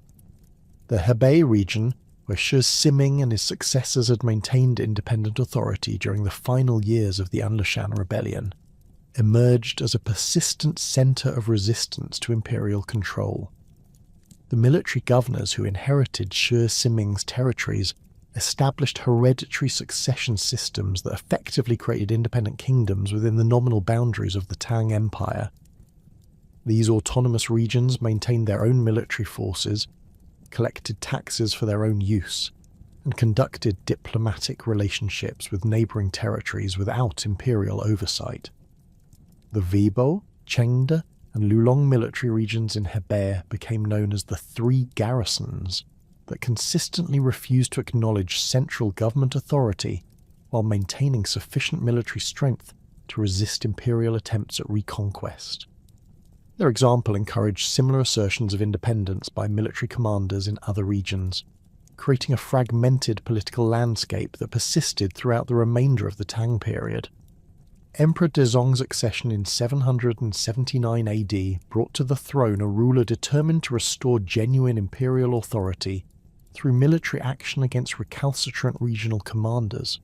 The Hebei region, where Shi Siming and his successors had maintained independent authority during the final years of the Anlushan rebellion, emerged as a persistent centre of resistance to imperial control. The military governors who inherited Shi Siming's territories established hereditary succession systems that effectively created independent kingdoms within the nominal boundaries of the Tang Empire. These autonomous regions maintained their own military forces, collected taxes for their own use, and conducted diplomatic relationships with neighbouring territories without imperial oversight. The Weibo, Chengde, and Lulong military regions in Hebei became known as the Three Garrisons that consistently refused to acknowledge central government authority while maintaining sufficient military strength to resist imperial attempts at reconquest. Their example encouraged similar assertions of independence by military commanders in other regions, creating a fragmented political landscape that persisted throughout the remainder of the Tang period. Emperor Dezong's accession in 779 AD brought to the throne a ruler determined to restore genuine imperial authority through military action against recalcitrant regional commanders.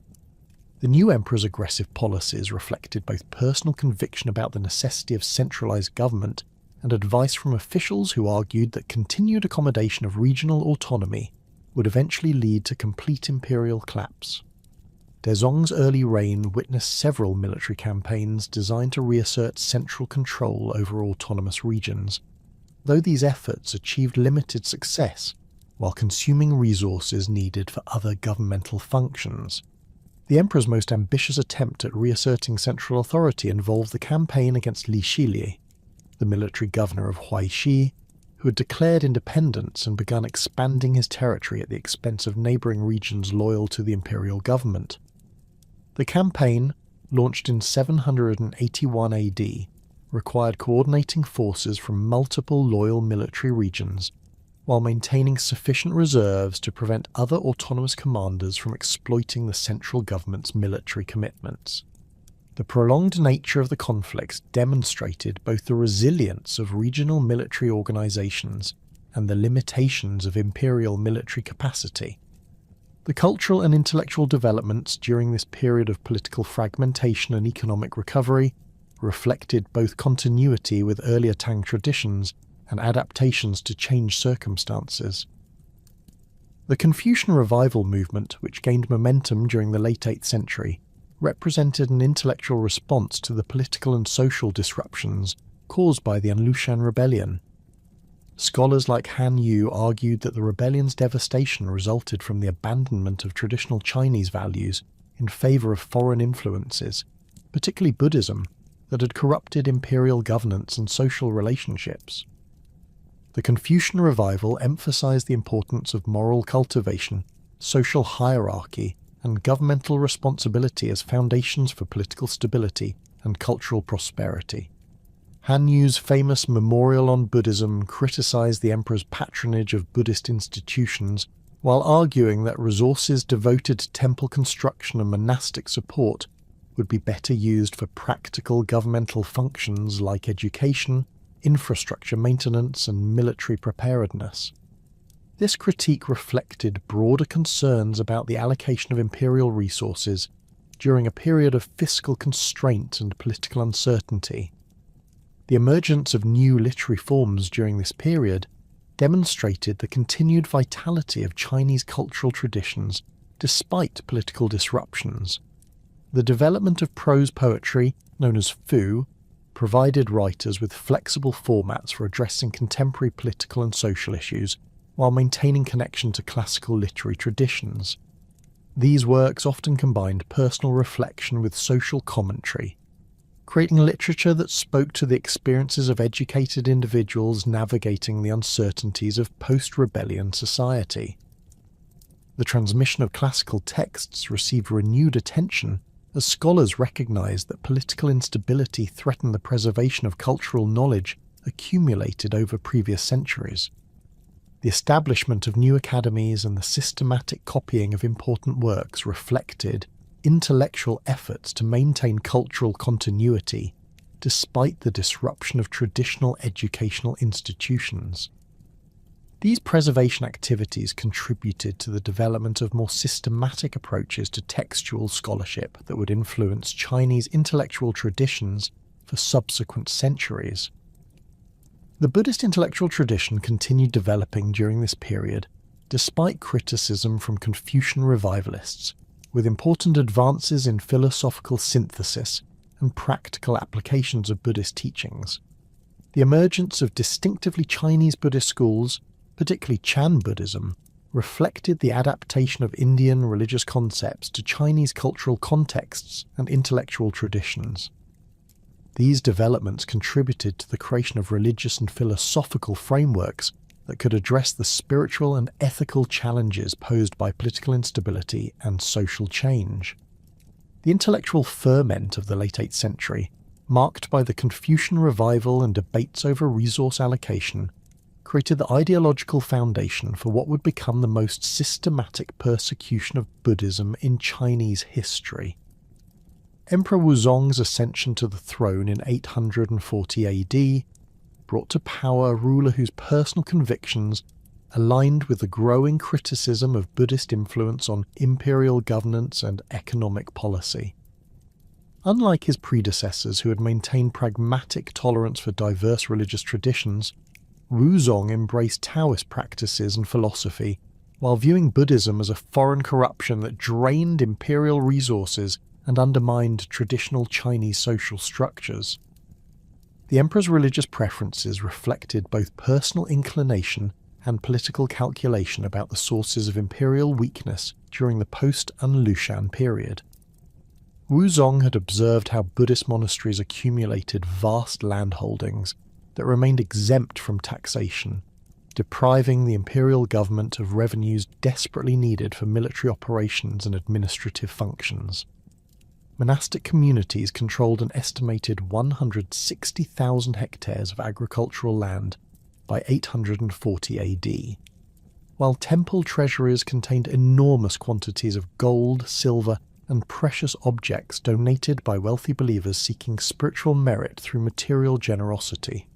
The new emperor's aggressive policies reflected both personal conviction about the necessity of centralized government and advice from officials who argued that continued accommodation of regional autonomy would eventually lead to complete imperial collapse. Dezong's early reign witnessed several military campaigns designed to reassert central control over autonomous regions, though these efforts achieved limited success while consuming resources needed for other governmental functions. The emperor's most ambitious attempt at reasserting central authority involved the campaign against Li Shili, the military governor of Huaishi, who had declared independence and begun expanding his territory at the expense of neighbouring regions loyal to the imperial government. The campaign, launched in 781 AD, required coordinating forces from multiple loyal military regions, while maintaining sufficient reserves to prevent other autonomous commanders from exploiting the central government's military commitments. The prolonged nature of the conflicts demonstrated both the resilience of regional military organizations and the limitations of imperial military capacity. The cultural and intellectual developments during this period of political fragmentation and economic recovery reflected both continuity with earlier Tang traditions and adaptations to changed circumstances. The Confucian revival movement, which gained momentum during the late 8th century, represented an intellectual response to the political and social disruptions caused by the Anlushan rebellion. Scholars like Han Yu argued that the rebellion's devastation resulted from the abandonment of traditional Chinese values in favour of foreign influences, particularly Buddhism, that had corrupted imperial governance and social relationships. The Confucian revival emphasized the importance of moral cultivation, social hierarchy, and governmental responsibility as foundations for political stability and cultural prosperity. Han Yu's famous Memorial on Buddhism criticized the emperor's patronage of Buddhist institutions, while arguing that resources devoted to temple construction and monastic support would be better used for practical governmental functions like education, infrastructure maintenance, and military preparedness. This critique reflected broader concerns about the allocation of imperial resources during a period of fiscal constraint and political uncertainty. The emergence of new literary forms during this period demonstrated the continued vitality of Chinese cultural traditions despite political disruptions. The development of prose poetry, known as fu, provided writers with flexible formats for addressing contemporary political and social issues while maintaining connection to classical literary traditions. These works often combined personal reflection with social commentary, creating literature that spoke to the experiences of educated individuals navigating the uncertainties of post-rebellion society. The transmission of classical texts received renewed attention as scholars recognized that political instability threatened the preservation of cultural knowledge accumulated over previous centuries. The establishment of new academies and the systematic copying of important works reflected, intellectual efforts to maintain cultural continuity despite the disruption of traditional educational institutions. These preservation activities contributed to the development of more systematic approaches to textual scholarship that would influence Chinese intellectual traditions for subsequent centuries. The Buddhist intellectual tradition continued developing during this period, despite criticism from Confucian revivalists, with important advances in philosophical synthesis and practical applications of Buddhist teachings. The emergence of distinctively Chinese Buddhist schools, particularly Chan Buddhism, reflected the adaptation of Indian religious concepts to Chinese cultural contexts and intellectual traditions. These developments contributed to the creation of religious and philosophical frameworks that could address the spiritual and ethical challenges posed by political instability and social change. The intellectual ferment of the late 8th century, marked by the Confucian revival and debates over resource allocation, created the ideological foundation for what would become the most systematic persecution of Buddhism in Chinese history. Emperor Wuzong's ascension to the throne in 840 AD brought to power a ruler whose personal convictions aligned with the growing criticism of Buddhist influence on imperial governance and economic policy. Unlike his predecessors who had maintained pragmatic tolerance for diverse religious traditions, Wuzong embraced Taoist practices and philosophy, while viewing Buddhism as a foreign corruption that drained imperial resources and undermined traditional Chinese social structures. The emperor's religious preferences reflected both personal inclination and political calculation about the sources of imperial weakness during the post-An Lushan period. Wuzong had observed how Buddhist monasteries accumulated vast landholdings that remained exempt from taxation, depriving the imperial government of revenues desperately needed for military operations and administrative functions. Monastic communities controlled an estimated 160,000 hectares of agricultural land by 840 AD, while temple treasuries contained enormous quantities of gold, silver, and precious objects donated by wealthy believers seeking spiritual merit through material generosity.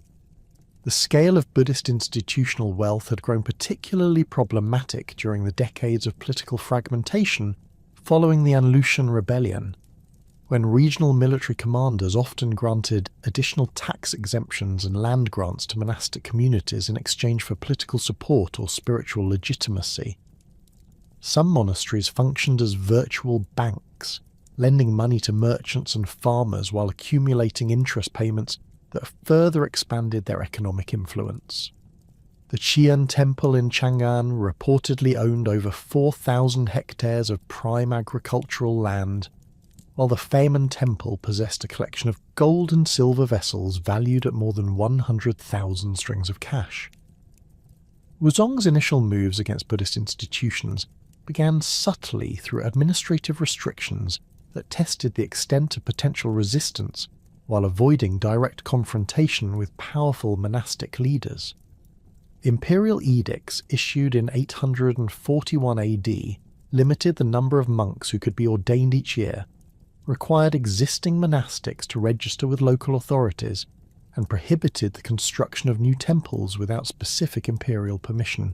The scale of Buddhist institutional wealth had grown particularly problematic during the decades of political fragmentation following the An Lushan rebellion, when regional military commanders often granted additional tax exemptions and land grants to monastic communities in exchange for political support or spiritual legitimacy. Some monasteries functioned as virtual banks, lending money to merchants and farmers while accumulating interest payments that further expanded their economic influence. The Qian Temple in Chang'an reportedly owned over 4,000 hectares of prime agricultural land, while the Feimen Temple possessed a collection of gold and silver vessels valued at more than 100,000 strings of cash. Wuzong's initial moves against Buddhist institutions began subtly through administrative restrictions that tested the extent of potential resistance while avoiding direct confrontation with powerful monastic leaders. Imperial edicts issued in 841 AD limited the number of monks who could be ordained each year, required existing monastics to register with local authorities, and prohibited the construction of new temples without specific imperial permission.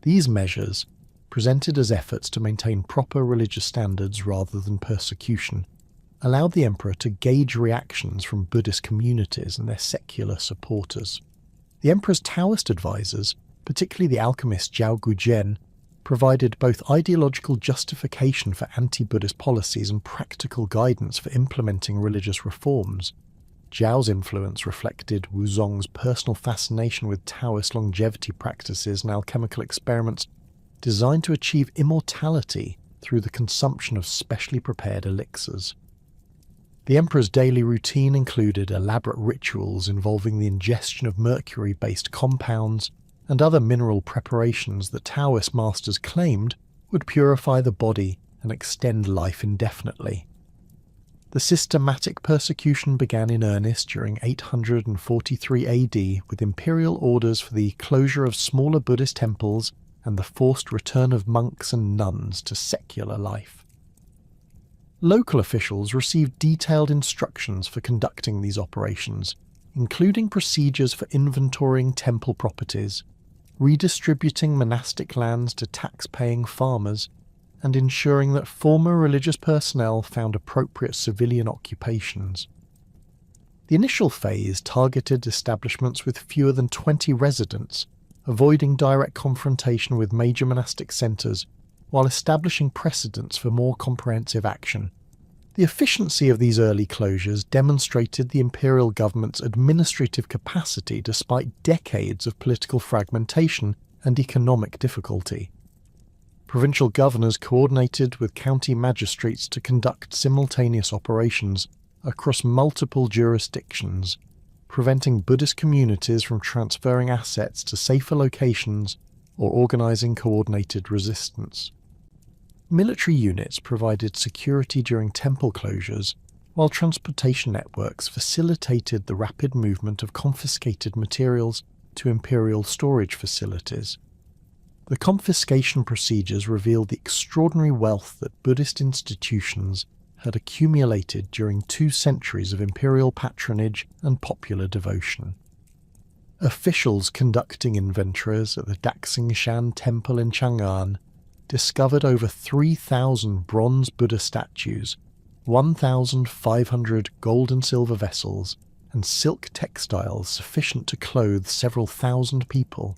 These measures, presented as efforts to maintain proper religious standards rather than persecution, allowed the emperor to gauge reactions from Buddhist communities and their secular supporters. The emperor's Taoist advisors, particularly the alchemist Zhao Gujian, provided both ideological justification for anti-Buddhist policies and practical guidance for implementing religious reforms. Zhao's influence reflected Wuzong's personal fascination with Taoist longevity practices and alchemical experiments designed to achieve immortality through the consumption of specially prepared elixirs. The emperor's daily routine included elaborate rituals involving the ingestion of mercury-based compounds and other mineral preparations that Taoist masters claimed would purify the body and extend life indefinitely. The systematic persecution began in earnest during 843 AD with imperial orders for the closure of smaller Buddhist temples and the forced return of monks and nuns to secular life. Local officials received detailed instructions for conducting these operations, including procedures for inventorying temple properties, redistributing monastic lands to tax-paying farmers, and ensuring that former religious personnel found appropriate civilian occupations. The initial phase targeted establishments with fewer than 20 residents, avoiding direct confrontation with major monastic centres while establishing precedents for more comprehensive action. The efficiency of these early closures demonstrated the imperial government's administrative capacity despite decades of political fragmentation and economic difficulty. Provincial governors coordinated with county magistrates to conduct simultaneous operations across multiple jurisdictions, preventing Buddhist communities from transferring assets to safer locations or organising coordinated resistance. Military units provided security during temple closures, while transportation networks facilitated the rapid movement of confiscated materials to imperial storage facilities. The confiscation procedures revealed the extraordinary wealth that Buddhist institutions had accumulated during 2 centuries of imperial patronage and popular devotion. Officials conducting inventories at the Daxingshan Temple in Chang'an discovered over 3,000 bronze Buddha statues, 1,500 gold and silver vessels, and silk textiles sufficient to clothe several thousand people.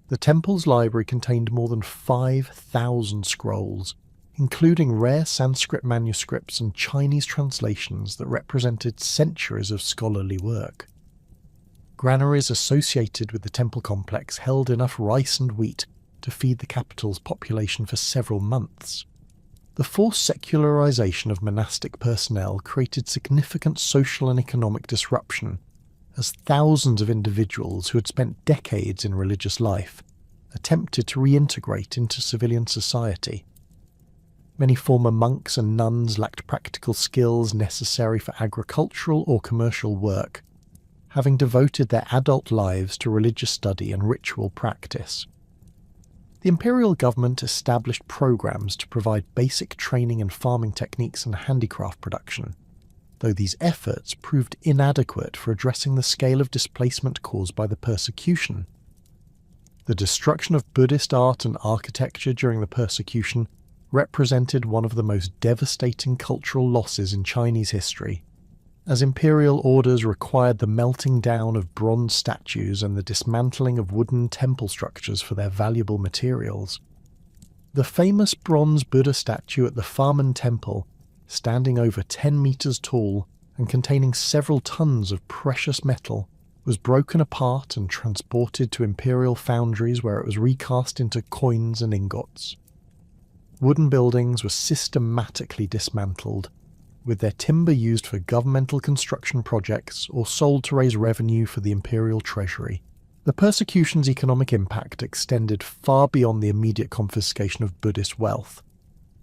The temple's library contained more than 5,000 scrolls, including rare Sanskrit manuscripts and Chinese translations that represented centuries of scholarly work. Granaries associated with the temple complex held enough rice and wheat to feed the capital's population for several months. The forced secularization of monastic personnel created significant social and economic disruption, as thousands of individuals who had spent decades in religious life attempted to reintegrate into civilian society. Many former monks and nuns lacked practical skills necessary for agricultural or commercial work, having devoted their adult lives to religious study and ritual practice. The imperial government established programs to provide basic training in farming techniques and handicraft production, though these efforts proved inadequate for addressing the scale of displacement caused by the persecution. The destruction of Buddhist art and architecture during the persecution represented one of the most devastating cultural losses in Chinese history, as imperial orders required the melting down of bronze statues and the dismantling of wooden temple structures for their valuable materials. The famous bronze Buddha statue at the Farman Temple, standing over 10 meters tall and containing several tons of precious metal, was broken apart and transported to imperial foundries where it was recast into coins and ingots. Wooden buildings were systematically dismantled, with their timber used for governmental construction projects or sold to raise revenue for the imperial treasury. The persecution's economic impact extended far beyond the immediate confiscation of Buddhist wealth,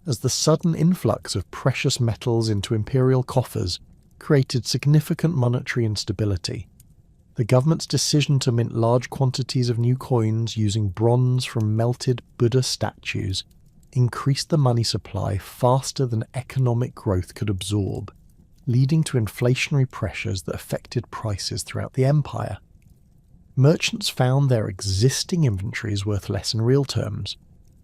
as the sudden influx of precious metals into imperial coffers created significant monetary instability. The government's decision to mint large quantities of new coins using bronze from melted Buddha statues increased the money supply faster than economic growth could absorb, leading to inflationary pressures that affected prices throughout the empire. Merchants found their existing inventories worth less in real terms,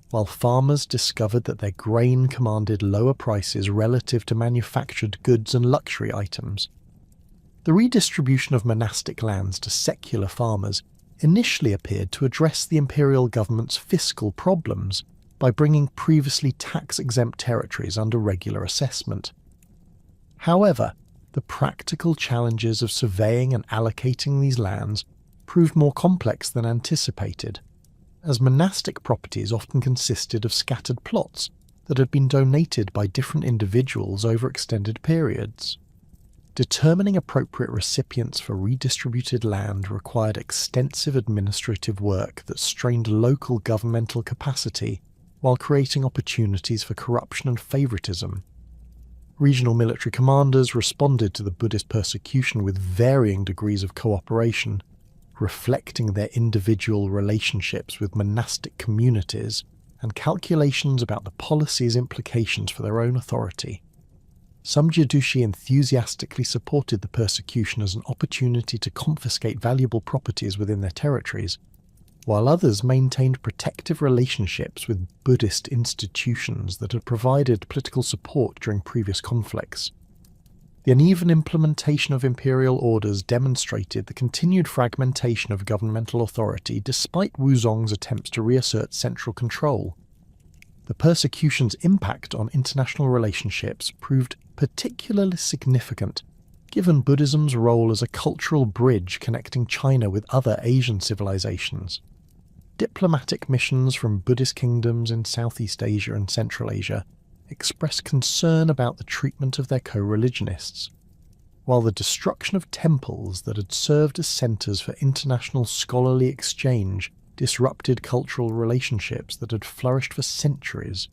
while farmers discovered that their grain commanded lower prices relative to manufactured goods and luxury items. The redistribution of monastic lands to secular farmers initially appeared to address the imperial government's fiscal problems by bringing previously tax-exempt territories under regular assessment. However, the practical challenges of surveying and allocating these lands proved more complex than anticipated, as monastic properties often consisted of scattered plots that had been donated by different individuals over extended periods. Determining appropriate recipients for redistributed land required extensive administrative work that strained local governmental capacity while creating opportunities for corruption and favoritism. Regional military commanders responded to the Buddhist persecution with varying degrees of cooperation, reflecting their individual relationships with monastic communities and calculations about the policy's implications for their own authority. Some Jadushi enthusiastically supported the persecution as an opportunity to confiscate valuable properties within their territories, while others maintained protective relationships with Buddhist institutions that had provided political support during previous conflicts. The uneven implementation of imperial orders demonstrated the continued fragmentation of governmental authority despite Wuzong's attempts to reassert central control. The persecution's impact on international relationships proved particularly significant, given Buddhism's role as a cultural bridge connecting China with other Asian civilizations. Diplomatic missions from Buddhist kingdoms in Southeast Asia and Central Asia expressed concern about the treatment of their co-religionists, while the destruction of temples that had served as centres for international scholarly exchange disrupted cultural relationships that had flourished for centuries.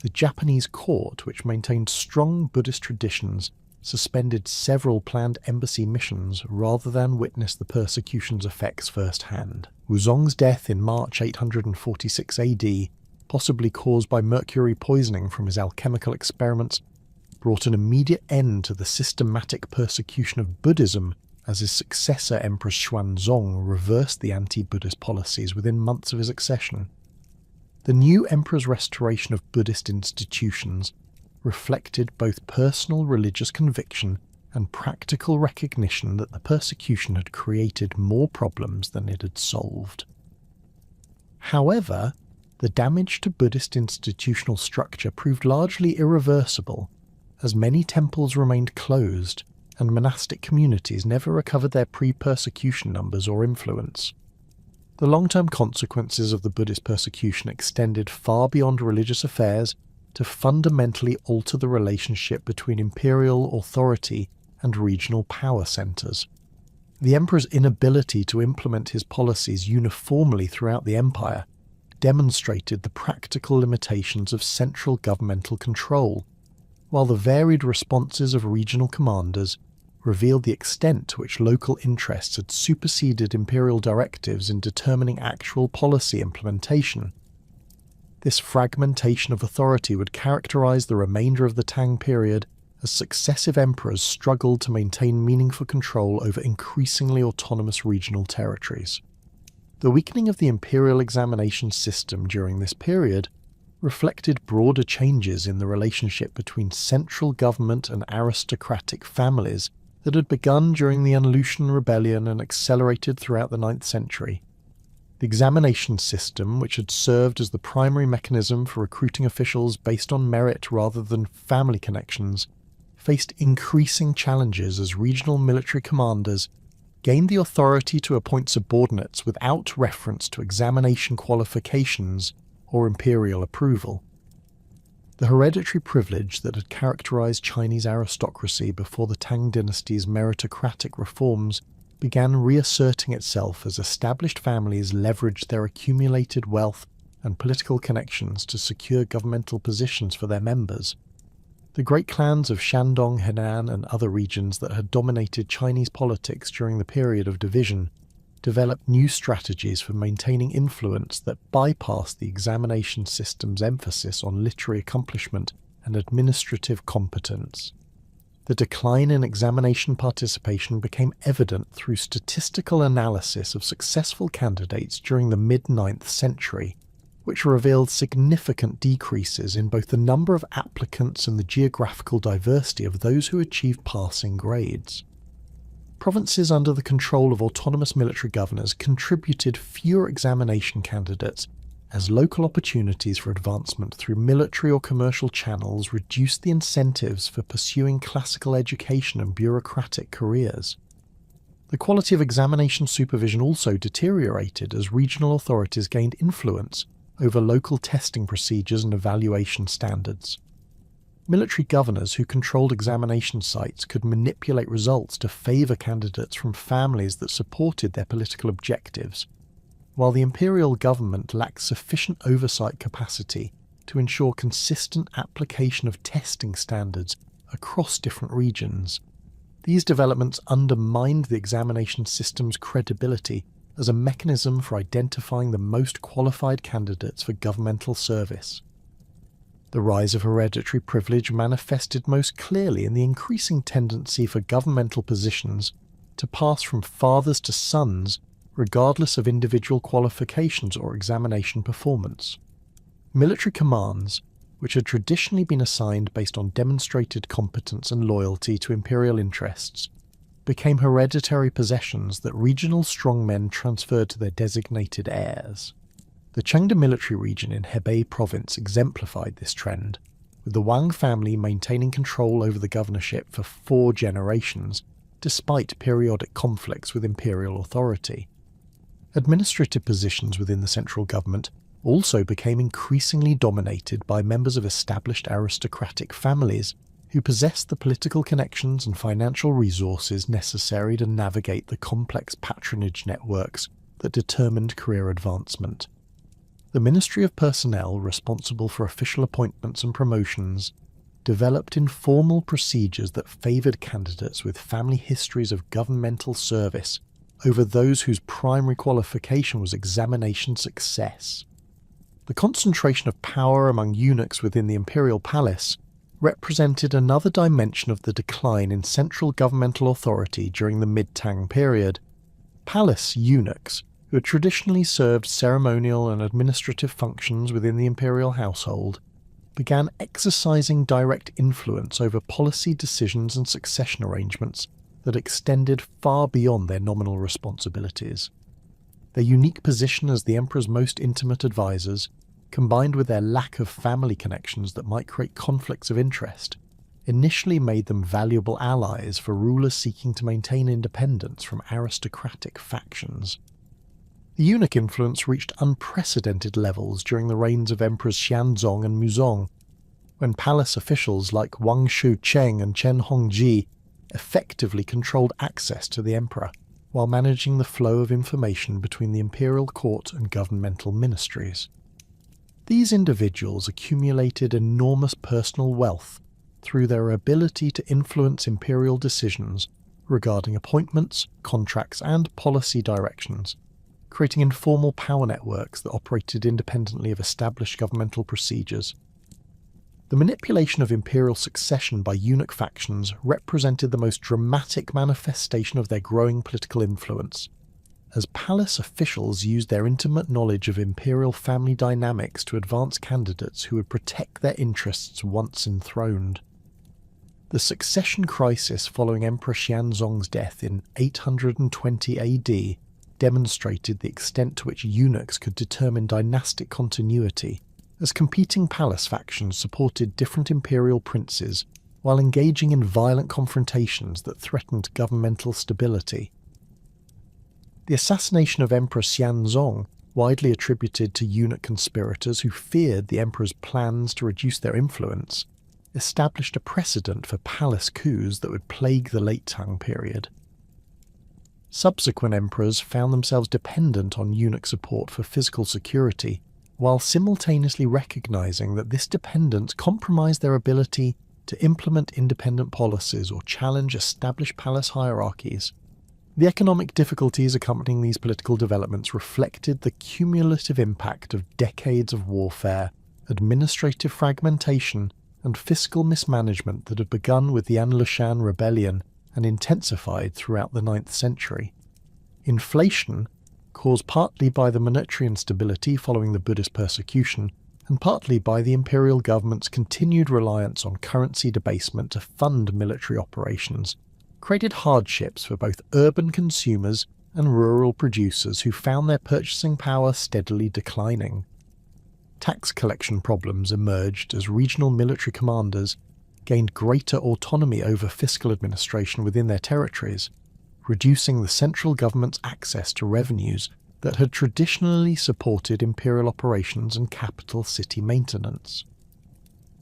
The Japanese court, which maintained strong Buddhist traditions, suspended several planned embassy missions rather than witness the persecution's effects firsthand. Wuzong's death in March 846 AD, possibly caused by mercury poisoning from his alchemical experiments, brought an immediate end to the systematic persecution of Buddhism as his successor Emperor Xuanzong reversed the anti-Buddhist policies within months of his accession. The new emperor's restoration of Buddhist institutions reflected both personal religious conviction and practical recognition that the persecution had created more problems than it had solved. However, the damage to Buddhist institutional structure proved largely irreversible, as many temples remained closed and monastic communities never recovered their pre-persecution numbers or influence. The long-term consequences of the Buddhist persecution extended far beyond religious affairs to fundamentally alter the relationship between imperial authority and regional power centres. The emperor's inability to implement his policies uniformly throughout the empire demonstrated the practical limitations of central governmental control, while the varied responses of regional commanders revealed the extent to which local interests had superseded imperial directives in determining actual policy implementation. This fragmentation of authority would characterize the remainder of the Tang period as successive emperors struggled to maintain meaningful control over increasingly autonomous regional territories. The weakening of the imperial examination system during this period reflected broader changes in the relationship between central government and aristocratic families that had begun during the Anlushan Rebellion and accelerated throughout the 9th century. The examination system, which had served as the primary mechanism for recruiting officials based on merit rather than family connections, faced increasing challenges as regional military commanders gained the authority to appoint subordinates without reference to examination qualifications or imperial approval. The hereditary privilege that had characterized Chinese aristocracy before the Tang dynasty's meritocratic reforms began reasserting itself as established families leveraged their accumulated wealth and political connections to secure governmental positions for their members. The great clans of Shandong, Henan, and other regions that had dominated Chinese politics during the period of division developed new strategies for maintaining influence that bypassed the examination system's emphasis on literary accomplishment and administrative competence. The decline in examination participation became evident through statistical analysis of successful candidates during the mid-9th century, which revealed significant decreases in both the number of applicants and the geographical diversity of those who achieved passing grades. Provinces under the control of autonomous military governors contributed fewer examination candidates, as local opportunities for advancement through military or commercial channels reduced the incentives for pursuing classical education and bureaucratic careers. The quality of examination supervision also deteriorated as regional authorities gained influence over local testing procedures and evaluation standards. Military governors who controlled examination sites could manipulate results to favour candidates from families that supported their political objectives, while the imperial government lacked sufficient oversight capacity to ensure consistent application of testing standards across different regions. These developments undermined the examination system's credibility as a mechanism for identifying the most qualified candidates for governmental service. The rise of hereditary privilege manifested most clearly in the increasing tendency for governmental positions to pass from fathers to sons regardless of individual qualifications or examination performance. Military commands, which had traditionally been assigned based on demonstrated competence and loyalty to imperial interests, became hereditary possessions that regional strongmen transferred to their designated heirs. The Chengde military region in Hebei province exemplified this trend, with the Wang family maintaining control over the governorship for 4 generations, despite periodic conflicts with imperial authority. Administrative positions within the central government also became increasingly dominated by members of established aristocratic families who possessed the political connections and financial resources necessary to navigate the complex patronage networks that determined career advancement. The Ministry of Personnel, responsible for official appointments and promotions, developed informal procedures that favoured candidates with family histories of governmental service over those whose primary qualification was examination success. The concentration of power among eunuchs within the imperial palace represented another dimension of the decline in central governmental authority during the mid-Tang period. Palace eunuchs, who had traditionally served ceremonial and administrative functions within the imperial household, began exercising direct influence over policy decisions and succession arrangements that extended far beyond their nominal responsibilities. Their unique position as the emperor's most intimate advisors, combined with their lack of family connections that might create conflicts of interest, initially made them valuable allies for rulers seeking to maintain independence from aristocratic factions. The eunuch influence reached unprecedented levels during the reigns of Emperors Xianzong and Muzong, when palace officials like Wang Shucheng and Chen Hongji effectively controlled access to the emperor, while managing the flow of information between the imperial court and governmental ministries. These individuals accumulated enormous personal wealth through their ability to influence imperial decisions regarding appointments, contracts, and policy directions, creating informal power networks that operated independently of established governmental procedures. The manipulation of imperial succession by eunuch factions represented the most dramatic manifestation of their growing political influence, as palace officials used their intimate knowledge of imperial family dynamics to advance candidates who would protect their interests once enthroned. The succession crisis following Emperor Xianzong's death in 820 AD demonstrated the extent to which eunuchs could determine dynastic continuity, as competing palace factions supported different imperial princes while engaging in violent confrontations that threatened governmental stability. The assassination of Emperor Xianzong, widely attributed to eunuch conspirators who feared the emperor's plans to reduce their influence, established a precedent for palace coups that would plague the late Tang period. Subsequent emperors found themselves dependent on eunuch support for physical security, while simultaneously recognizing that this dependence compromised their ability to implement independent policies or challenge established palace hierarchies. The economic difficulties accompanying these political developments reflected the cumulative impact of decades of warfare, administrative fragmentation, and fiscal mismanagement that had begun with the Anlushan rebellion and intensified throughout the 9th century. Inflation, caused partly by the monetary instability following the Buddhist persecution, and partly by the imperial government's continued reliance on currency debasement to fund military operations, created hardships for both urban consumers and rural producers who found their purchasing power steadily declining. Tax collection problems emerged as regional military commanders gained greater autonomy over fiscal administration within their territories, reducing the central government's access to revenues that had traditionally supported imperial operations and capital city maintenance.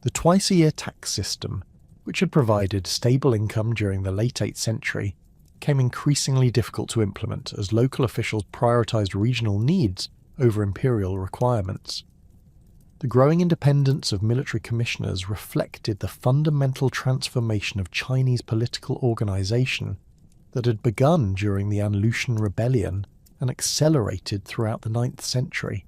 The twice-a-year tax system, which had provided stable income during the late 8th century, became increasingly difficult to implement as local officials prioritized regional needs over imperial requirements. The growing independence of military commissioners reflected the fundamental transformation of Chinese political organization that had begun during the Anlushan rebellion and accelerated throughout the 9th century.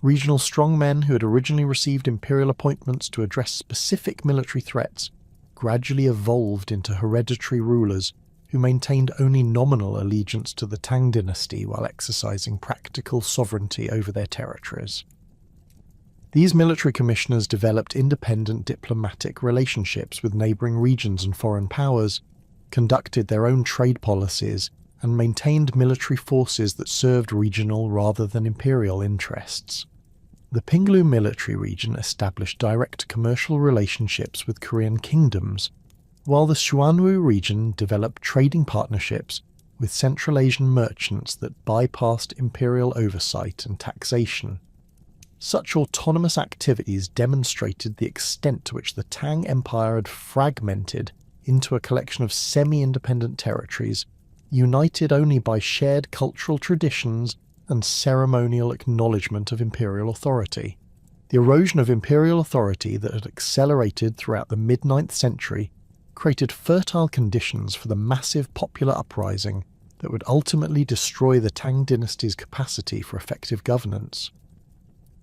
Regional strongmen who had originally received imperial appointments to address specific military threats gradually evolved into hereditary rulers who maintained only nominal allegiance to the Tang dynasty while exercising practical sovereignty over their territories. These military commissioners developed independent diplomatic relationships with neighbouring regions and foreign powers, conducted their own trade policies, and maintained military forces that served regional rather than imperial interests. The Pinglu military region established direct commercial relationships with Korean kingdoms, while the Xuanwu region developed trading partnerships with Central Asian merchants that bypassed imperial oversight and taxation. Such autonomous activities demonstrated the extent to which the Tang Empire had fragmented into a collection of semi-independent territories, united only by shared cultural traditions and ceremonial acknowledgement of imperial authority. The erosion of imperial authority that had accelerated throughout the mid-9th century created fertile conditions for the massive popular uprising that would ultimately destroy the Tang dynasty's capacity for effective governance.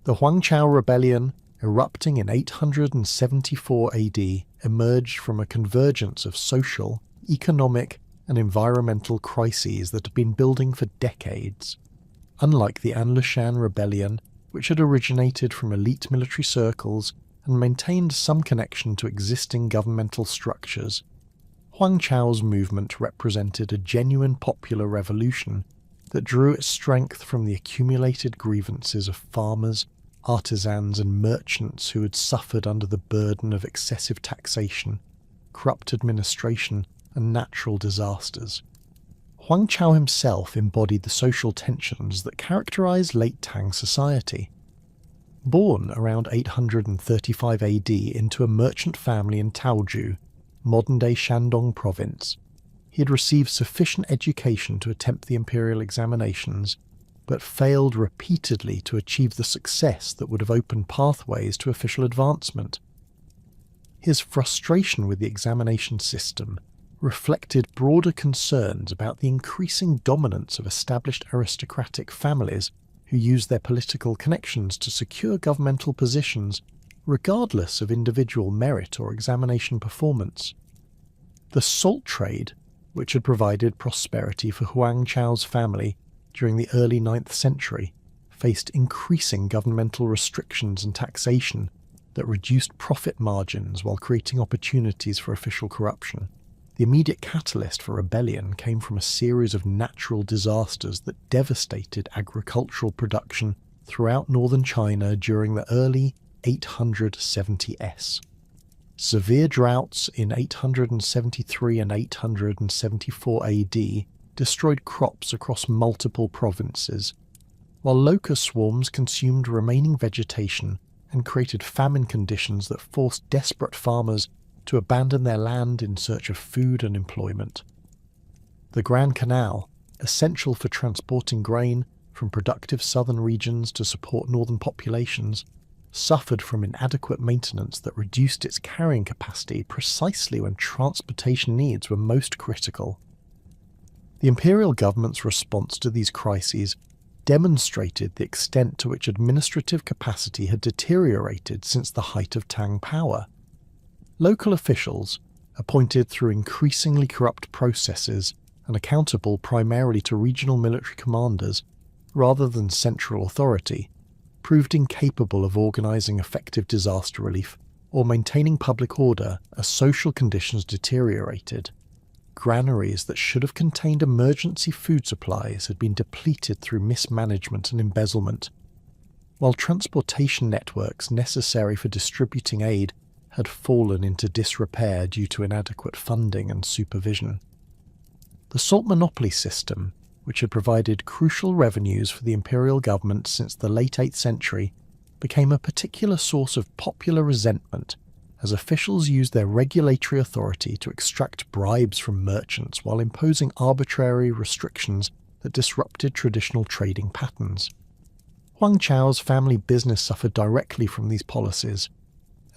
The Huangchao Rebellion, erupting in 874 AD, emerged from a convergence of social, economic, and environmental crises that had been building for decades. Unlike the Anlushan Rebellion, which had originated from elite military circles and maintained some connection to existing governmental structures, Huangchao's movement represented a genuine popular revolution that drew its strength from the accumulated grievances of farmers, artisans, and merchants who had suffered under the burden of excessive taxation, corrupt administration, and natural disasters. Huangchao himself embodied the social tensions that characterized late Tang society. Born around 835 AD into a merchant family in Taoju, modern-day Shandong province, he had received sufficient education to attempt the imperial examinations, but failed repeatedly to achieve the success that would have opened pathways to official advancement. His frustration with the examination system reflected broader concerns about the increasing dominance of established aristocratic families who used their political connections to secure governmental positions regardless of individual merit or examination performance. The salt trade, which had provided prosperity for Huangchao's family during the early 9th century, faced increasing governmental restrictions and taxation that reduced profit margins while creating opportunities for official corruption. The immediate catalyst for rebellion came from a series of natural disasters that devastated agricultural production throughout northern China during the early 870s. Severe droughts in 873 and 874 AD destroyed crops across multiple provinces, while locust swarms consumed remaining vegetation and created famine conditions that forced desperate farmers to abandon their land in search of food and employment. The Grand Canal, essential for transporting grain from productive southern regions to support northern populations, suffered from inadequate maintenance that reduced its carrying capacity precisely when transportation needs were most critical. The imperial government's response to these crises demonstrated the extent to which administrative capacity had deteriorated since the height of Tang power. Local officials, appointed through increasingly corrupt processes and accountable primarily to regional military commanders rather than central authority, proved incapable of organising effective disaster relief or maintaining public order as social conditions deteriorated. Granaries that should have contained emergency food supplies had been depleted through mismanagement and embezzlement, while transportation networks necessary for distributing aid had fallen into disrepair due to inadequate funding and supervision. The salt monopoly system, which had provided crucial revenues for the imperial government since the late 8th century, became a particular source of popular resentment as officials used their regulatory authority to extract bribes from merchants while imposing arbitrary restrictions that disrupted traditional trading patterns. Huangchao's family business suffered directly from these policies,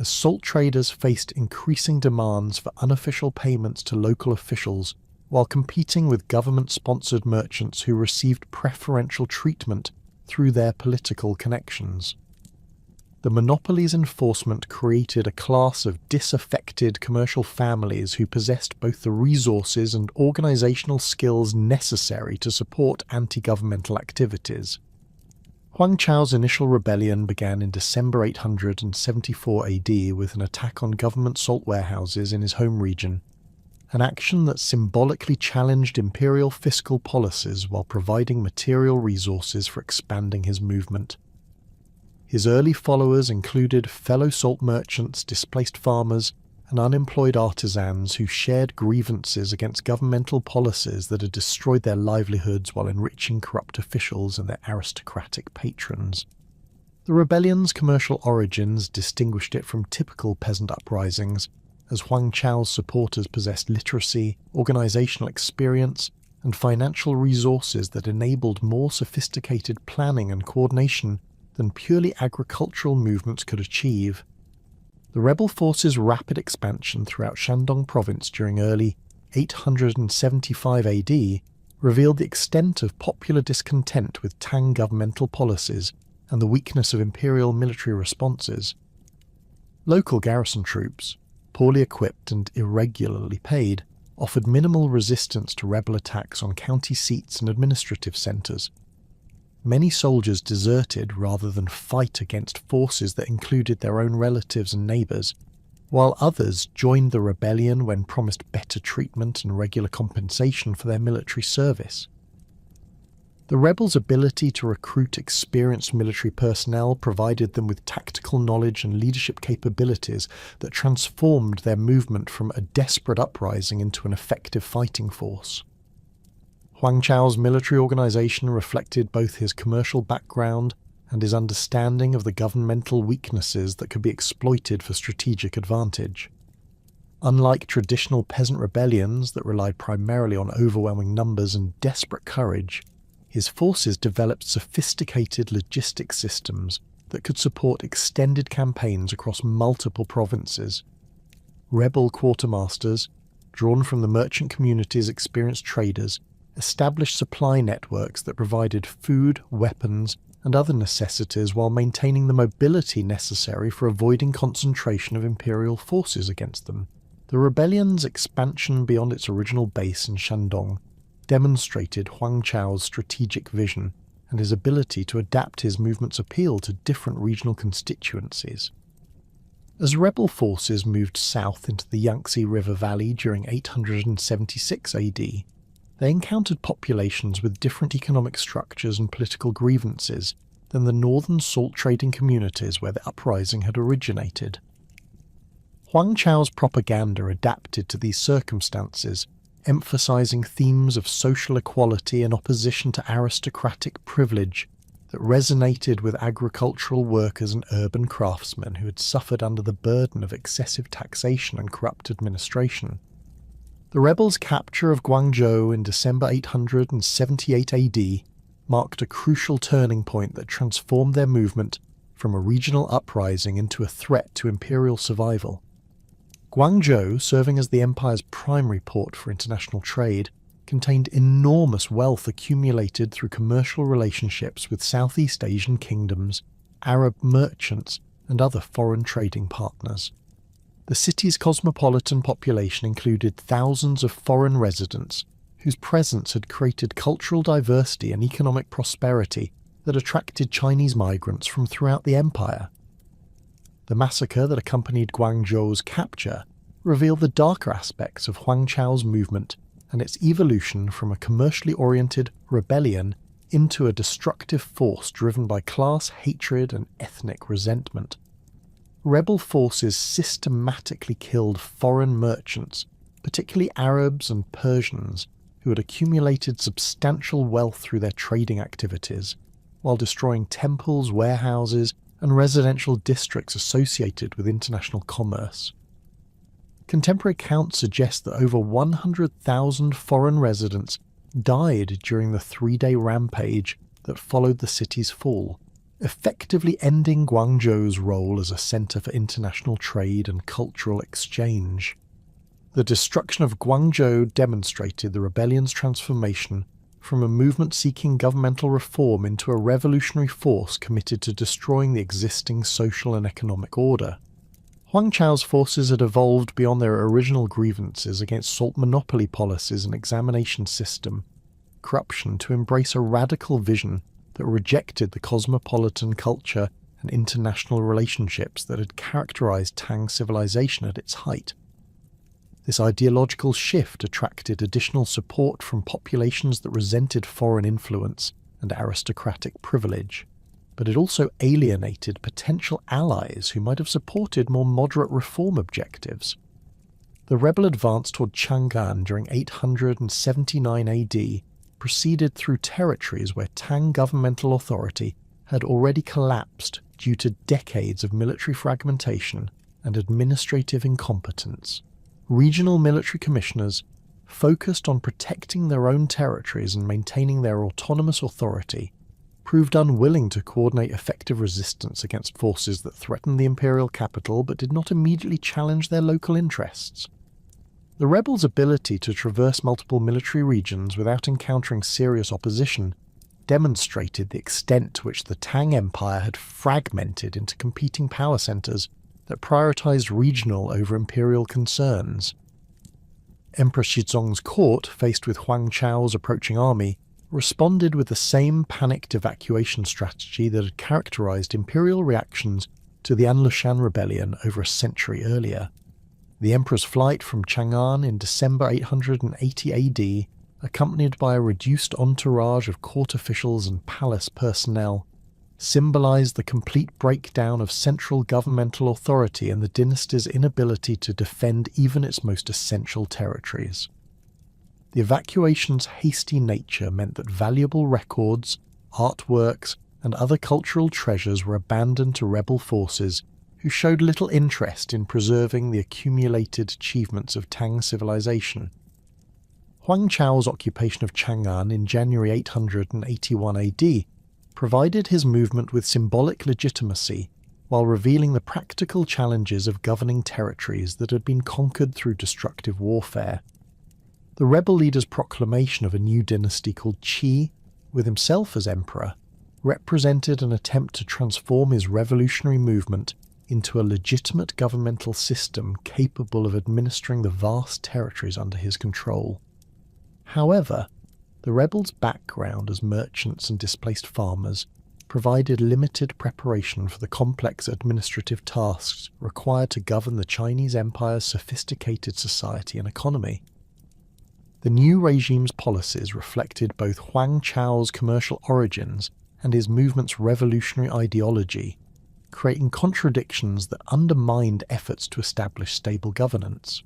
as salt traders faced increasing demands for unofficial payments to local officials while competing with government-sponsored merchants who received preferential treatment through their political connections. The monopoly's enforcement created a class of disaffected commercial families who possessed both the resources and organizational skills necessary to support anti-governmental activities. Huang Chao's initial rebellion began in December 874 AD with an attack on government salt warehouses in his home region, an action that symbolically challenged imperial fiscal policies while providing material resources for expanding his movement. His early followers included fellow salt merchants, displaced farmers, and unemployed artisans who shared grievances against governmental policies that had destroyed their livelihoods while enriching corrupt officials and their aristocratic patrons. The rebellion's commercial origins distinguished it from typical peasant uprisings, as Huang Chao's supporters possessed literacy, organizational experience, and financial resources that enabled more sophisticated planning and coordination than purely agricultural movements could achieve. The rebel forces' rapid expansion throughout Shandong province during early 875 AD revealed the extent of popular discontent with Tang governmental policies and the weakness of imperial military responses. Local garrison troops, poorly equipped and irregularly paid, offered minimal resistance to rebel attacks on county seats and administrative centres. Many soldiers deserted rather than fight against forces that included their own relatives and neighbours, while others joined the rebellion when promised better treatment and regular compensation for their military service. The rebels' ability to recruit experienced military personnel provided them with tactical knowledge and leadership capabilities that transformed their movement from a desperate uprising into an effective fighting force. Huang Chao's military organization reflected both his commercial background and his understanding of the governmental weaknesses that could be exploited for strategic advantage. Unlike traditional peasant rebellions that relied primarily on overwhelming numbers and desperate courage, his forces developed sophisticated logistic systems that could support extended campaigns across multiple provinces. Rebel quartermasters, drawn from the merchant community's experienced traders, established supply networks that provided food, weapons, and other necessities while maintaining the mobility necessary for avoiding concentration of imperial forces against them. The rebellion's expansion beyond its original base in Shandong demonstrated Huang Chao's strategic vision and his ability to adapt his movement's appeal to different regional constituencies. As rebel forces moved south into the Yangtze River Valley during 876 AD, they encountered populations with different economic structures and political grievances than the northern salt trading communities where the uprising had originated. Huang Chao's propaganda adapted to these circumstances, emphasizing themes of social equality in opposition to aristocratic privilege that resonated with agricultural workers and urban craftsmen who had suffered under the burden of excessive taxation and corrupt administration. The rebels' capture of Guangzhou in December 878 AD marked a crucial turning point that transformed their movement from a regional uprising into a threat to imperial survival. Guangzhou, serving as the empire's primary port for international trade, contained enormous wealth accumulated through commercial relationships with Southeast Asian kingdoms, Arab merchants, and other foreign trading partners. The city's cosmopolitan population included thousands of foreign residents whose presence had created cultural diversity and economic prosperity that attracted Chinese migrants from throughout the empire. The massacre that accompanied Guangzhou's capture revealed the darker aspects of Huang Chao's movement and its evolution from a commercially oriented rebellion into a destructive force driven by class hatred and ethnic resentment. Rebel forces systematically killed foreign merchants, particularly Arabs and Persians, who had accumulated substantial wealth through their trading activities, while destroying temples, warehouses, and residential districts associated with international commerce. Contemporary accounts suggest that over 100,000 foreign residents died during the three-day rampage that followed the city's fall, effectively ending Guangzhou's role as a centre for international trade and cultural exchange. The destruction of Guangzhou demonstrated the rebellion's transformation from a movement seeking governmental reform into a revolutionary force committed to destroying the existing social and economic order. Huang Chao's forces had evolved beyond their original grievances against salt monopoly policies and examination system corruption to embrace a radical vision that rejected the cosmopolitan culture and international relationships that had characterized Tang civilization at its height. This ideological shift attracted additional support from populations that resented foreign influence and aristocratic privilege, but it also alienated potential allies who might have supported more moderate reform objectives. The rebel advance toward Chang'an during 879 AD proceeded through territories where Tang governmental authority had already collapsed due to decades of military fragmentation and administrative incompetence. Regional military commissioners, focused on protecting their own territories and maintaining their autonomous authority, proved unwilling to coordinate effective resistance against forces that threatened the imperial capital but did not immediately challenge their local interests. The rebels' ability to traverse multiple military regions without encountering serious opposition demonstrated the extent to which the Tang Empire had fragmented into competing power centers that prioritized regional over imperial concerns. Emperor Xizong's court, faced with Huang Chao's approaching army, responded with the same panicked evacuation strategy that had characterized imperial reactions to the Anlushan rebellion over a century earlier. The emperor's flight from Chang'an in December 880 AD, accompanied by a reduced entourage of court officials and palace personnel, symbolized the complete breakdown of central governmental authority and the dynasty's inability to defend even its most essential territories. The evacuation's hasty nature meant that valuable records, artworks, and other cultural treasures were abandoned to rebel forces who showed little interest in preserving the accumulated achievements of Tang civilization. Huang Chao's occupation of Chang'an in January 881 AD provided his movement with symbolic legitimacy while revealing the practical challenges of governing territories that had been conquered through destructive warfare. The rebel leader's proclamation of a new dynasty called Qi, with himself as emperor, represented an attempt to transform his revolutionary movement into a legitimate governmental system capable of administering the vast territories under his control. However, the rebels' background as merchants and displaced farmers provided limited preparation for the complex administrative tasks required to govern the Chinese Empire's sophisticated society and economy. The new regime's policies reflected both Huang Chao's commercial origins and his movement's revolutionary ideology, creating contradictions that undermined efforts to establish stable governance.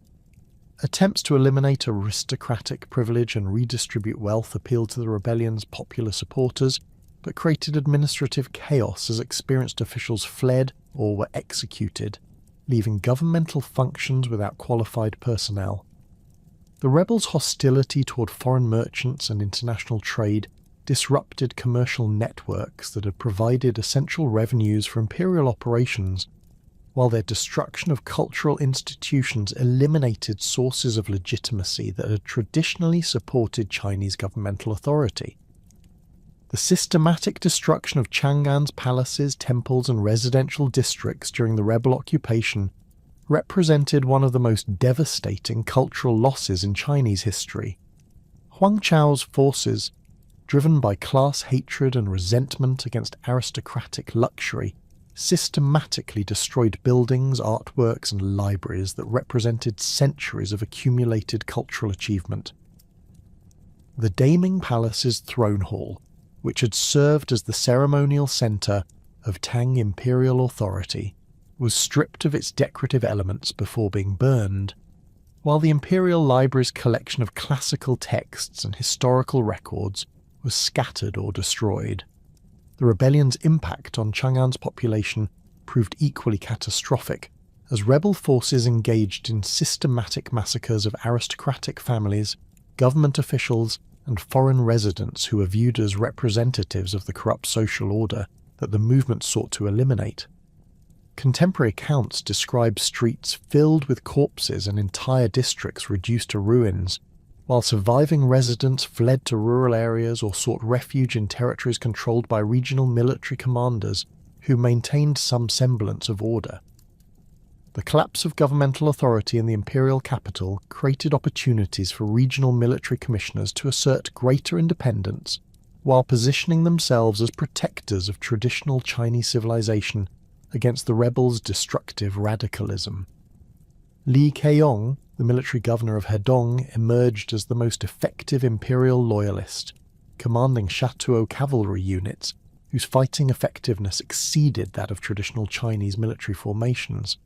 Attempts to eliminate aristocratic privilege and redistribute wealth appealed to the rebellion's popular supporters, but created administrative chaos as experienced officials fled or were executed, leaving governmental functions without qualified personnel. The rebels' hostility toward foreign merchants and international trade disrupted commercial networks that had provided essential revenues for imperial operations, while their destruction of cultural institutions eliminated sources of legitimacy that had traditionally supported Chinese governmental authority. The systematic destruction of Chang'an's palaces, temples, and residential districts during the rebel occupation represented one of the most devastating cultural losses in Chinese history. Huang Chao's forces, driven by class hatred and resentment against aristocratic luxury, systematically destroyed buildings, artworks, and libraries that represented centuries of accumulated cultural achievement. The Daming Palace's throne hall, which had served as the ceremonial centre of Tang imperial authority, was stripped of its decorative elements before being burned, while the imperial library's collection of classical texts and historical records was scattered or destroyed. The rebellion's impact on Chang'an's population proved equally catastrophic, as rebel forces engaged in systematic massacres of aristocratic families, government officials, and foreign residents who were viewed as representatives of the corrupt social order that the movement sought to eliminate. Contemporary accounts describe streets filled with corpses and entire districts reduced to ruins, while surviving residents fled to rural areas or sought refuge in territories controlled by regional military commanders who maintained some semblance of order. The collapse of governmental authority in the imperial capital created opportunities for regional military commissioners to assert greater independence while positioning themselves as protectors of traditional Chinese civilization against the rebels' destructive radicalism. Li Keong, the military governor of Hedong, emerged as the most effective imperial loyalist, commanding Shatuo cavalry units whose fighting effectiveness exceeded that of traditional Chinese military formations.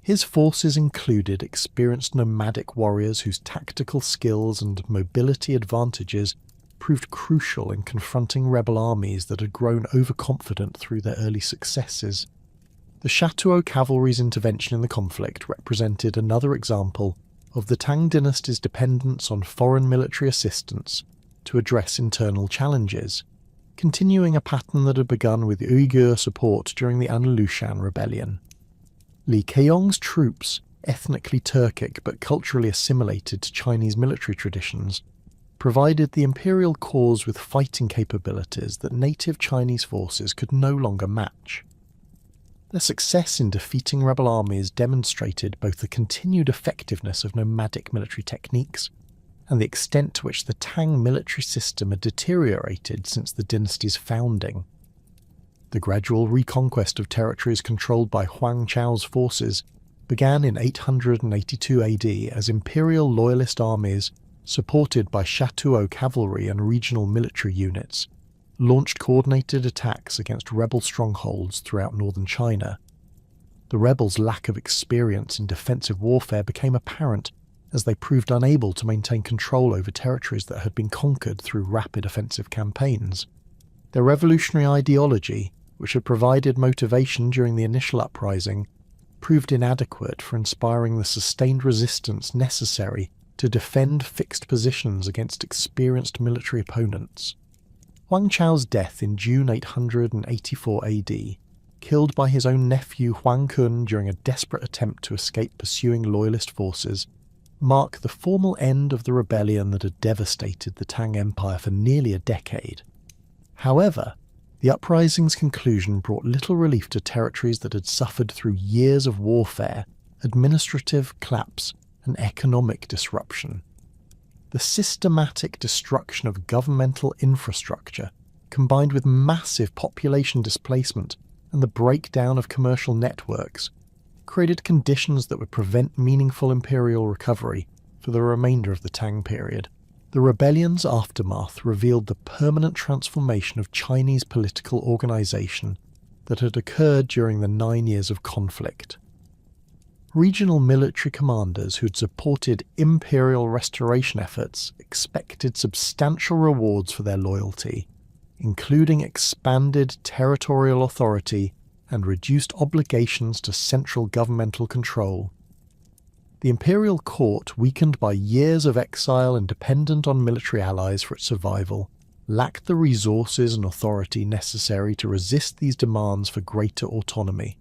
His forces included experienced nomadic warriors whose tactical skills and mobility advantages proved crucial in confronting rebel armies that had grown overconfident through their early successes. The Shatuo cavalry's intervention in the conflict represented another example of the Tang dynasty's dependence on foreign military assistance to address internal challenges, continuing a pattern that had begun with Uyghur support during the Andalusian Rebellion. Li Keong's troops, ethnically Turkic but culturally assimilated to Chinese military traditions, provided the imperial cause with fighting capabilities that native Chinese forces could no longer match. Their success in defeating rebel armies demonstrated both the continued effectiveness of nomadic military techniques and the extent to which the Tang military system had deteriorated since the dynasty's founding. The gradual reconquest of territories controlled by Huang Chao's forces began in 882 AD as imperial loyalist armies, supported by Shatuo cavalry and regional military units, launched coordinated attacks against rebel strongholds throughout northern China. The rebels' lack of experience in defensive warfare became apparent as they proved unable to maintain control over territories that had been conquered through rapid offensive campaigns. Their revolutionary ideology, which had provided motivation during the initial uprising, proved inadequate for inspiring the sustained resistance necessary to defend fixed positions against experienced military opponents. Huang Chao's death in June 884 AD, killed by his own nephew Huang Kun during a desperate attempt to escape pursuing loyalist forces, mark the formal end of the rebellion that had devastated the Tang Empire for nearly a decade. However, the uprising's conclusion brought little relief to territories that had suffered through years of warfare, administrative collapse, and economic disruption. The systematic destruction of governmental infrastructure, combined with massive population displacement and the breakdown of commercial networks, created conditions that would prevent meaningful imperial recovery for the remainder of the Tang period. The rebellion's aftermath revealed the permanent transformation of Chinese political organization that had occurred during the 9 years of conflict. Regional military commanders who had supported imperial restoration efforts expected substantial rewards for their loyalty, including expanded territorial authority and reduced obligations to central governmental control. The imperial court, weakened by years of exile and dependent on military allies for its survival, lacked the resources and authority necessary to resist these demands for greater autonomy.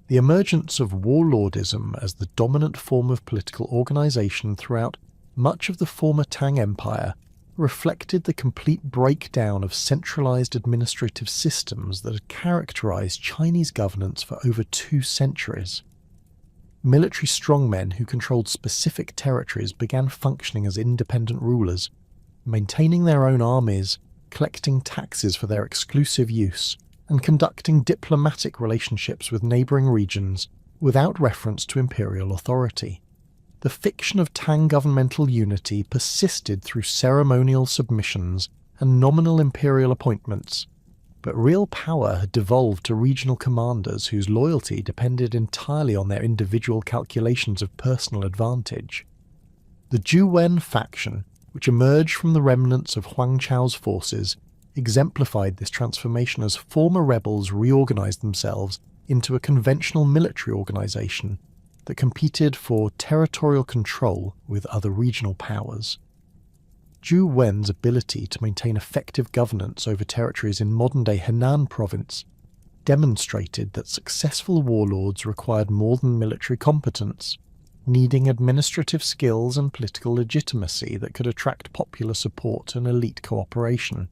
The emergence of warlordism as the dominant form of political organization throughout much of the former Tang Empire reflected the complete breakdown of centralized administrative systems that had characterized Chinese governance for over 2 centuries. Military strongmen who controlled specific territories began functioning as independent rulers, maintaining their own armies, collecting taxes for their exclusive use, and conducting diplomatic relationships with neighbouring regions without reference to imperial authority. The fiction of Tang governmental unity persisted through ceremonial submissions and nominal imperial appointments, but real power had devolved to regional commanders whose loyalty depended entirely on their individual calculations of personal advantage. The Zhuwen faction, which emerged from the remnants of Huang Chao's forces, exemplified this transformation as former rebels reorganized themselves into a conventional military organization that competed for territorial control with other regional powers. Zhu Wen's ability to maintain effective governance over territories in modern-day Henan province demonstrated that successful warlords required more than military competence. needing administrative skills and political legitimacy that could attract popular support and elite cooperation.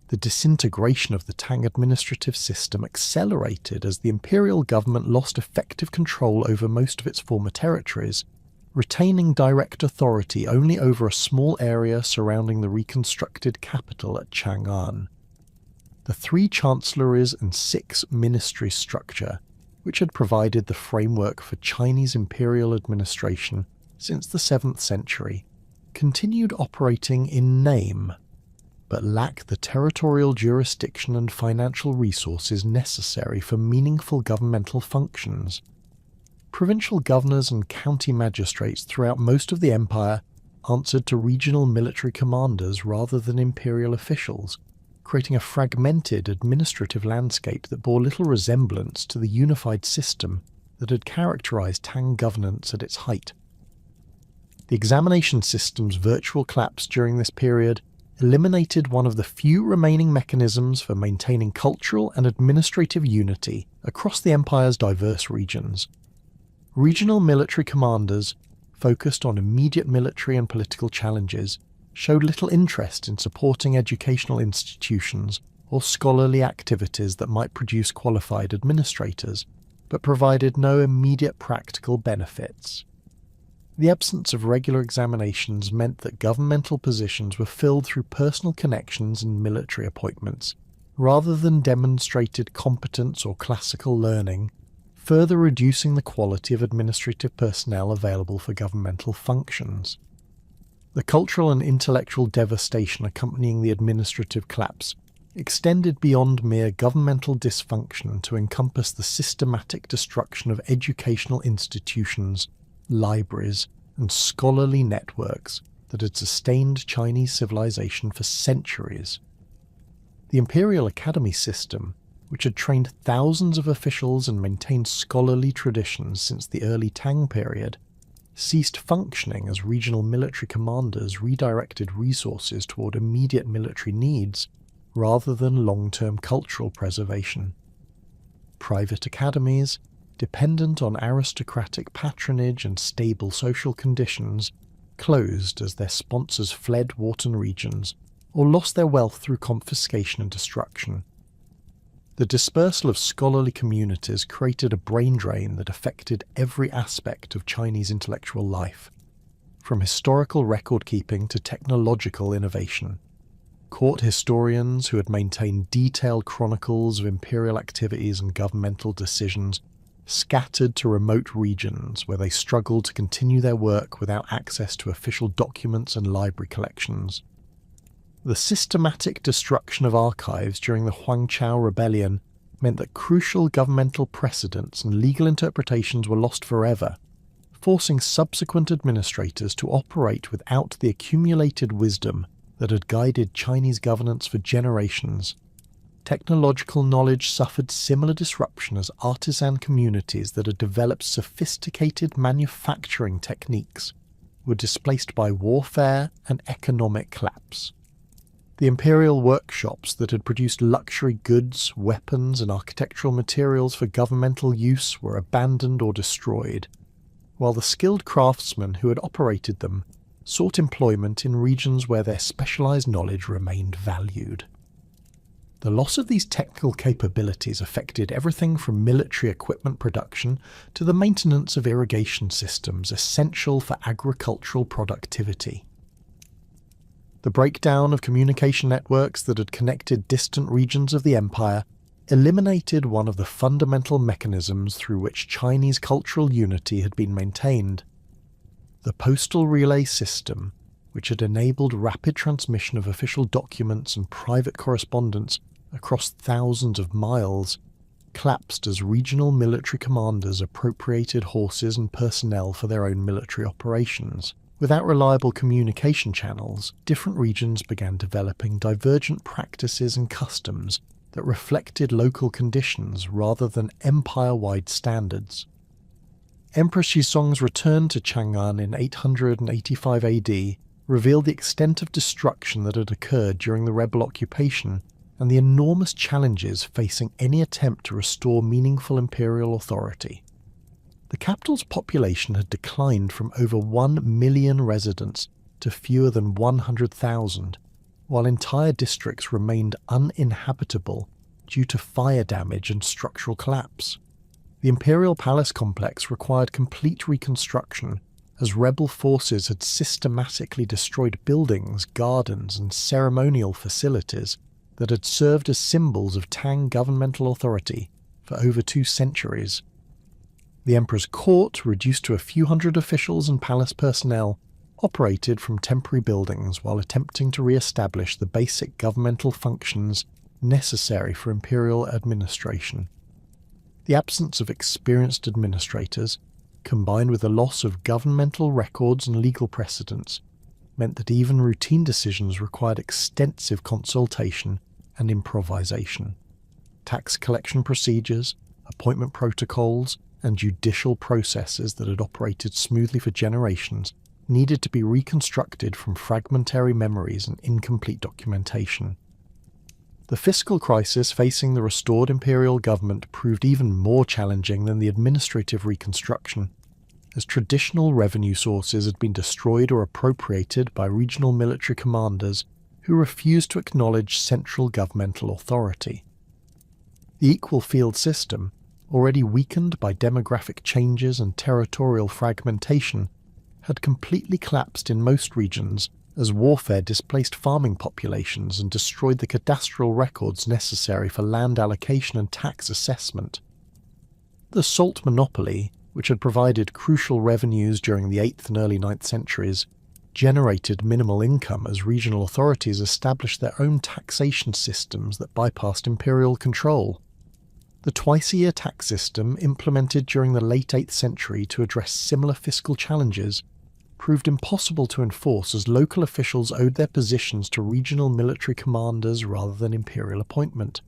The disintegration of the Tang administrative system accelerated as the imperial government lost effective control over most of its former territories, retaining direct authority only over a small area surrounding the reconstructed capital at Chang'an. The 3 chancelleries and 6 ministries structure, which had provided the framework for Chinese imperial administration since the 7th century, continued operating in name, but lack the territorial jurisdiction and financial resources necessary for meaningful governmental functions. Provincial governors and county magistrates throughout most of the empire answered to regional military commanders rather than imperial officials, creating a fragmented administrative landscape that bore little resemblance to the unified system that had characterized Tang governance at its height. The examination system's virtual collapse during this period eliminated one of the few remaining mechanisms for maintaining cultural and administrative unity across the empire's diverse regions. Regional military commanders, focused on immediate military and political challenges, showed little interest in supporting educational institutions or scholarly activities that might produce qualified administrators, but provided no immediate practical benefits. The absence of regular examinations meant that governmental positions were filled through personal connections and military appointments, rather than demonstrated competence or classical learning, further reducing the quality of administrative personnel available for governmental functions. The cultural and intellectual devastation accompanying the administrative collapse extended beyond mere governmental dysfunction to encompass the systematic destruction of educational institutions, libraries, and scholarly networks that had sustained Chinese civilization for centuries. The Imperial Academy system, which had trained thousands of officials and maintained scholarly traditions since the early Tang period, ceased functioning as regional military commanders redirected resources toward immediate military needs rather than long-term cultural preservation. Private academies, dependent on aristocratic patronage and stable social conditions, closed as their sponsors fled warten regions or lost their wealth through confiscation and destruction. The dispersal of scholarly communities created a brain drain that affected every aspect of Chinese intellectual life, from historical record-keeping to technological innovation. Court historians who had maintained detailed chronicles of imperial activities and governmental decisions scattered to remote regions where they struggled to continue their work without access to official documents and library collections. The systematic destruction of archives during the Huangchao Rebellion meant that crucial governmental precedents and legal interpretations were lost forever, forcing subsequent administrators to operate without the accumulated wisdom that had guided Chinese governance for generations. Technological knowledge suffered similar disruption as artisan communities that had developed sophisticated manufacturing techniques were displaced by warfare and economic collapse. The imperial workshops that had produced luxury goods, weapons, and architectural materials for governmental use were abandoned or destroyed, while the skilled craftsmen who had operated them sought employment in regions where their specialized knowledge remained valued. The loss of these technical capabilities affected everything from military equipment production to the maintenance of irrigation systems essential for agricultural productivity. The breakdown of communication networks that had connected distant regions of the empire eliminated one of the fundamental mechanisms through which Chinese cultural unity had been maintained. The postal relay system, which had enabled rapid transmission of official documents and private correspondence across thousands of miles, collapsed as regional military commanders appropriated horses and personnel for their own military operations. Without reliable communication channels, different regions began developing divergent practices and customs that reflected local conditions rather than empire-wide standards. Emperor Xizong's return to Chang'an in 885 AD revealed the extent of destruction that had occurred during the rebel occupation and the enormous challenges facing any attempt to restore meaningful imperial authority. The capital's population had declined from over 1 million residents to fewer than 100,000, while entire districts remained uninhabitable due to fire damage and structural collapse. The imperial palace complex required complete reconstruction, as rebel forces had systematically destroyed buildings, gardens, and ceremonial facilities that had served as symbols of Tang governmental authority for over 2 centuries. The emperor's court, reduced to a few hundred officials and palace personnel, operated from temporary buildings while attempting to re-establish the basic governmental functions necessary for imperial administration. The absence of experienced administrators, combined with the loss of governmental records and legal precedents, meant that even routine decisions required extensive consultation and improvisation. Tax collection procedures, appointment protocols, and judicial processes that had operated smoothly for generations needed to be reconstructed from fragmentary memories and incomplete documentation. The fiscal crisis facing the restored imperial government proved even more challenging than the administrative reconstruction, as traditional revenue sources had been destroyed or appropriated by regional military commanders who refused to acknowledge central governmental authority. The equal field system, already weakened by demographic changes and territorial fragmentation, had completely collapsed in most regions as warfare displaced farming populations and destroyed the cadastral records necessary for land allocation and tax assessment. The salt monopoly, which had provided crucial revenues during the 8th and early 9th centuries, generated minimal income as regional authorities established their own taxation systems that bypassed imperial control. The twice-a-year tax system, implemented during the late 8th century to address similar fiscal challenges, proved impossible to enforce as local officials owed their positions to regional military commanders rather than imperial appointment.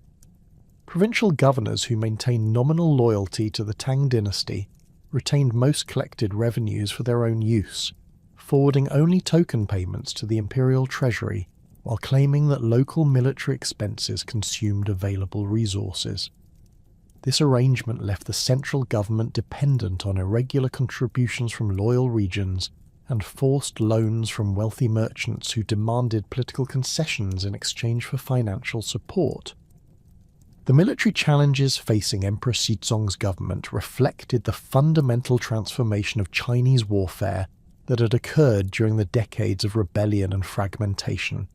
Provincial governors who maintained nominal loyalty to the Tang dynasty retained most collected revenues for their own use, forwarding only token payments to the imperial treasury while claiming that local military expenses consumed available resources. This arrangement left the central government dependent on irregular contributions from loyal regions and forced loans from wealthy merchants who demanded political concessions in exchange for financial support. The military challenges facing Emperor Xizong's government reflected the fundamental transformation of Chinese warfare that had occurred during the decades of rebellion and fragmentation.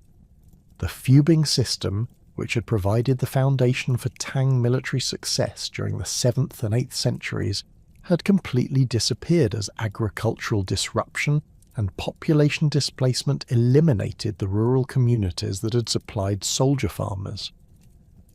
The Fubing system, which had provided the foundation for Tang military success during the 7th and 8th centuries, had completely disappeared as agricultural disruption and population displacement eliminated the rural communities that had supplied soldier farmers.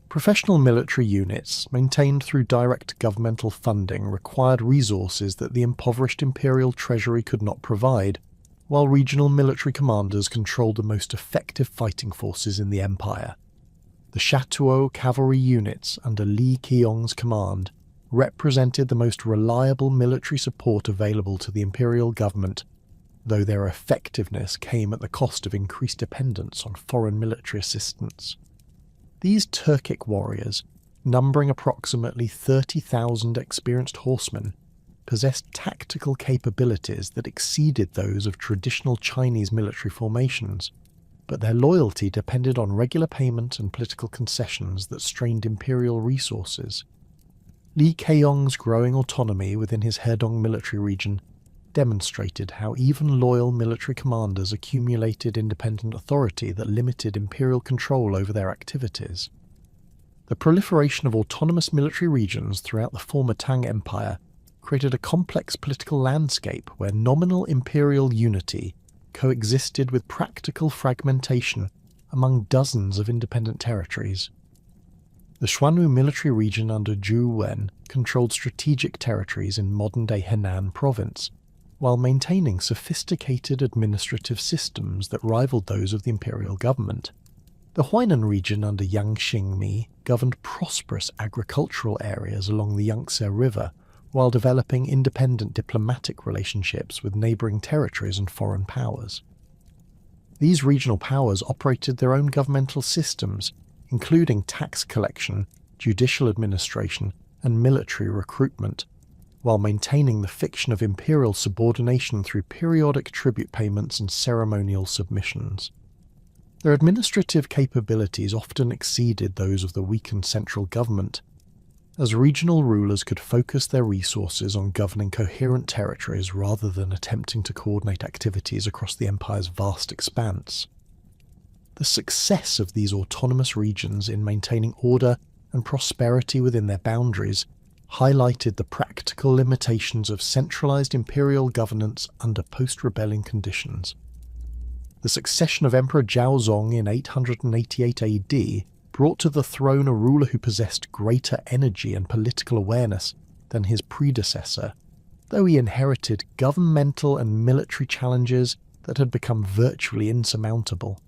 Professional military units, maintained through direct governmental funding, required resources that the impoverished imperial treasury could not provide, while regional military commanders controlled the most effective fighting forces in the empire. The Shatuo cavalry units under Li Qiong's command represented the most reliable military support available to the imperial government, though their effectiveness came at the cost of increased dependence on foreign military assistance. These Turkic warriors, numbering approximately 30,000 experienced horsemen, possessed tactical capabilities that exceeded those of traditional Chinese military formations, but their loyalty depended on regular payment and political concessions that strained imperial resources. Li Qiong's growing autonomy within his Hedong military region demonstrated how even loyal military commanders accumulated independent authority that limited imperial control over their activities. The proliferation of autonomous military regions throughout the former Tang Empire created a complex political landscape where nominal imperial unity coexisted with practical fragmentation among dozens of independent territories. The Xuanwu military region under Zhu Wen controlled strategic territories in modern-day Henan province, while maintaining sophisticated administrative systems that rivaled those of the imperial government. The Huainan region under Yang Xingmi governed prosperous agricultural areas along the Yangtze River, while developing independent diplomatic relationships with neighbouring territories and foreign powers. These regional powers operated their own governmental systems, including tax collection, judicial administration, and military recruitment, while maintaining the fiction of imperial subordination through periodic tribute payments and ceremonial submissions. Their administrative capabilities often exceeded those of the weakened central government, as regional rulers could focus their resources on governing coherent territories rather than attempting to coordinate activities across the empire's vast expanse. The success of these autonomous regions in maintaining order and prosperity within their boundaries highlighted the practical limitations of centralized imperial governance under post-rebellion conditions. The succession of Emperor Zhaozong in 888 AD brought to the throne a ruler who possessed greater energy and political awareness than his predecessor, though he inherited governmental and military challenges that had become virtually insurmountable.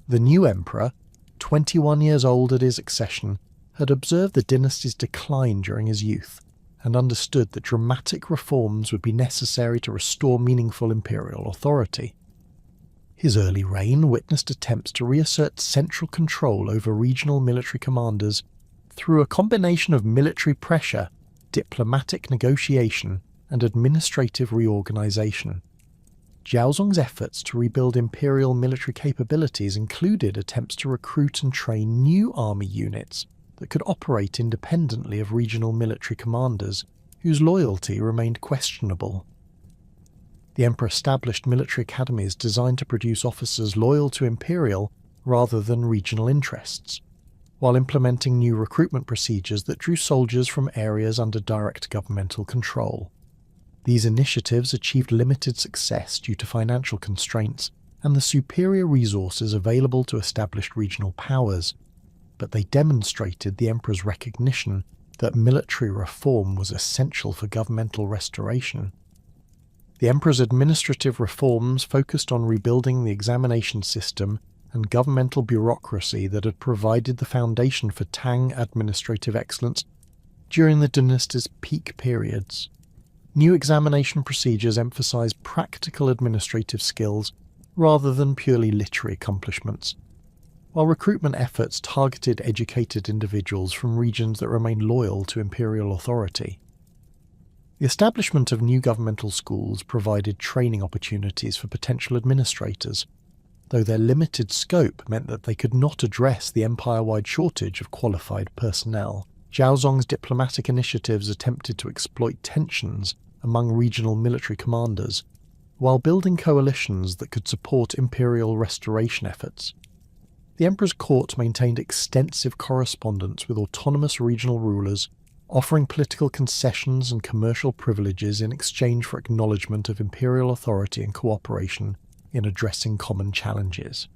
The new emperor, 21 years old at his accession, had observed the dynasty's decline during his youth and understood that dramatic reforms would be necessary to restore meaningful imperial authority. His early reign witnessed attempts to reassert central control over regional military commanders through a combination of military pressure, diplomatic negotiation, and administrative reorganization. Zhaozong's efforts to rebuild imperial military capabilities included attempts to recruit and train new army units that could operate independently of regional military commanders whose loyalty remained questionable. The emperor established military academies designed to produce officers loyal to imperial rather than regional interests, while implementing new recruitment procedures that drew soldiers from areas under direct governmental control. These initiatives achieved limited success due to financial constraints and the superior resources available to established regional powers, but they demonstrated the emperor's recognition that military reform was essential for governmental restoration. The emperor's administrative reforms focused on rebuilding the examination system and governmental bureaucracy that had provided the foundation for Tang administrative excellence during the dynasty's peak periods. New examination procedures emphasized practical administrative skills rather than purely literary accomplishments, while recruitment efforts targeted educated individuals from regions that remained loyal to imperial authority. The establishment of new governmental schools provided training opportunities for potential administrators, though their limited scope meant that they could not address the empire-wide shortage of qualified personnel. Zhaozong's diplomatic initiatives attempted to exploit tensions among regional military commanders, while building coalitions that could support imperial restoration efforts. The emperor's court maintained extensive correspondence with autonomous regional rulers, offering political concessions and commercial privileges in exchange for acknowledgement of imperial authority and cooperation in addressing common challenges.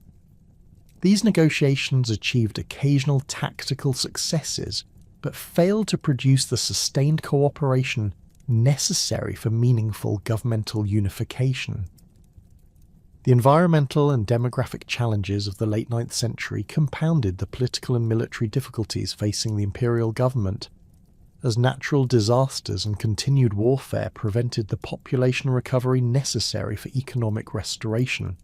These negotiations achieved occasional tactical successes, but failed to produce the sustained cooperation necessary for meaningful governmental unification. The environmental and demographic challenges of the late 9th century compounded the political and military difficulties facing the imperial government, as natural disasters and continued warfare prevented the population recovery necessary for economic restoration.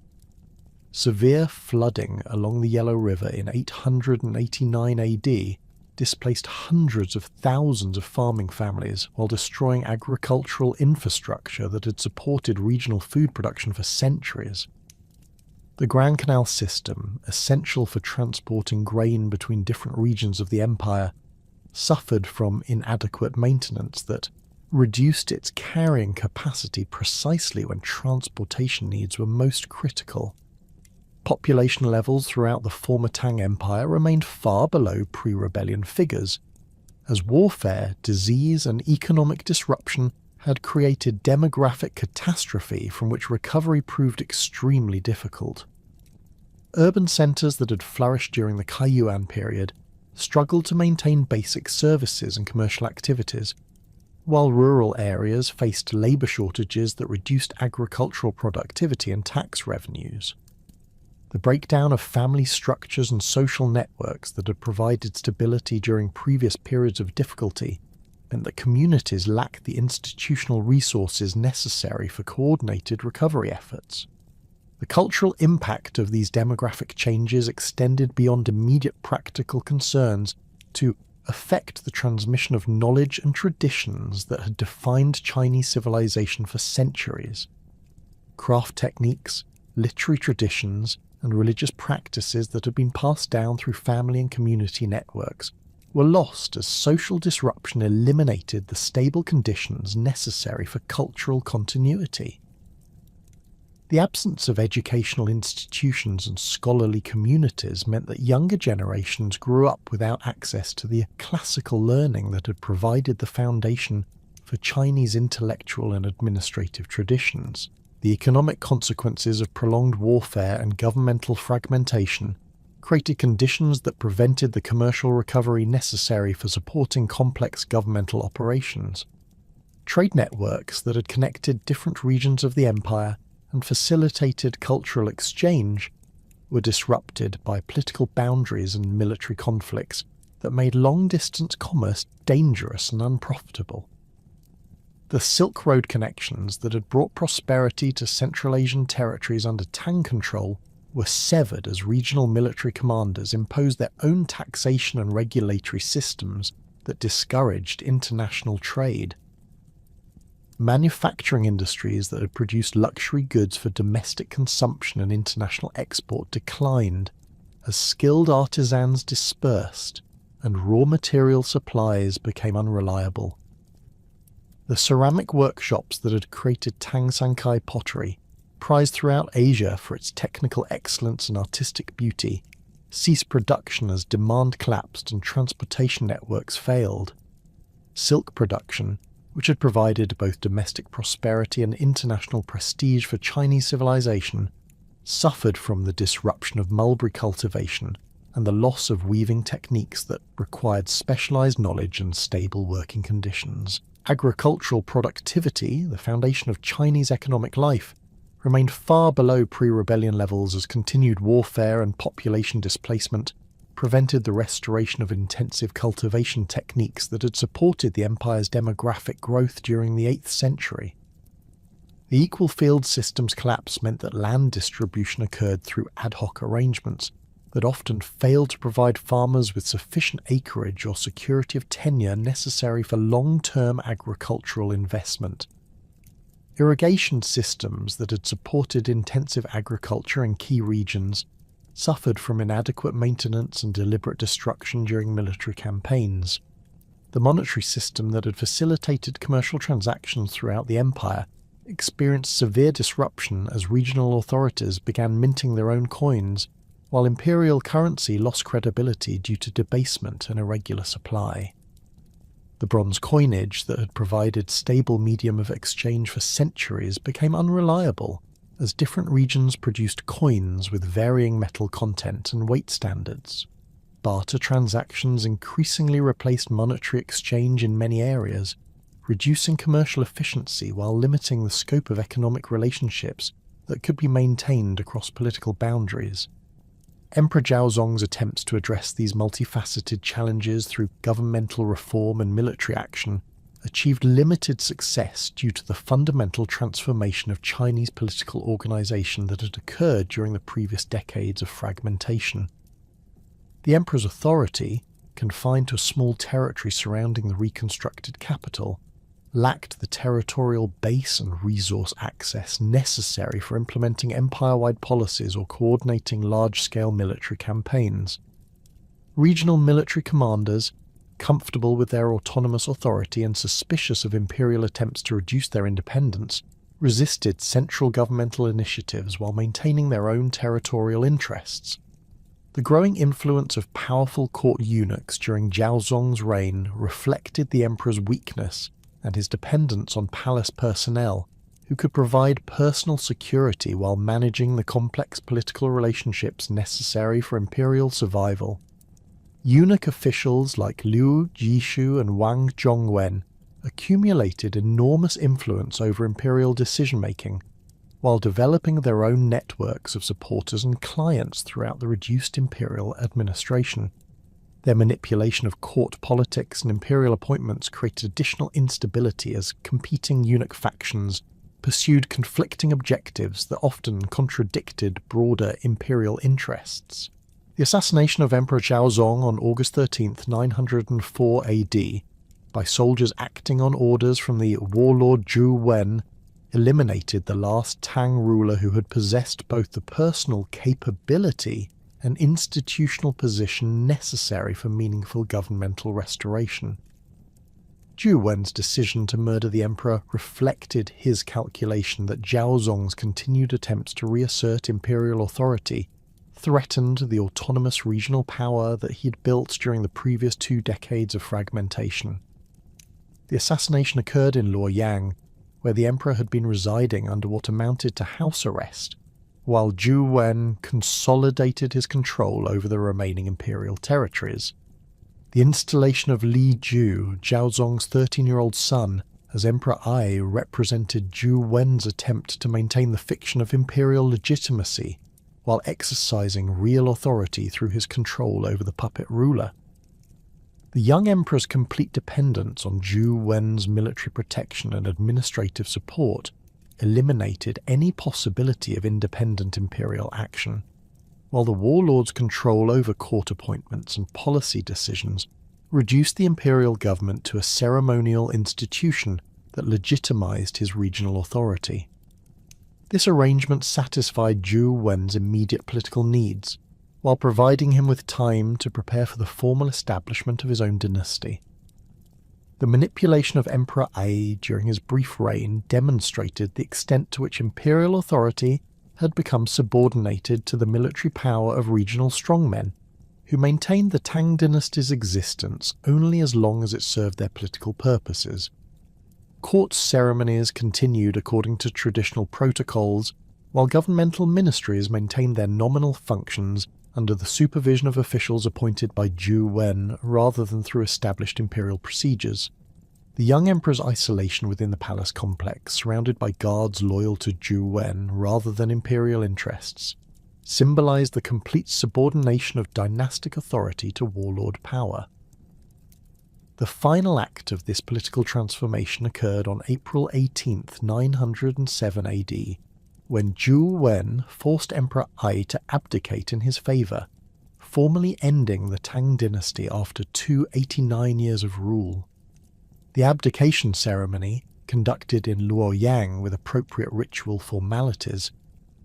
Severe flooding along the Yellow River in 889 AD displaced hundreds of thousands of farming families while destroying agricultural infrastructure that had supported regional food production for centuries. The Grand Canal system, essential for transporting grain between different regions of the empire, suffered from inadequate maintenance that reduced its carrying capacity precisely when transportation needs were most critical. Population levels throughout the former Tang Empire remained far below pre-rebellion figures, as warfare, disease, and economic disruption had created demographic catastrophe from which recovery proved extremely difficult. Urban centres that had flourished during the Kaiyuan period struggled to maintain basic services and commercial activities, while rural areas faced labour shortages that reduced agricultural productivity and tax revenues. The breakdown of family structures and social networks that had provided stability during previous periods of difficulty meant that communities lacked the institutional resources necessary for coordinated recovery efforts. The cultural impact of these demographic changes extended beyond immediate practical concerns to affect the transmission of knowledge and traditions that had defined Chinese civilization for centuries. Craft techniques, literary traditions, and religious practices that had been passed down through family and community networks were lost as social disruption eliminated the stable conditions necessary for cultural continuity. The absence of educational institutions and scholarly communities meant that younger generations grew up without access to the classical learning that had provided the foundation for Chinese intellectual and administrative traditions. The economic consequences of prolonged warfare and governmental fragmentation created conditions that prevented the commercial recovery necessary for supporting complex governmental operations. Trade networks that had connected different regions of the empire and facilitated cultural exchange were disrupted by political boundaries and military conflicts that made long-distance commerce dangerous and unprofitable. The Silk Road connections that had brought prosperity to Central Asian territories under Tang control were severed as regional military commanders imposed their own taxation and regulatory systems that discouraged international trade. Manufacturing industries that had produced luxury goods for domestic consumption and international export declined as skilled artisans dispersed and raw material supplies became unreliable. The ceramic workshops that had created Tang Sankai pottery, prized throughout Asia for its technical excellence and artistic beauty, ceased production as demand collapsed and transportation networks failed. Silk production, which had provided both domestic prosperity and international prestige for Chinese civilization, suffered from the disruption of mulberry cultivation and the loss of weaving techniques that required specialized knowledge and stable working conditions. Agricultural productivity, the foundation of Chinese economic life, remained far below pre-rebellion levels as continued warfare and population displacement prevented the restoration of intensive cultivation techniques that had supported the empire's demographic growth during the 8th century. The equal field system's collapse meant that land distribution occurred through ad hoc arrangements that often failed to provide farmers with sufficient acreage or security of tenure necessary for long-term agricultural investment. Irrigation systems that had supported intensive agriculture in key regions suffered from inadequate maintenance and deliberate destruction during military campaigns. The monetary system that had facilitated commercial transactions throughout the empire experienced severe disruption as regional authorities began minting their own coins, while imperial currency lost credibility due to debasement and irregular supply. The bronze coinage that had provided stable medium of exchange for centuries became unreliable, as different regions produced coins with varying metal content and weight standards. Barter transactions increasingly replaced monetary exchange in many areas, reducing commercial efficiency while limiting the scope of economic relationships that could be maintained across political boundaries. Emperor Zhaozong's attempts to address these multifaceted challenges through governmental reform and military action achieved limited success due to the fundamental transformation of Chinese political organization that had occurred during the previous decades of fragmentation. The emperor's authority, confined to a small territory surrounding the reconstructed capital, lacked the territorial base and resource access necessary for implementing empire-wide policies or coordinating large-scale military campaigns. Regional military commanders, comfortable with their autonomous authority and suspicious of imperial attempts to reduce their independence, resisted central governmental initiatives while maintaining their own territorial interests. The growing influence of powerful court eunuchs during Zhaozong's reign reflected the emperor's weakness and his dependence on palace personnel, who could provide personal security while managing the complex political relationships necessary for imperial survival. Eunuch officials like Liu Jishu and Wang Zhongwen accumulated enormous influence over imperial decision-making, while developing their own networks of supporters and clients throughout the reduced imperial administration. Their manipulation of court politics and imperial appointments created additional instability as competing eunuch factions pursued conflicting objectives that often contradicted broader imperial interests. The assassination of Emperor Zhaozong on August 13th, 904 AD, by soldiers acting on orders from the warlord Zhu Wen, eliminated the last Tang ruler who had possessed both the personal capability and institutional position necessary for meaningful governmental restoration. Zhu Wen's decision to murder the emperor reflected his calculation that Zhaozong's continued attempts to reassert imperial authority threatened the autonomous regional power that he had built during the previous 2 decades of fragmentation. The assassination occurred in Luoyang, where the emperor had been residing under what amounted to house arrest, while Zhu Wen consolidated his control over the remaining imperial territories. The installation of Li Ju, Zhaozong's 13-year-old son, as Emperor Ai represented Zhu Wen's attempt to maintain the fiction of imperial legitimacy while exercising real authority through his control over the puppet ruler. The young emperor's complete dependence on Zhu Wen's military protection and administrative support eliminated any possibility of independent imperial action, while the warlord's control over court appointments and policy decisions reduced the imperial government to a ceremonial institution that legitimized his regional authority. This arrangement satisfied Zhu Wen's immediate political needs, while providing him with time to prepare for the formal establishment of his own dynasty. The manipulation of Emperor Ai during his brief reign demonstrated the extent to which imperial authority had become subordinated to the military power of regional strongmen, who maintained the Tang dynasty's existence only as long as it served their political purposes. Court ceremonies continued according to traditional protocols, while governmental ministries maintained their nominal functions under the supervision of officials appointed by Zhu Wen rather than through established imperial procedures. The young emperor's isolation within the palace complex, surrounded by guards loyal to Zhu Wen rather than imperial interests, symbolized the complete subordination of dynastic authority to warlord power. The final act of this political transformation occurred on April 18, 907 AD, when Zhu Wen forced Emperor Ai to abdicate in his favour, formally ending the Tang dynasty after 289 years of rule. The abdication ceremony, conducted in Luoyang with appropriate ritual formalities,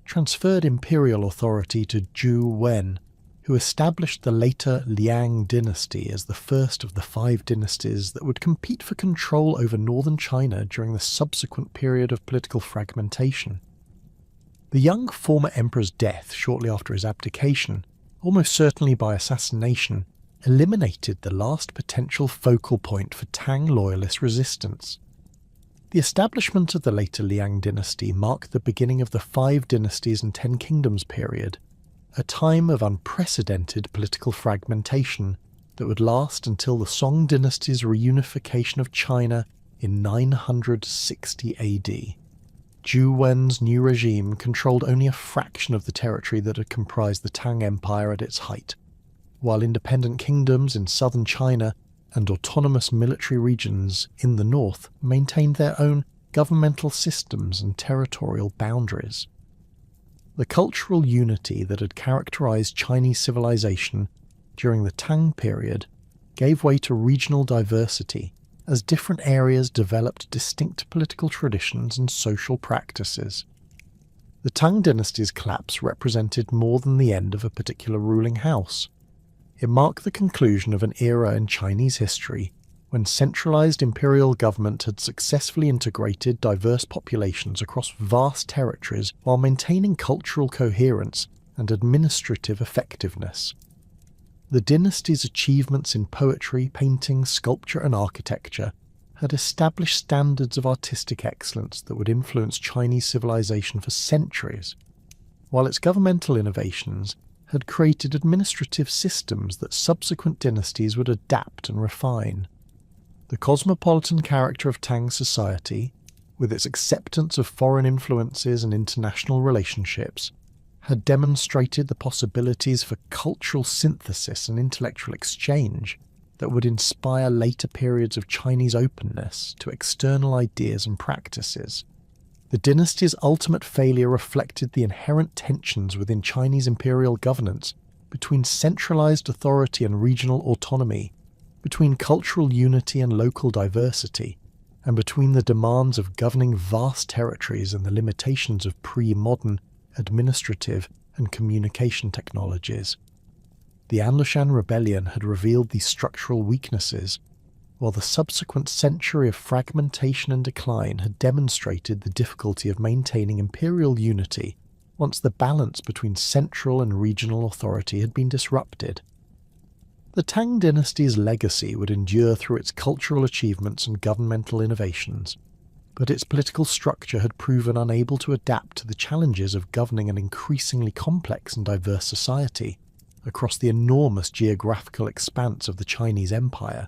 transferred imperial authority to Zhu Wen, who established the later Liang dynasty as the first of the 5 dynasties that would compete for control over northern China during the subsequent period of political fragmentation. The young former emperor's death shortly after his abdication, almost certainly by assassination, eliminated the last potential focal point for Tang loyalist resistance. The establishment of the later Liang dynasty marked the beginning of the 5 dynasties and 10 kingdoms period, a time of unprecedented political fragmentation that would last until the Song dynasty's reunification of China in 960 AD. Zhu Wen's new regime controlled only a fraction of the territory that had comprised the Tang Empire at its height, while independent kingdoms in southern China and autonomous military regions in the north maintained their own governmental systems and territorial boundaries. The cultural unity that had characterized Chinese civilization during the Tang period gave way to regional diversity as different areas developed distinct political traditions and social practices. The Tang dynasty's collapse represented more than the end of a particular ruling house. It marked the conclusion of an era in Chinese history when centralized imperial government had successfully integrated diverse populations across vast territories while maintaining cultural coherence and administrative effectiveness. The dynasty's achievements in poetry, painting, sculpture and architecture had established standards of artistic excellence that would influence Chinese civilization for centuries, while its governmental innovations had created administrative systems that subsequent dynasties would adapt and refine. The cosmopolitan character of Tang society, with its acceptance of foreign influences and international relationships, had demonstrated the possibilities for cultural synthesis and intellectual exchange that would inspire later periods of Chinese openness to external ideas and practices. The dynasty's ultimate failure reflected the inherent tensions within Chinese imperial governance between centralized authority and regional autonomy, between cultural unity and local diversity, and between the demands of governing vast territories and the limitations of pre-modern administrative and communication technologies. The Anlushan rebellion had revealed these structural weaknesses, while the subsequent century of fragmentation and decline had demonstrated the difficulty of maintaining imperial unity once the balance between central and regional authority had been disrupted. The Tang dynasty's legacy would endure through its cultural achievements and governmental innovations, but its political structure had proven unable to adapt to the challenges of governing an increasingly complex and diverse society across the enormous geographical expanse of the Chinese Empire.